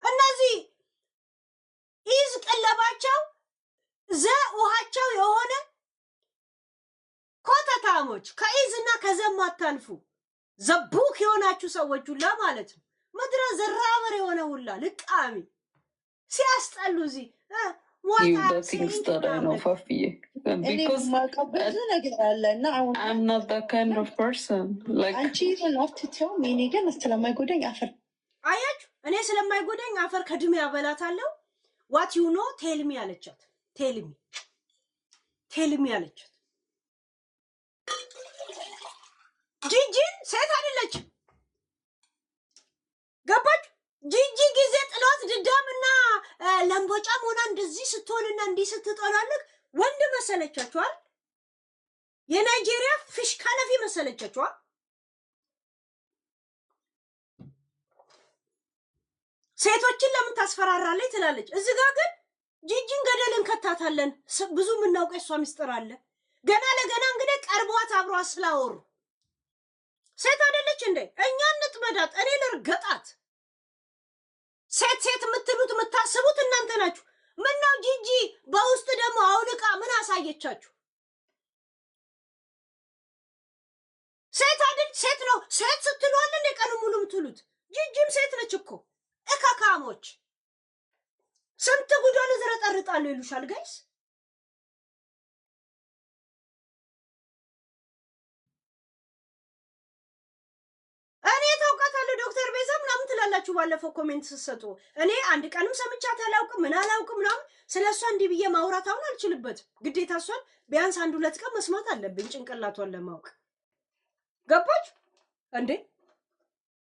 እነዚህ ኢዝ ቀለባቸው ውሃቸው የሆነ ኮተታሞች ከኢዝና ከዘም አታልፉ ዘቡክ የሆናችሁ ሰዎች ሁላ ማለት ነው። ምድረ ዘራበር የሆነ ሁላ ልቃሚ ሲያስጠሉ እዚህ ነው ፋፍዬ ነገር አለ እና አሁን I'm not that kind of person. Like አንቺ ላፍትተው ሚኒ ግን ስለማይጎዳኝ አፈር አያችሁ፣ እኔ ስለማይጎዳኝ አፈር ከድሜ ያበላታለሁ። ዋት ዩ ኖ ቴልሚ አለቻት። ቴልሚ አለቻት። ጂጂን ሴት አይደለች። ገባች? ጂጂ ጊዜ ጥሏት ድዳምና ለምቦጫም ሆና እንደዚህ ስትሆንና እንዲህ ስትጠላለቅ ወንድ መሰለቻችኋል። የናይጄሪያ ፊሽካ ነፊ መሰለቻችኋል። ሴቶችን ለምን ታስፈራራለች ትላለች። እዚህ ጋር ግን ጂጂን ገደል እንከታታለን። ብዙ የምናውቀው እሷ ሚስጥር አለ። ገና ለገና እንግዲህ ቀርቧት አብሯት ስላወሩ ሴት አይደለች እንዴ? እኛ እንጥመዳት፣ እኔ ልርገጣት። ሴት የምትሉት የምታስቡት እናንተ ናችሁ። ምነው ጂጂ በውስጥ ደግሞ አውልቃ ምን አሳየቻችሁ? ሴት አይደል? ሴት ነው። ሴት ስትሏል እንደ ቀኑ ሙሉ የምትሉት ጂጂም ሴት ነች እኮ። እካካሞች ስንት ጉዷን ዝረጠርጣሉ ይሉሻል ጋይስ። እኔ ታውቃታለሁ ዶክተር ቤዛ ምናምን ትላላችሁ ባለፈው ኮሜንት ስትሰጡ። እኔ አንድ ቀንም ሰምቻት አላውቅም፣ ምን አላውቅም ምናምን። ስለሷ እንዲህ ብዬ ማውራት አሁን አልችልበትም። ግዴታ እሷን ቢያንስ 1-2 ቀን መስማት አለብኝ ጭንቅላቷን ለማወቅ። ገባች እንዴ?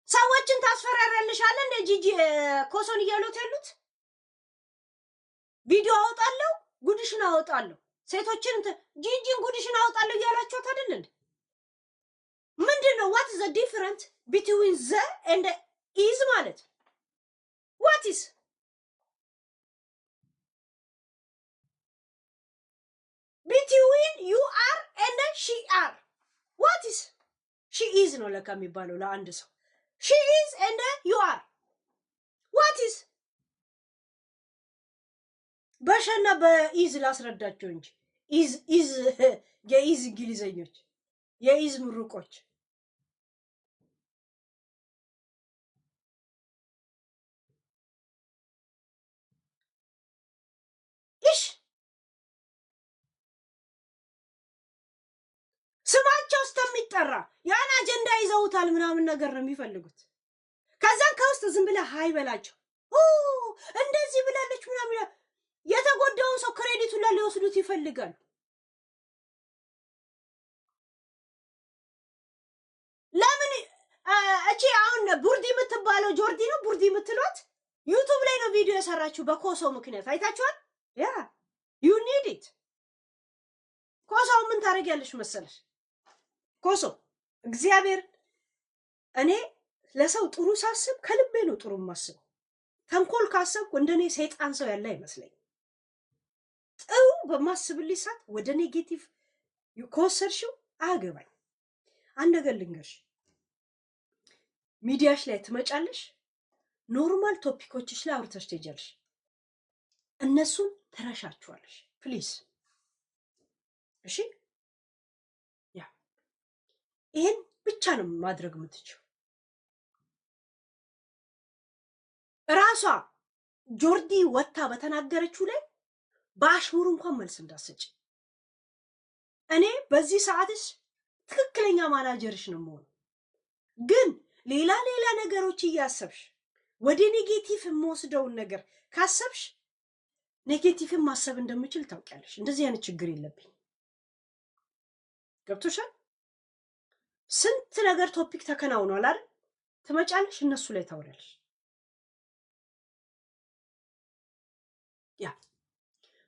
ሰዎችን ታስፈራራልሻለ እንደ ጂጂ ኮሶን እያሉት ያሉት ቪዲዮ አወጣለሁ፣ ጉድሽን አወጣለሁ፣ ሴቶችን ጂጂን ጉድሽን አወጣለሁ እያላችኋት አይደል እንዴ? ምንድነው? what is the difference between the and is ማለት what is between you are and she are what is she is ነው ለካ የሚባለው ለአንድ ሰው she is and you are what is በሸና በኢዝ ላስረዳቸው እንጂ ኢዝ የኢዝ እንግሊዘኞች የኢዝ ምሩቆች እሺ ስማቸው እስከሚጠራ ያን አጀንዳ ይዘውታል ምናምን ነገር ነው የሚፈልጉት። ከዛን ከውስጥ ዝም ብለህ ሃይ በላቸው እንደዚህ ብላለች ምናምን የተጎዳውን ሰው ክሬዲቱን ላይ ሊወስዱት ይፈልጋሉ። ለምን እቺ አሁን ቡርዲ የምትባለው ጆርዲ ነው ቡርዲ የምትሏት ዩቲዩብ ላይ ነው ቪዲዮ የሰራችሁ በኮሶ ምክንያት አይታችኋል። ያ ዩ ኒድ ኢት። ኮሶው ምን ታደርጊያለሽ መሰለሽ? ኮሶ እግዚአብሔር እኔ ለሰው ጥሩ ሳስብ ከልቤ ነው ጥሩ ማስብ። ተንኮል ካሰብኩ እንደኔ ሰይጣን ሰው ያለ አይመስለኝ። ጥሩ በማስብልኝ ሰዓት ወደ ኔጌቲቭ ከወሰድሽው አያገባኝ። አንድ ነገር ልንገርሽ፣ ሚዲያሽ ላይ ትመጫለሽ፣ ኖርማል ቶፒኮችሽ ላይ አውርተሽ ትሄጃለሽ፣ እነሱን ትረሻቸዋለሽ። ፕሊዝ እሺ፣ ያ ይሄን ብቻ ነው ማድረግ የምትችው። ራሷ ጆርዲ ወታ በተናገረችው ላይ በአሽሙር እንኳን መልስ እንዳሰጭ። እኔ በዚህ ሰዓትሽ ትክክለኛ ማናጀርሽ ነው የምሆነው። ግን ሌላ ነገሮች እያሰብሽ ወደ ኔጌቲቭ የምወስደውን ነገር ካሰብሽ ኔጌቲቭን ማሰብ እንደምችል ታውቂያለሽ። እንደዚህ አይነት ችግር የለብኝ። ገብቶሻል? ስንት ነገር ቶፒክ ተከናውኗል አይደል? ትመጫለሽ፣ እነሱ ላይ ታወሪያለሽ። ያ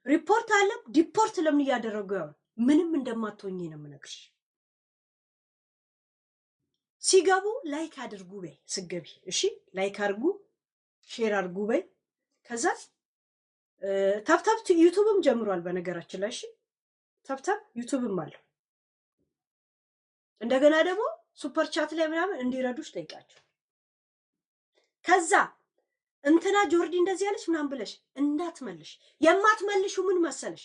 ሪፖርት አለ ዲፖርት ለምን እያደረጉ ያው ምንም እንደማትሆኚ ነው የምነግርሽ። ሲገቡ ላይክ አድርጉ በይ ስገቢ። እሺ ላይክ አድርጉ፣ ሼር አድርጉ በይ። ከዛ ታፕታፕ ዩቲዩብም ጀምሯል በነገራችን ላይ። እሺ ታፕታፕ ዩቲዩብም አለ። እንደገና ደግሞ ሱፐር ቻት ላይ ምናምን እንዲረዱሽ ጠይቃቸው። ከዛ እንትና ጆርዲ እንደዚህ ያለች ምናምን ብለሽ እንዳትመልሽ። የማትመልሹ ምን መሰለሽ?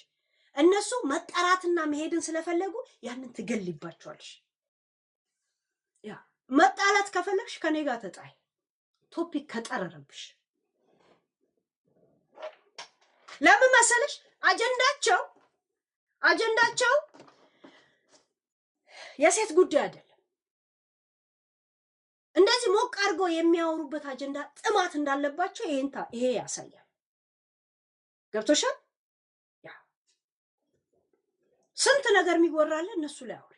እነሱ መጠራትና መሄድን ስለፈለጉ ያንን ትገልይባቸዋለሽ። ያ መጣላት ከፈለግሽ ከኔ ጋር ተጣይ። ቶፒክ ከጠረረብሽ ለምን መሰለሽ? አጀንዳቸው የሴት ጉዳይ አይደለም። እንደዚህ ሞቅ አድርገው የሚያወሩበት አጀንዳ ጥማት እንዳለባቸው ይሄ ያሳያል። ገብቶሻል? ያ ስንት ነገር የሚወራለ እነሱ ላይ አውሪ።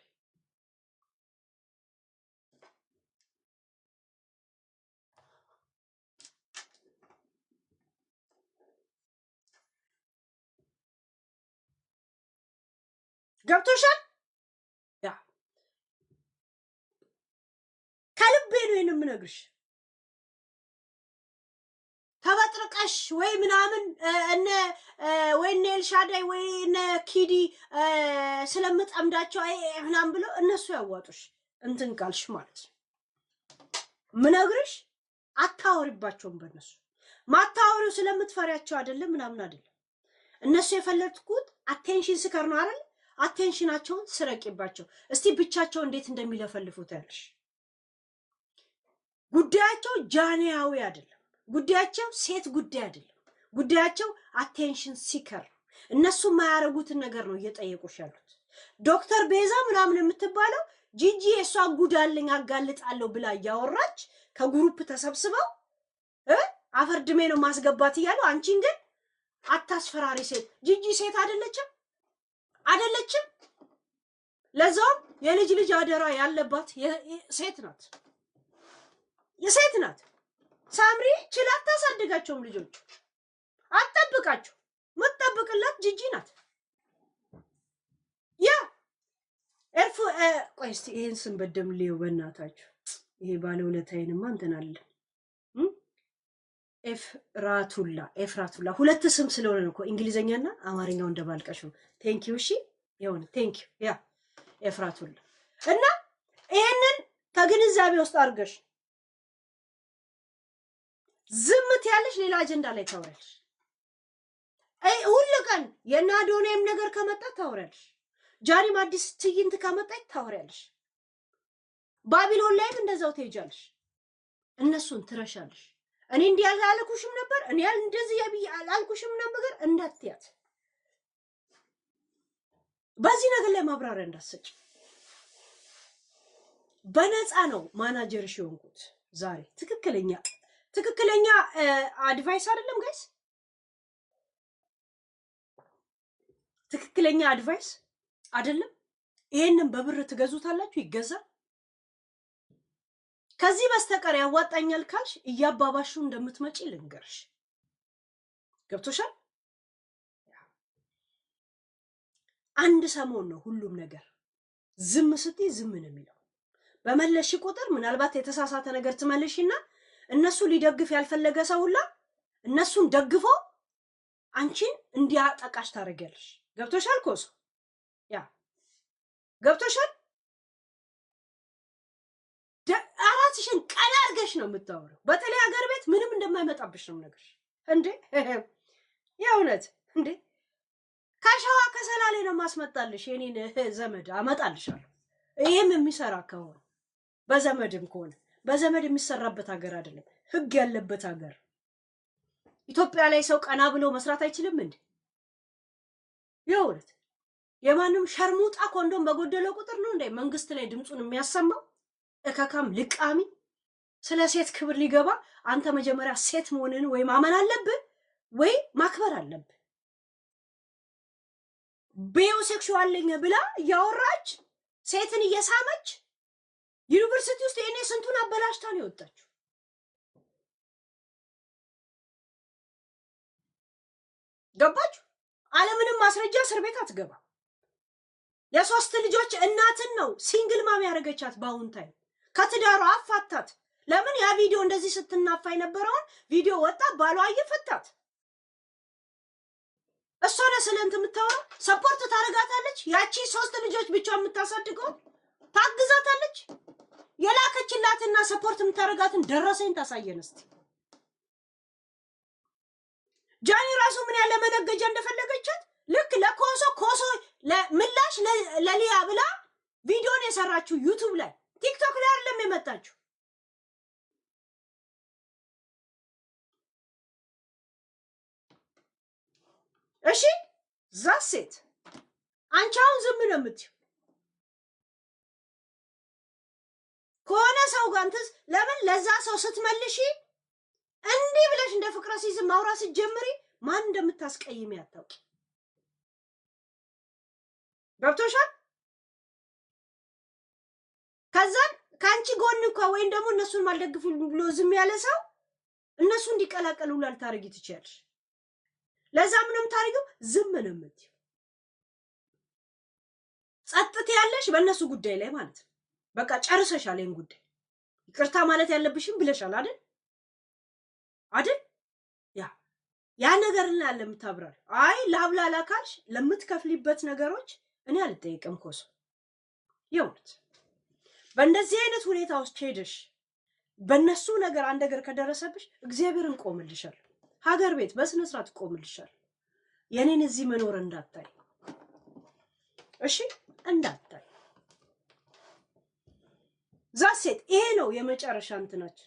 ገብቶሻል? ያ ከልቤ ነው የምነግርሽ። ተበጥርቀሽ ወይ ምናምን ወይ እነ ኤልሻዳይ ወይ እነ ኪዲ ስለምጠምዳቸው ምናምን ብለው እነሱ ያዋጡሽ እንትን ካልሽ ማለት ነው። ምነግርሽ አታወሪባቸውም። በእነሱ ማታወሪው ስለምትፈሪያቸው አይደለም ምናምን አይደለም። እነሱ የፈለጉት አቴንሽን ስከር ነው አይደል? አቴንሽናቸውን ስረቂባቸው። እስቲ ብቻቸው እንዴት እንደሚለፈልፉት ያለሽ። ጉዳያቸው ጃንያዊ አይደለም። ጉዳያቸው ሴት ጉዳይ አይደለም። ጉዳያቸው አቴንሽን ሲከር። እነሱ የማያረጉትን ነገር ነው እየጠየቁሽ ያሉት። ዶክተር ቤዛ ምናምን የምትባለው ጂጂ የሷ ጉዳለኝ አጋልጣለሁ ብላ እያወራች ከግሩፕ ተሰብስበው አፈርድሜ ነው ማስገባት እያሉ፣ አንቺን ግን አታስፈራሪ ሴት። ጂጂ ሴት አይደለችም። ለዛውም የልጅ ልጅ አደራ ያለባት ሴት ናት። የሴት ናት። ሳምሪ ችላ አታሳድጋቸውም። ልጆች አትጠብቃቸው። መጠብቅላት ጂጂ ናት። ያ ኤርፎ ቆይ እስቲ ይሄን ስም በደም ሊው በእናታችሁ። ይሄ ባለውለታዬንማ እንትን አለ። ኤፍራቱላ ሁለት ስም ስለሆነ ነው እኮ እንግሊዘኛና አማርኛው እንደባልቀሽ ነው። ቴንክ ዩ። እሺ ይሁን ቴንክ ዩ። ያ ኤፍራቱላ እና ይሄንን ከግንዛቤ ውስጥ አድርገሽ ዝምት ያለሽ ሌላ አጀንዳ ላይ ታወራለሽ። አይ ሁሉ ቀን የናዶኔም ነገር ከመጣ ታወሪያለሽ። ጃኒም አዲስ ትዕይንት ከመጣች ታወሪያለሽ። ባቢሎን ላይም እንደዛው ትሄጃለሽ። እነሱን ትረሻለሽ። እኔ እንዲህ ያላልኩሽም ነበር እኔ እንደዚህ ያልኩሽም ነበር እንዳትያት። በዚህ ነገር ላይ ማብራሪያ እንዳትሰጭ። በነፃ ነው ማናጀርሽ የሆንኩት ዛሬ። ትክክለኛ አድቫይስ አይደለም ጋይስ፣ ትክክለኛ አድቫይስ አይደለም። ይሄንን በብር ትገዙታላችሁ፣ ይገዛል። ከዚህ በስተቀር ያዋጣኛል ካልሽ እያባባሹ እንደምትመጪ ልንገርሽ። ገብቶሻል? አንድ ሰሞን ነው ሁሉም ነገር። ዝም ስትይ ዝም ነው የሚለው። በመለሽ ቁጥር ምናልባት የተሳሳተ ነገር ትመልሽና እነሱ ሊደግፍ ያልፈለገ ሰው ሁላ እነሱን ደግፎ አንቺን እንዲያጠቃሽ ታደርጊያለሽ። ገብቶሻል? ኮሶ ያ ገብቶሻል? አራትሽን ቀና አድርገሽ ነው የምታወሪው። በተለይ ሀገር ቤት ምንም እንደማይመጣብሽ ነው ነገርሽ። እንዴ የእውነት እንዴ ከሸዋ ከሰላሌ ነው ማስመጣልሽ። የኔን ዘመድ አመጣልሻለሁ። ይሄም የሚሰራ ከሆነ በዘመድም ከሆነ በዘመድ የሚሰራበት ሀገር አይደለም፣ ህግ ያለበት ሀገር። ኢትዮጵያ ላይ ሰው ቀና ብሎ መስራት አይችልም እንዴ? የእውነት የማንም ሸርሙጣ ኮንዶም በጎደለው ቁጥር ነው እንዴ መንግስት ላይ ድምፁን የሚያሰማው? እከካም ልቃሚ ስለ ሴት ክብር ሊገባ አንተ መጀመሪያ ሴት መሆንን ወይ ማመን አለብህ ወይ ማክበር አለብህ። ባዮሴክሹዋል ነኝ ብላ እያወራች ሴትን እየሳመች ዩኒቨርሲቲ ውስጥ የኔ ስንቱን አበላሽታ ነው የወጣችው። ገባችሁ? አለምንም ማስረጃ እስር ቤት አትገባ። የሶስት ልጆች እናትን ነው ሲንግል ማም ያደረገቻት። በአሁን ታይም ከትዳሯ አፋታት። ለምን? ያ ቪዲዮ እንደዚህ ስትናፋ የነበረውን ቪዲዮ ወጣ፣ ባሏ እየፈታት። እሷ ለስለንት የምታወራው ሰፖርት ታረጋታለች። ያቺ ሶስት ልጆች ብቻ የምታሳድገው ታግዛታለች። የላከችላትና ሰፖርት የምታረጋትን ደረሰኝ ታሳየን እስቲ። ጃኒ ራሱ ምን ያለ መነገጃ እንደፈለገቻት ልክ ለኮሶ ለምላሽ ለሊያ ብላ ቪዲዮን የሰራችው ዩቲዩብ ላይ ቲክቶክ ላይ አይደለም የመጣችው። እሺ ዛሴት አንቺ አሁን ዝም ነው የምትይው ከሆነ ሰው ጋር እንትስ ለምን ለዛ ሰው ስትመልሺ እንዲህ ብለሽ እንደ ፍቅረ ሲዝም ማውራት ስትጀምሪ ማን እንደምታስቀይሚ አታውቂ። ገብቶሻል? ከዛን ከአንቺ ጎን እኮ ወይም ደግሞ እነሱን ማልደግፉ ብሎ ዝም ያለ ሰው እነሱ እንዲቀላቀሉ ላልታረጊ ትችያለሽ። ለዛ ምንም ታሪገው ዝም ነው የምትይው። ጸጥታ ያለሽ በእነሱ ጉዳይ ላይ ማለት ነው። በቃ ጨርሰሻል ይሄን ጉዳይ። ይቅርታ ማለት ያለብሽም ብለሻል አይደል? ያ ነገር እና ለምታብራሪ አይ ላብላላ ካልሽ ለምትከፍሊበት ነገሮች እኔ አልጠይቅም። ኮሶ የውት በእንደዚህ አይነት ሁኔታ ውስጥ ሄደሽ በእነሱ ነገር አንድ ነገር ከደረሰብሽ እግዚአብሔርን ቆምልሻል። ሀገር ቤት በስነ ስርዓት ቆምልሻል። የኔን እዚህ መኖር እንዳታይ እሺ፣ እንዳታይ ዛሴት። ይሄ ነው የመጨረሻ እንትናችን።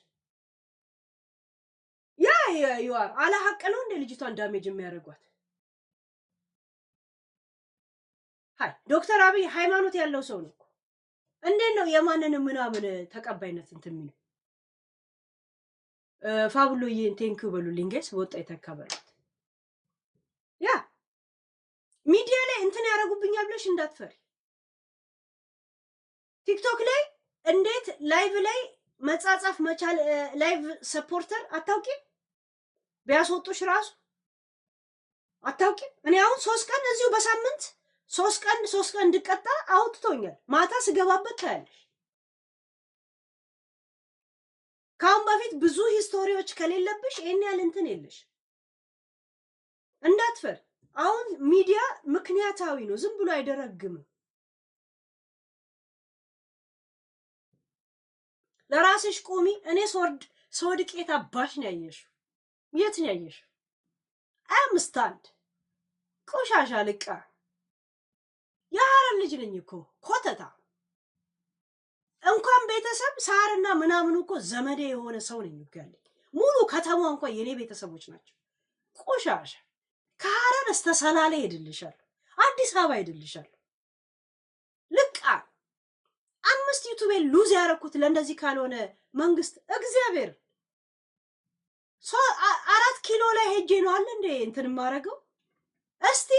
ያ ይዋር አለ ሀቅ ነው እንደ ልጅቷን ዳሜጅ የሚያደርጓት። ሃይ ዶክተር አብይ ሃይማኖት ያለው ሰው ነው። እንዴት ነው የማንን ምናምን ተቀባይነት እንትን የሚለው? ፋብሎዬን ቴንኪው በሉልኝ ጋይስ። በወጣ የተከበራት ያ ሚዲያ ላይ እንትን ያደርጉብኛል ብለሽ እንዳትፈሪ። ቲክቶክ ላይ እንዴት ላይቭ ላይ መጻጻፍ መቻል ላይቭ ሰፖርተር አታውቂም? ቢያስወጡሽ ራሱ አታውቂም? እኔ አሁን 3 ቀን እዚሁ በሳምንት 3 ቀን እንድቀጣ አውጥቶኛል። ማታ ስገባበት ታያለሽ። ካሁን በፊት ብዙ ሂስቶሪዎች ከሌለብሽ ይሄን ያህል እንትን የለሽ። እንዳትፈር። አሁን ሚዲያ ምክንያታዊ ነው፣ ዝም ብሎ አይደረግምም። ለራስሽ ቁሚ። እኔ ስወድቅ የት አባሽ ነው ያየሽው? የት ነው ያየሽው? አምስታንድ ቆሻሻ ልቃ የሐረር ልጅ ነኝ እኮ ኮተታ እንኳን ቤተሰብ ሳርና ምናምን እኮ ዘመዴ የሆነ ሰው ነኝ እኮ ያለኝ ሙሉ ከተማው እንኳን የኔ ቤተሰቦች ናቸው። ቆሻሻ ከሐረር እስከ ሰላሌ ሄድልሻለሁ፣ አዲስ አበባ ሄድልሻለሁ። ልቃ 5 ዩቲዩብ ሉዝ ያረኩት ለእንደዚህ ካልሆነ መንግስት እግዚአብሔር 4 ኪሎ ላይ ሄጄ ነው አለ እንዴ እንትን ማረገው። እስቲ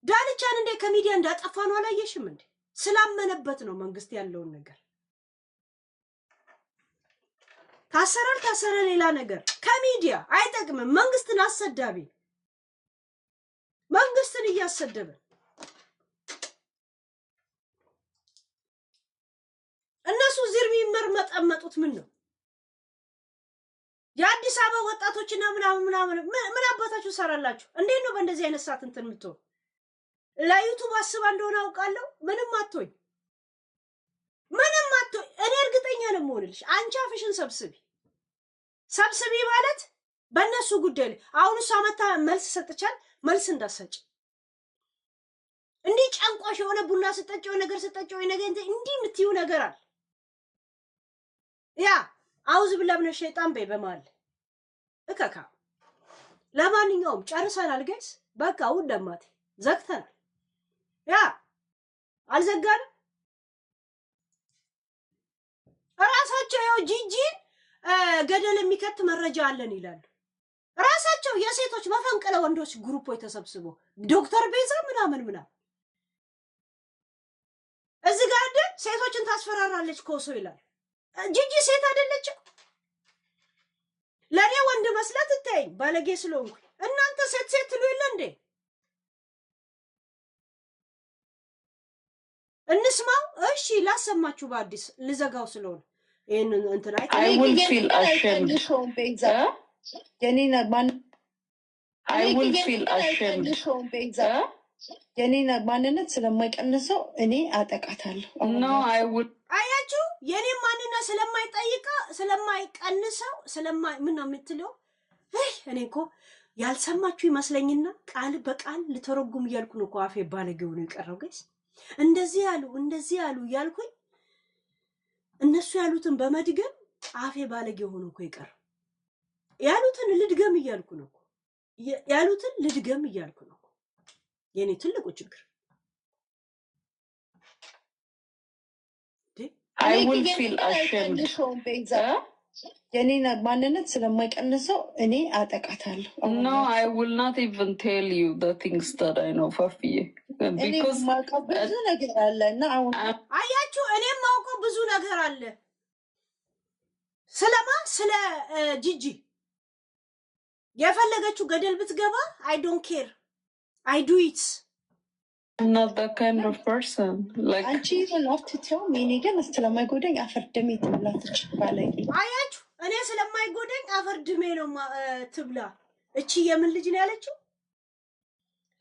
ዳልቻን እንዴ ከሚዲያ እንዳጠፋ ነው አላየሽም እንዴ? ስላመነበት ነው መንግስት ያለውን ነገር ታሰረ ሌላ ነገር ከሚዲያ አይጠቅምም። መንግስትን አሰዳቢ መንግስትን እያሰደበ እነሱ ዝርቢ መርመጠመጡት ምን ነው? የአዲስ አበባ ወጣቶችና ምናምን ምን አባታችሁ ሰራላችሁ? እንዴት ነው በእንደዚህ አይነት ሰዓት እንትን የምትሆን? ለዩቱብ አስባ እንደሆነ አውቃለሁ። ምንም አትሆኝ። እኔ እርግጠኛ ነው የምሆንልሽ። አንቺ አፍሽን ሰብስቢ ማለት በእነሱ ጉዳይ ላይ አሁን እሷ መታ መልስ ሰጥቻል። መልስ እንዳሰጭ እንዲህ ጨንቆሽ የሆነ ቡና ስጠጪው ነገር ስጠጪው ነገር እንዲህ የምትይው ነገር አለ። ያ አውዝ ብለብነ ሸይጣን በይ በማል እከካ። ለማንኛውም ጨርሰናል ጋይስ። በቃ ውደማቴ ዘግተናል። ያ አልዘጋንም። ራሳቸው ያው ጂጂን ገደል የሚከት መረጃ አለን ይላሉ። ራሳቸው የሴቶች መፈንቅለ ወንዶች ግሩፖች ተሰብስቦ ዶክተር ቤዛ ምናምን እዚህ ጋር አይደል ሴቶችን ታስፈራራለች ኮሶ ይላል። ጂጂ ሴት አይደለችም። ለኔ ወንድ መስላት ትተኝ ባለጌ ስለሆንኩ እናንተ ሴት ትሉ የለ እንዴ? እንስማው። እሺ ላሰማችሁ በአዲስ ልዘጋው ስለሆነ ይሄንን እንትን I will feel ashamed. I will feel ashamed. የኔን ማንነት ስለማይቀንሰው እኔ አጠቃታለሁ። No, I would. አያችሁ የኔ ማንነት ስለማይቀንሰው ምን ነው የምትለው? እኔ እኮ ያልሰማችሁ ይመስለኝና ቃል በቃል ልተረጉም እያልኩ ነው እኮ አፌ ባለጌው ነው የቀረው ጋይስ። እንደዚህ ያሉ እያልኩኝ እነሱ ያሉትን በመድገም አፌ ባለጌ ሆኖ እኮ የቀረው። ያሉትን ልድገም እያልኩ ነው የኔ ትልቁ ችግር። I will feel ashamed. የኔን ማንነት ስለማይቀንሰው እኔ አጠቃታለሁ። No, I will not even tell you the things that I know, Fafi. Because ብዙ ነገር አለ እና አሁን አያችሁ እኔም ማውቀው ብዙ ነገር አለ። ስለ ጂጂ የፈለገችው ገደል ብትገባ I don't care. I do it. I'm not that kind of person. Like አንቺ ለፍትተው ምን ግን ስለማይጎደኝ አፈርደሜ ትብላትች ባለኝ አያችሁ እኔ ስለማይጎደኝ አፈርድሜ ነው ትብላ። እቺ የምን ልጅ ነው ያለችው?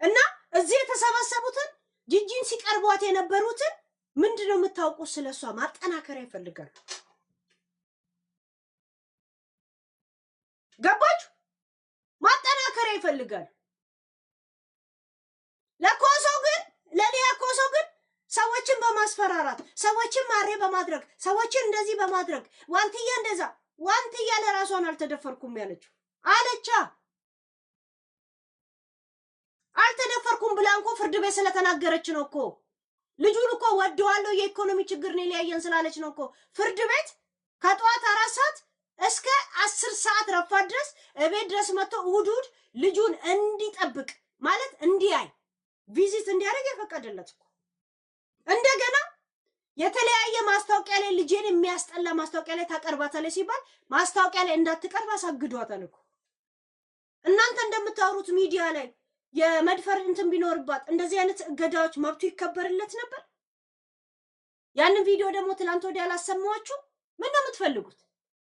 እና እዚህ የተሰበሰቡትን ጂጂን ሲቀርቧት የነበሩትን ምንድነው የምታውቁት? ስለሷ ማጠናከሪያ ይፈልጋሉ። ገባችሁ? ማጠናከሪያ ይፈልጋሉ። ለሊያ ኮሶ ግን ሰዎችን በማስፈራራት ሰዎችን ማሬ በማድረግ ሰዎችን እንደዚህ በማድረግ ዋንትያ ለራሷን አልተደፈርኩም ያለችው አልተደፈርኩም ብላ እንኳ ፍርድ ቤት ስለተናገረች ነው እኮ። ልጁን እኮ ወደዋለሁ የኢኮኖሚ ችግር ነው ሊያየን ስላለች ነው እኮ ፍርድ ቤት ከጠዋት 4 ሰዓት እስከ 10 ሰዓት ረፋድ ድረስ እቤት ድረስ መጥቶ እሑድ ልጁን እንዲጠብቅ ማለት እንዲያይ ቪዚት እንዲያደርግ የፈቀደለት እኮ። እንደገና የተለያየ ማስታወቂያ ላይ ልጄን የሚያስጠላ ማስታወቂያ ላይ ታቀርባታለች ሲባል ማስታወቂያ ላይ እንዳትቀርብ አሳግዷታል እኮ። እናንተ እንደምታወሩት ሚዲያ ላይ የመድፈር እንትን ቢኖርባት እንደዚህ አይነት እገዳዎች መብቱ ይከበርለት ነበር። ያንን ቪዲዮ ደግሞ ትላንት ወዲያ አላሰማችሁ? ምን ነው የምትፈልጉት?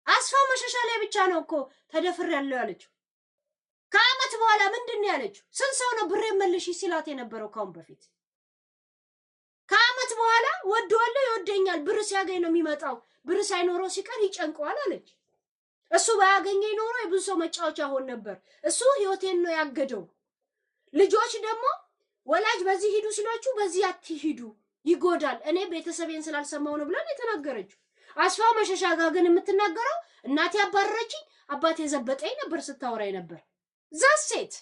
አስፋው መሸሻ ላይ ብቻ ነው እኮ ተደፍሬያለሁ ያለችው። ከአመት በኋላ ምንድን ነው ያለችው? ስንት ሰው ነው ብሬ መልሽ ሲላት የነበረው ካሁን በፊት? ከአመት በኋላ ወደዋለሁ ይወደኛል፣ ብር ሲያገኝ ነው የሚመጣው፣ ብር ሳይኖረው ሲቀር ይጨንቀዋል አለች። እሱ ባያገኘኝ ኖሮ የብዙ ሰው መጫወቻ ሆን ነበር፣ እሱ ህይወቴን ነው ያገደው ልጆች ደግሞ ወላጅ በዚህ ሂዱ ሲሏችሁ በዚህ አትሂዱ ይጎዳል። እኔ ቤተሰቤን ስላልሰማው ነው ብለን የተናገረችው። አስፋው መሸሻ ጋር ግን የምትናገረው እናቴ አባረረችኝ አባቴ ዘበጠኝ ነበር ስታወራይ ነበር። ዛሴት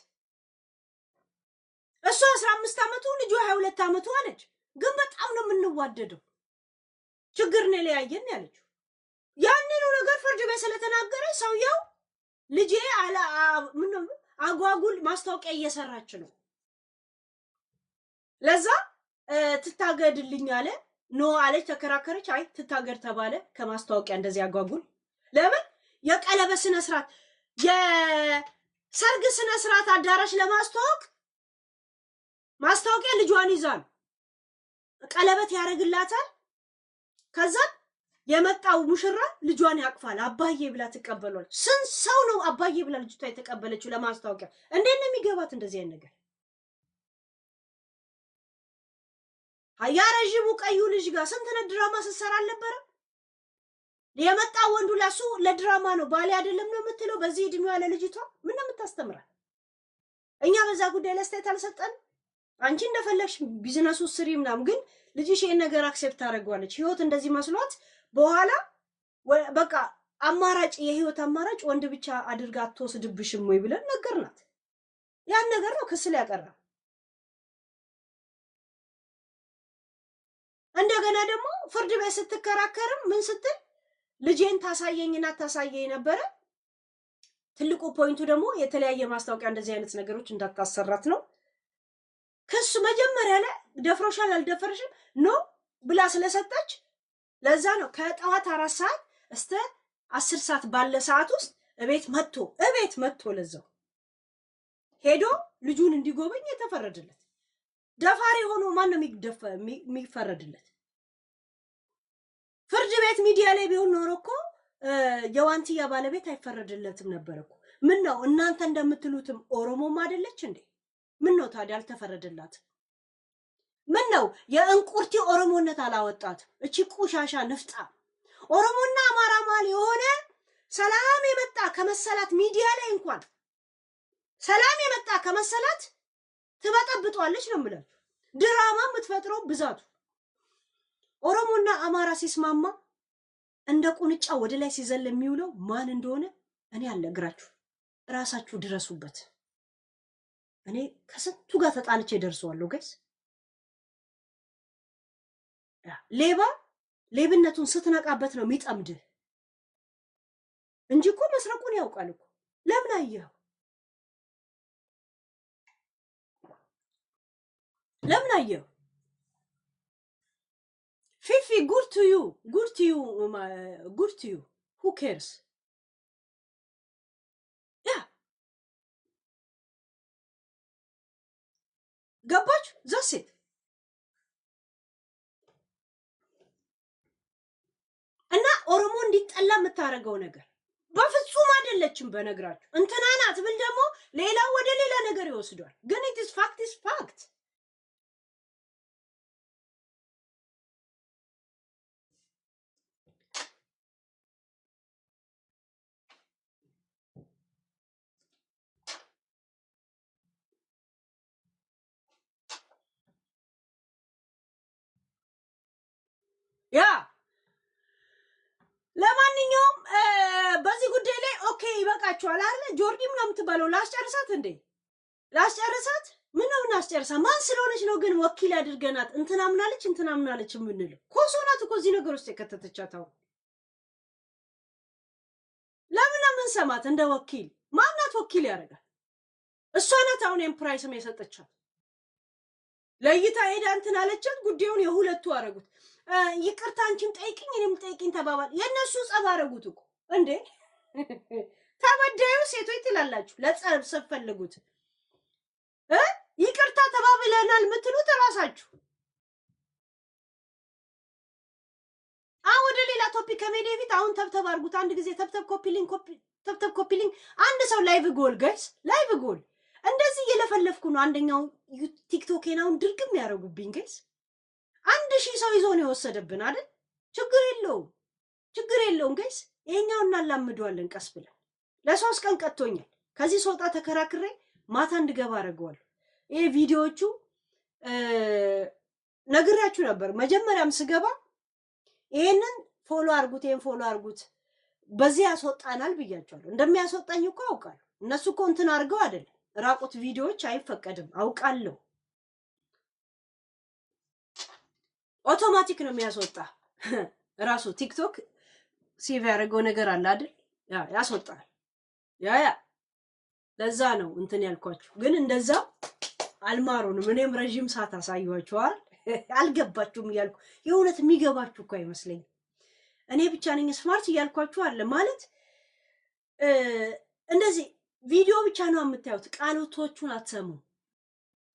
እሷ 15 ዓመቱ ልጇ 22 ዓመቱ አለች። ግን በጣም ነው የምንዋደደው ችግር ነው ለያየን ያለችው። ያንኑ ነገር ፍርድ ቤት ስለተናገረ ሰውየው ልጄ አጓጉል ማስታወቂያ እየሰራች ነው ለዛ ትታገድልኝ አለ። ኖ አለች ተከራከረች። አይ ትታገድ ተባለ ከማስታወቂያ እንደዚህ አጓጉል። ለምን የቀለበት ስነ ስርዓት የሰርግ ስነ ስርዓት አዳራሽ ለማስተዋወቅ ማስታወቂያ ልጇን ይዛል ቀለበት ያረግላታል። ከዛ የመጣው ሙሽራ ልጇን ያቅፋል አባዬ ብላ ትቀበሏል። ስንት ሰው ነው አባዬ ብላ ልጅቷ የተቀበለችው ለማስታወቂያ? እንዴት ነው የሚገባት እንደዚህ አይነት ነገር? ያ ረዥሙ ቀዩ ልጅ ጋር ስንት ድራማ ስትሰራ አልነበረ? የመጣው ወንዱ ለሱ ለድራማ ነው ባሌ አይደለም ነው የምትለው። በዚህ እድሜዋ ለልጅቷ ምን ነው የምታስተምራል? እኛ በዛ ጉዳይ ለስተት አልሰጠን። አንቺ እንደፈለግሽ ቢዝነሱ ስሪ ምናምን፣ ግን ልጅሽ ይሄን ነገር አክሴፕት ታደርጓለች። ህይወት እንደዚህ መስሏት በኋላ በቃ አማራጭ የህይወት አማራጭ ወንድ ብቻ አድርጋ አትወስድብሽም ወይ ብለን ነገርናት። ያን ነገር ነው ክስ ላይ ያቀረበ። እንደገና ደግሞ ፍርድ ቤት ስትከራከርም ምን ስትል ልጄን ታሳየኝና ታሳየኝ ነበረ። ትልቁ ፖይንቱ ደግሞ የተለያየ ማስታወቂያ እንደዚህ አይነት ነገሮች እንዳታሰራት ነው። ክሱ መጀመሪያ ላይ ደፍሮሻል አልደፈረሽም ኖ ብላ ስለሰጠች ለዛ ነው ከጠዋት 4 ሰዓት እስከ 10 ሰዓት ባለ ሰዓት ውስጥ እቤት መጥቶ ለዛው ሄዶ ልጁን እንዲጎበኝ የተፈረደለት። ደፋሪ ሆኖ ማን ነው የሚፈረድለት? ፍርድ ቤት ሚዲያ ላይ ቢሆን ኖሮ እኮ የዋንቲያ ባለቤት አይፈረድለትም ነበር እኮ። ምን ነው እናንተ እንደምትሉትም ኦሮሞም አይደለች እንዴ? ምን ነው ታዲያ አልተፈረደላት? ምን ነው የእንቁርቲ ኦሮሞነት አላወጣት? እቺ ቁሻሻ ንፍጣ ኦሮሞና አማራ ማል የሆነ ሰላም የመጣ ከመሰላት ሚዲያ ላይ እንኳን ሰላም የመጣ ከመሰላት ትበጠብጧለች ነው የምላችሁ። ድራማ የምትፈጥረው ብዛቱ። ኦሮሞና አማራ ሲስማማ እንደ ቁንጫ ወደ ላይ ሲዘል የሚውለው ማን እንደሆነ እኔ አልነግራችሁ፣ ራሳችሁ ድረሱበት። እኔ ከስንቱ ጋር ተጣልቼ ደርሰዋለሁ ጋይስ። ሌባ ሌብነቱን ስትነቃበት ነው የሚጠምድህ እንጂ እኮ መስረቁን ያውቃል እኮ። ለምን አየኸው? ለምን አየኸው? ፊፊ ጉድ ቱ ዩ who cares? ያ ገባችሁ? ዘሴት እና ኦሮሞ እንዲጠላ የምታደርገው ነገር በፍጹም አይደለችም። በነግራችሁ እንትና ናት ብል ደግሞ ሌላው ወደ ሌላ ነገር ይወስዷል። ግን it is fact ያ ለማንኛውም በዚህ ጉዳይ ላይ ኦኬ ይበቃችኋል አይደል? ጆርዲም ነው የምትባለው። ላስጨርሳት እንዴ? ላስጨርሳት? ምን ነው እናስጨርሳ? ማን ስለሆነች ነው ግን ወኪል አድርገናት እንትና ምናለች የምንለው? ኮሶ ናት እኮ እዚህ ነገር ውስጥ የከተተቻት። አሁን ለምን ሰማት እንደ ወኪል? ማናት ወኪል ያደርጋል? እሷ ናት አሁን ኤምፕራይስም የሰጠቻት። ለይታ ሄዳ እንትን አለቻት። ጉዳዩን የሁለቱ አረጉት። ይቅርታ አንቺም ጠይቅኝ እኔም ጠይቅኝ ተባባል። የነሱ ጸብ አረጉት እኮ እንዴ። ተበዳዩ ሴቶች ትላላችሁ ለጸብ ስትፈልጉት ይቅርታ ተባብለናል የምትሉት እራሳችሁ። አሁን ወደ ሌላ ቶፒክ ከመሄድ በፊት አሁን ተብተብ አድርጉት አንድ ጊዜ። ተብተብ ኮፒ ሊንክ አንድ ሰው ላይቭ ጎል ጋይስ፣ ላይቭ ጎል እንደዚህ እየለፈለፍኩ ነው። አንደኛው ቲክቶኬን አሁን ድርግም ያደርጉብኝ ጋይስ። 1000 ሰው ይዞ ነው የወሰደብን አይደል? ችግር የለውም ጋይስ። ይሄኛው እናላምደዋለን ቀስ ብለን። ለ3 ቀን ቀጥቶኛል። ከዚህ ሰውጣ ተከራክሬ ማታ እንድገባ አደርገዋለሁ። ይሄ ቪዲዮዎቹ ነግራችሁ ነበር መጀመሪያም ስገባ ይሄንን ፎሎ አርጉት ይሄን ፎሎ አርጉት በዚህ ያስወጣናል ብያቸዋለሁ። እንደሚያስወጣኝ እኮ አውቃለሁ። እነሱ እኮ እንትን አድርገው አይደለም ራቁት ቪዲዮዎች አይፈቀድም አውቃለሁ። አውቶማቲክ ነው የሚያስወጣ ራሱ ቲክቶክ ሴቭ ያደረገው ነገር አለ አይደል? ያስወጣል። ያ ለዛ ነው እንትን ያልኳችሁ። ግን እንደዛ አልማሩንም። እኔም ረጅም ሰዓት አሳየኋችኋል። አልገባችሁም እያልኩ የእውነት የሚገባችሁ እኮ አይመስለኝም። እኔ ብቻ ነኝ ስማርት እያልኳችሁ አለ ማለት እንደዚህ ቪዲዮ ብቻ ነው የምታዩት፣ ቃላቶቹን አትሰሙ።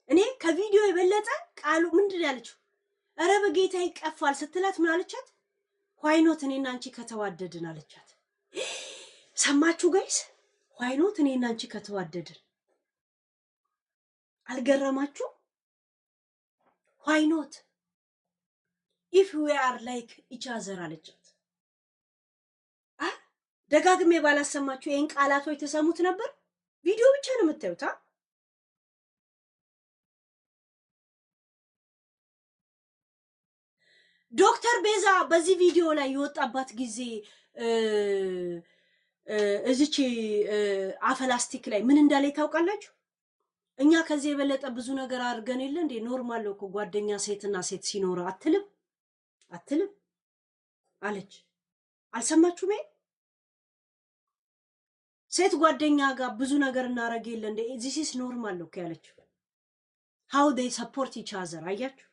እኔ ከቪዲዮ የበለጠ ቃሉ ምንድን ያለችው ኧረ በጌታ ይቀፋል ስትላት ምን አለቻት? ዋይኖት እኔና አንቺ ከተዋደድን አለቻት። ሰማችሁ ጋይስ? ዋይኖት እኔና አንቺ ከተዋደድን አልገረማችሁ? ዋይኖት ኢፍ ዊ አር ላይክ ኢች አዘር አለቻት። ደጋግሜ ባላሰማችሁ ይሄን ቃላቶች ተሰሙት ነበር። ቪዲዮ ብቻ ነው የምታዩት። ዶክተር ቤዛ በዚህ ቪዲዮ ላይ የወጣባት ጊዜ እዚች አፈላስቲክ ላይ ምን እንዳለ ታውቃላችሁ? እኛ ከዚህ የበለጠ ብዙ ነገር አድርገን የለ እንዴ? ኖርማል ነው እኮ ጓደኛ ሴትና ሴት ሲኖር አትልም አለች። አልሰማችሁም? ሴት ጓደኛ ጋር ብዙ ነገር እናረግ የለ እንዴ? ዚስ ኢዝ ኖርማል ነው እኮ ያለችው። how they support each other አያችሁ?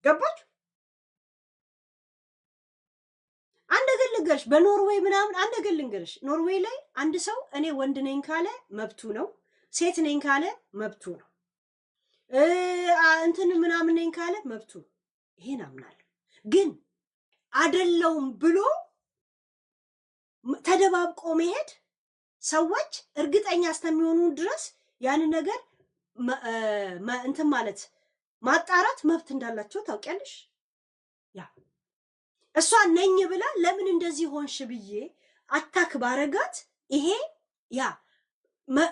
ገባችሁ? አንድ ነገር ልንገርሽ፣ በኖርዌይ ምናምን አንድ ነገር ልንገርሽ። ኖርዌይ ላይ አንድ ሰው እኔ ወንድ ነኝ ካለ መብቱ ነው፣ ሴት ነኝ ካለ መብቱ ነው፣ እንትን ምናምን ነኝ ካለ መብቱ ነው። ይሄን አምናለሁ። ግን አይደለውም ብሎ ተደባብቆ መሄድ ሰዎች እርግጠኛ እስከሚሆኑ ድረስ ያን ነገር እንትን ማለት ማጣራት መብት እንዳላቸው ታውቂያለሽ። ያ እሷ ነኝ ብላ ለምን እንደዚህ ሆንሽ ብዬ አታክ ባረጋት ይሄ ያ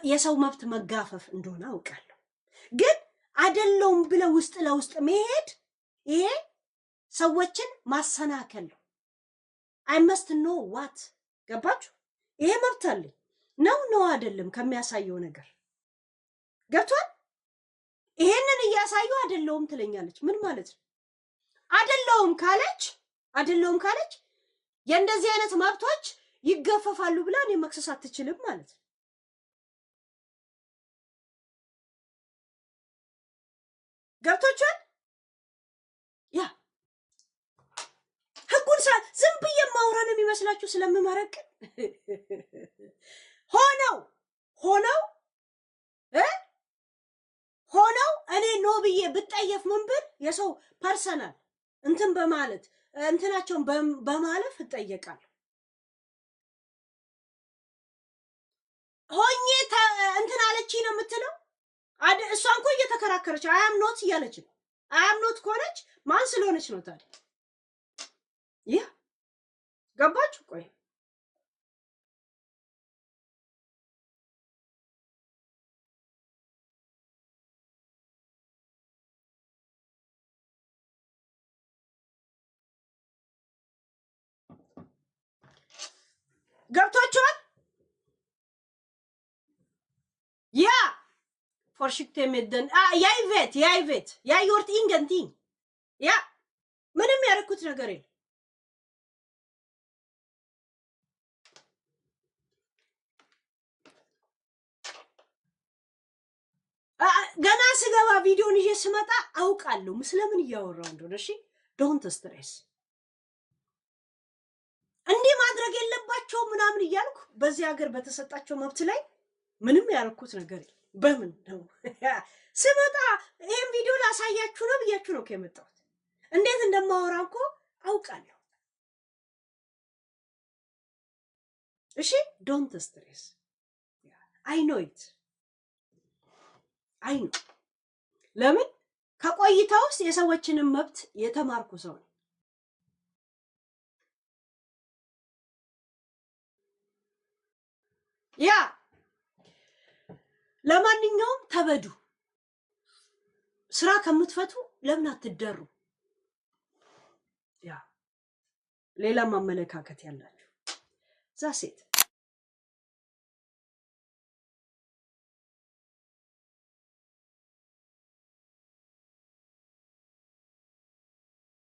የሰው መብት መጋፈፍ እንደሆነ አውቃለሁ። ግን አይደለውም ብለ ውስጥ ለውስጥ መሄድ ይሄ ሰዎችን ማሰናከል ነው። አይ መስት ኖ ዋት ገባችሁ? ይሄ መብት አለኝ ነው አይደለም ከሚያሳየው ነገር ገብቷል። ይሄንን እያሳዩ አይደለውም ትለኛለች። ምን ማለት ነው? አይደለውም ካለች የእንደዚህ አይነት መብቶች ይገፈፋሉ ብላ እኔ መክሰስ አትችልም ማለት ነው። ገብቶቻል? ያ ህጉን ዝም ብዬ ማውራን የሚመስላችሁ ስለምመረቅ ሆነው እኔ ኖ ብዬ ብጠየፍ ምን ብል የሰው ፐርሰናል እንትን በማለት እንትናቸውን በማለፍ እጠየቃለሁ። ሆኜ እንትን አለች ነው የምትለው። እሷ እንኳ እየተከራከረች አያም ኖት እያለች ነው። አያም ኖት ከሆነች ማን ስለሆነች ነው ታዲያ? ይህ ገባችሁ? ቆይ ገብቷችኋል? ያ ፎርሽክቴ መደን ያ ዮርት ኢንገንቲን ያ ምንም ያደረኩት ነገር የለም። ገና ስገባ ቪዲዮን ይዤ ስመጣ አውቃለሁ ስለምን እያወራው እንደሆነ። እሺ ዶንት ስትሬስ እንዲህ ማድረግ የለባቸው ምናምን እያልኩ በዚህ ሀገር በተሰጣቸው መብት ላይ ምንም ያደረኩት ነገር የለም። በምን ነው ስመጣ ይሄን ቪዲዮ ላሳያችሁ ነው ብያችሁ ነው ከመጣሁት። እንዴት እንደማወራ እኮ አውቃለሁ። እሺ ዶንት ስትሬስ አይ ኖ ኢት አይ ኖ። ለምን ከቆይታ ውስጥ የሰዎችንም መብት የተማርኩ ሰው ነው። ያ ለማንኛውም ተበዱ ስራ ከምትፈቱ ለምን አትደሩ? ያ ሌላ ማመለካከት ያላችሁ ዛሴት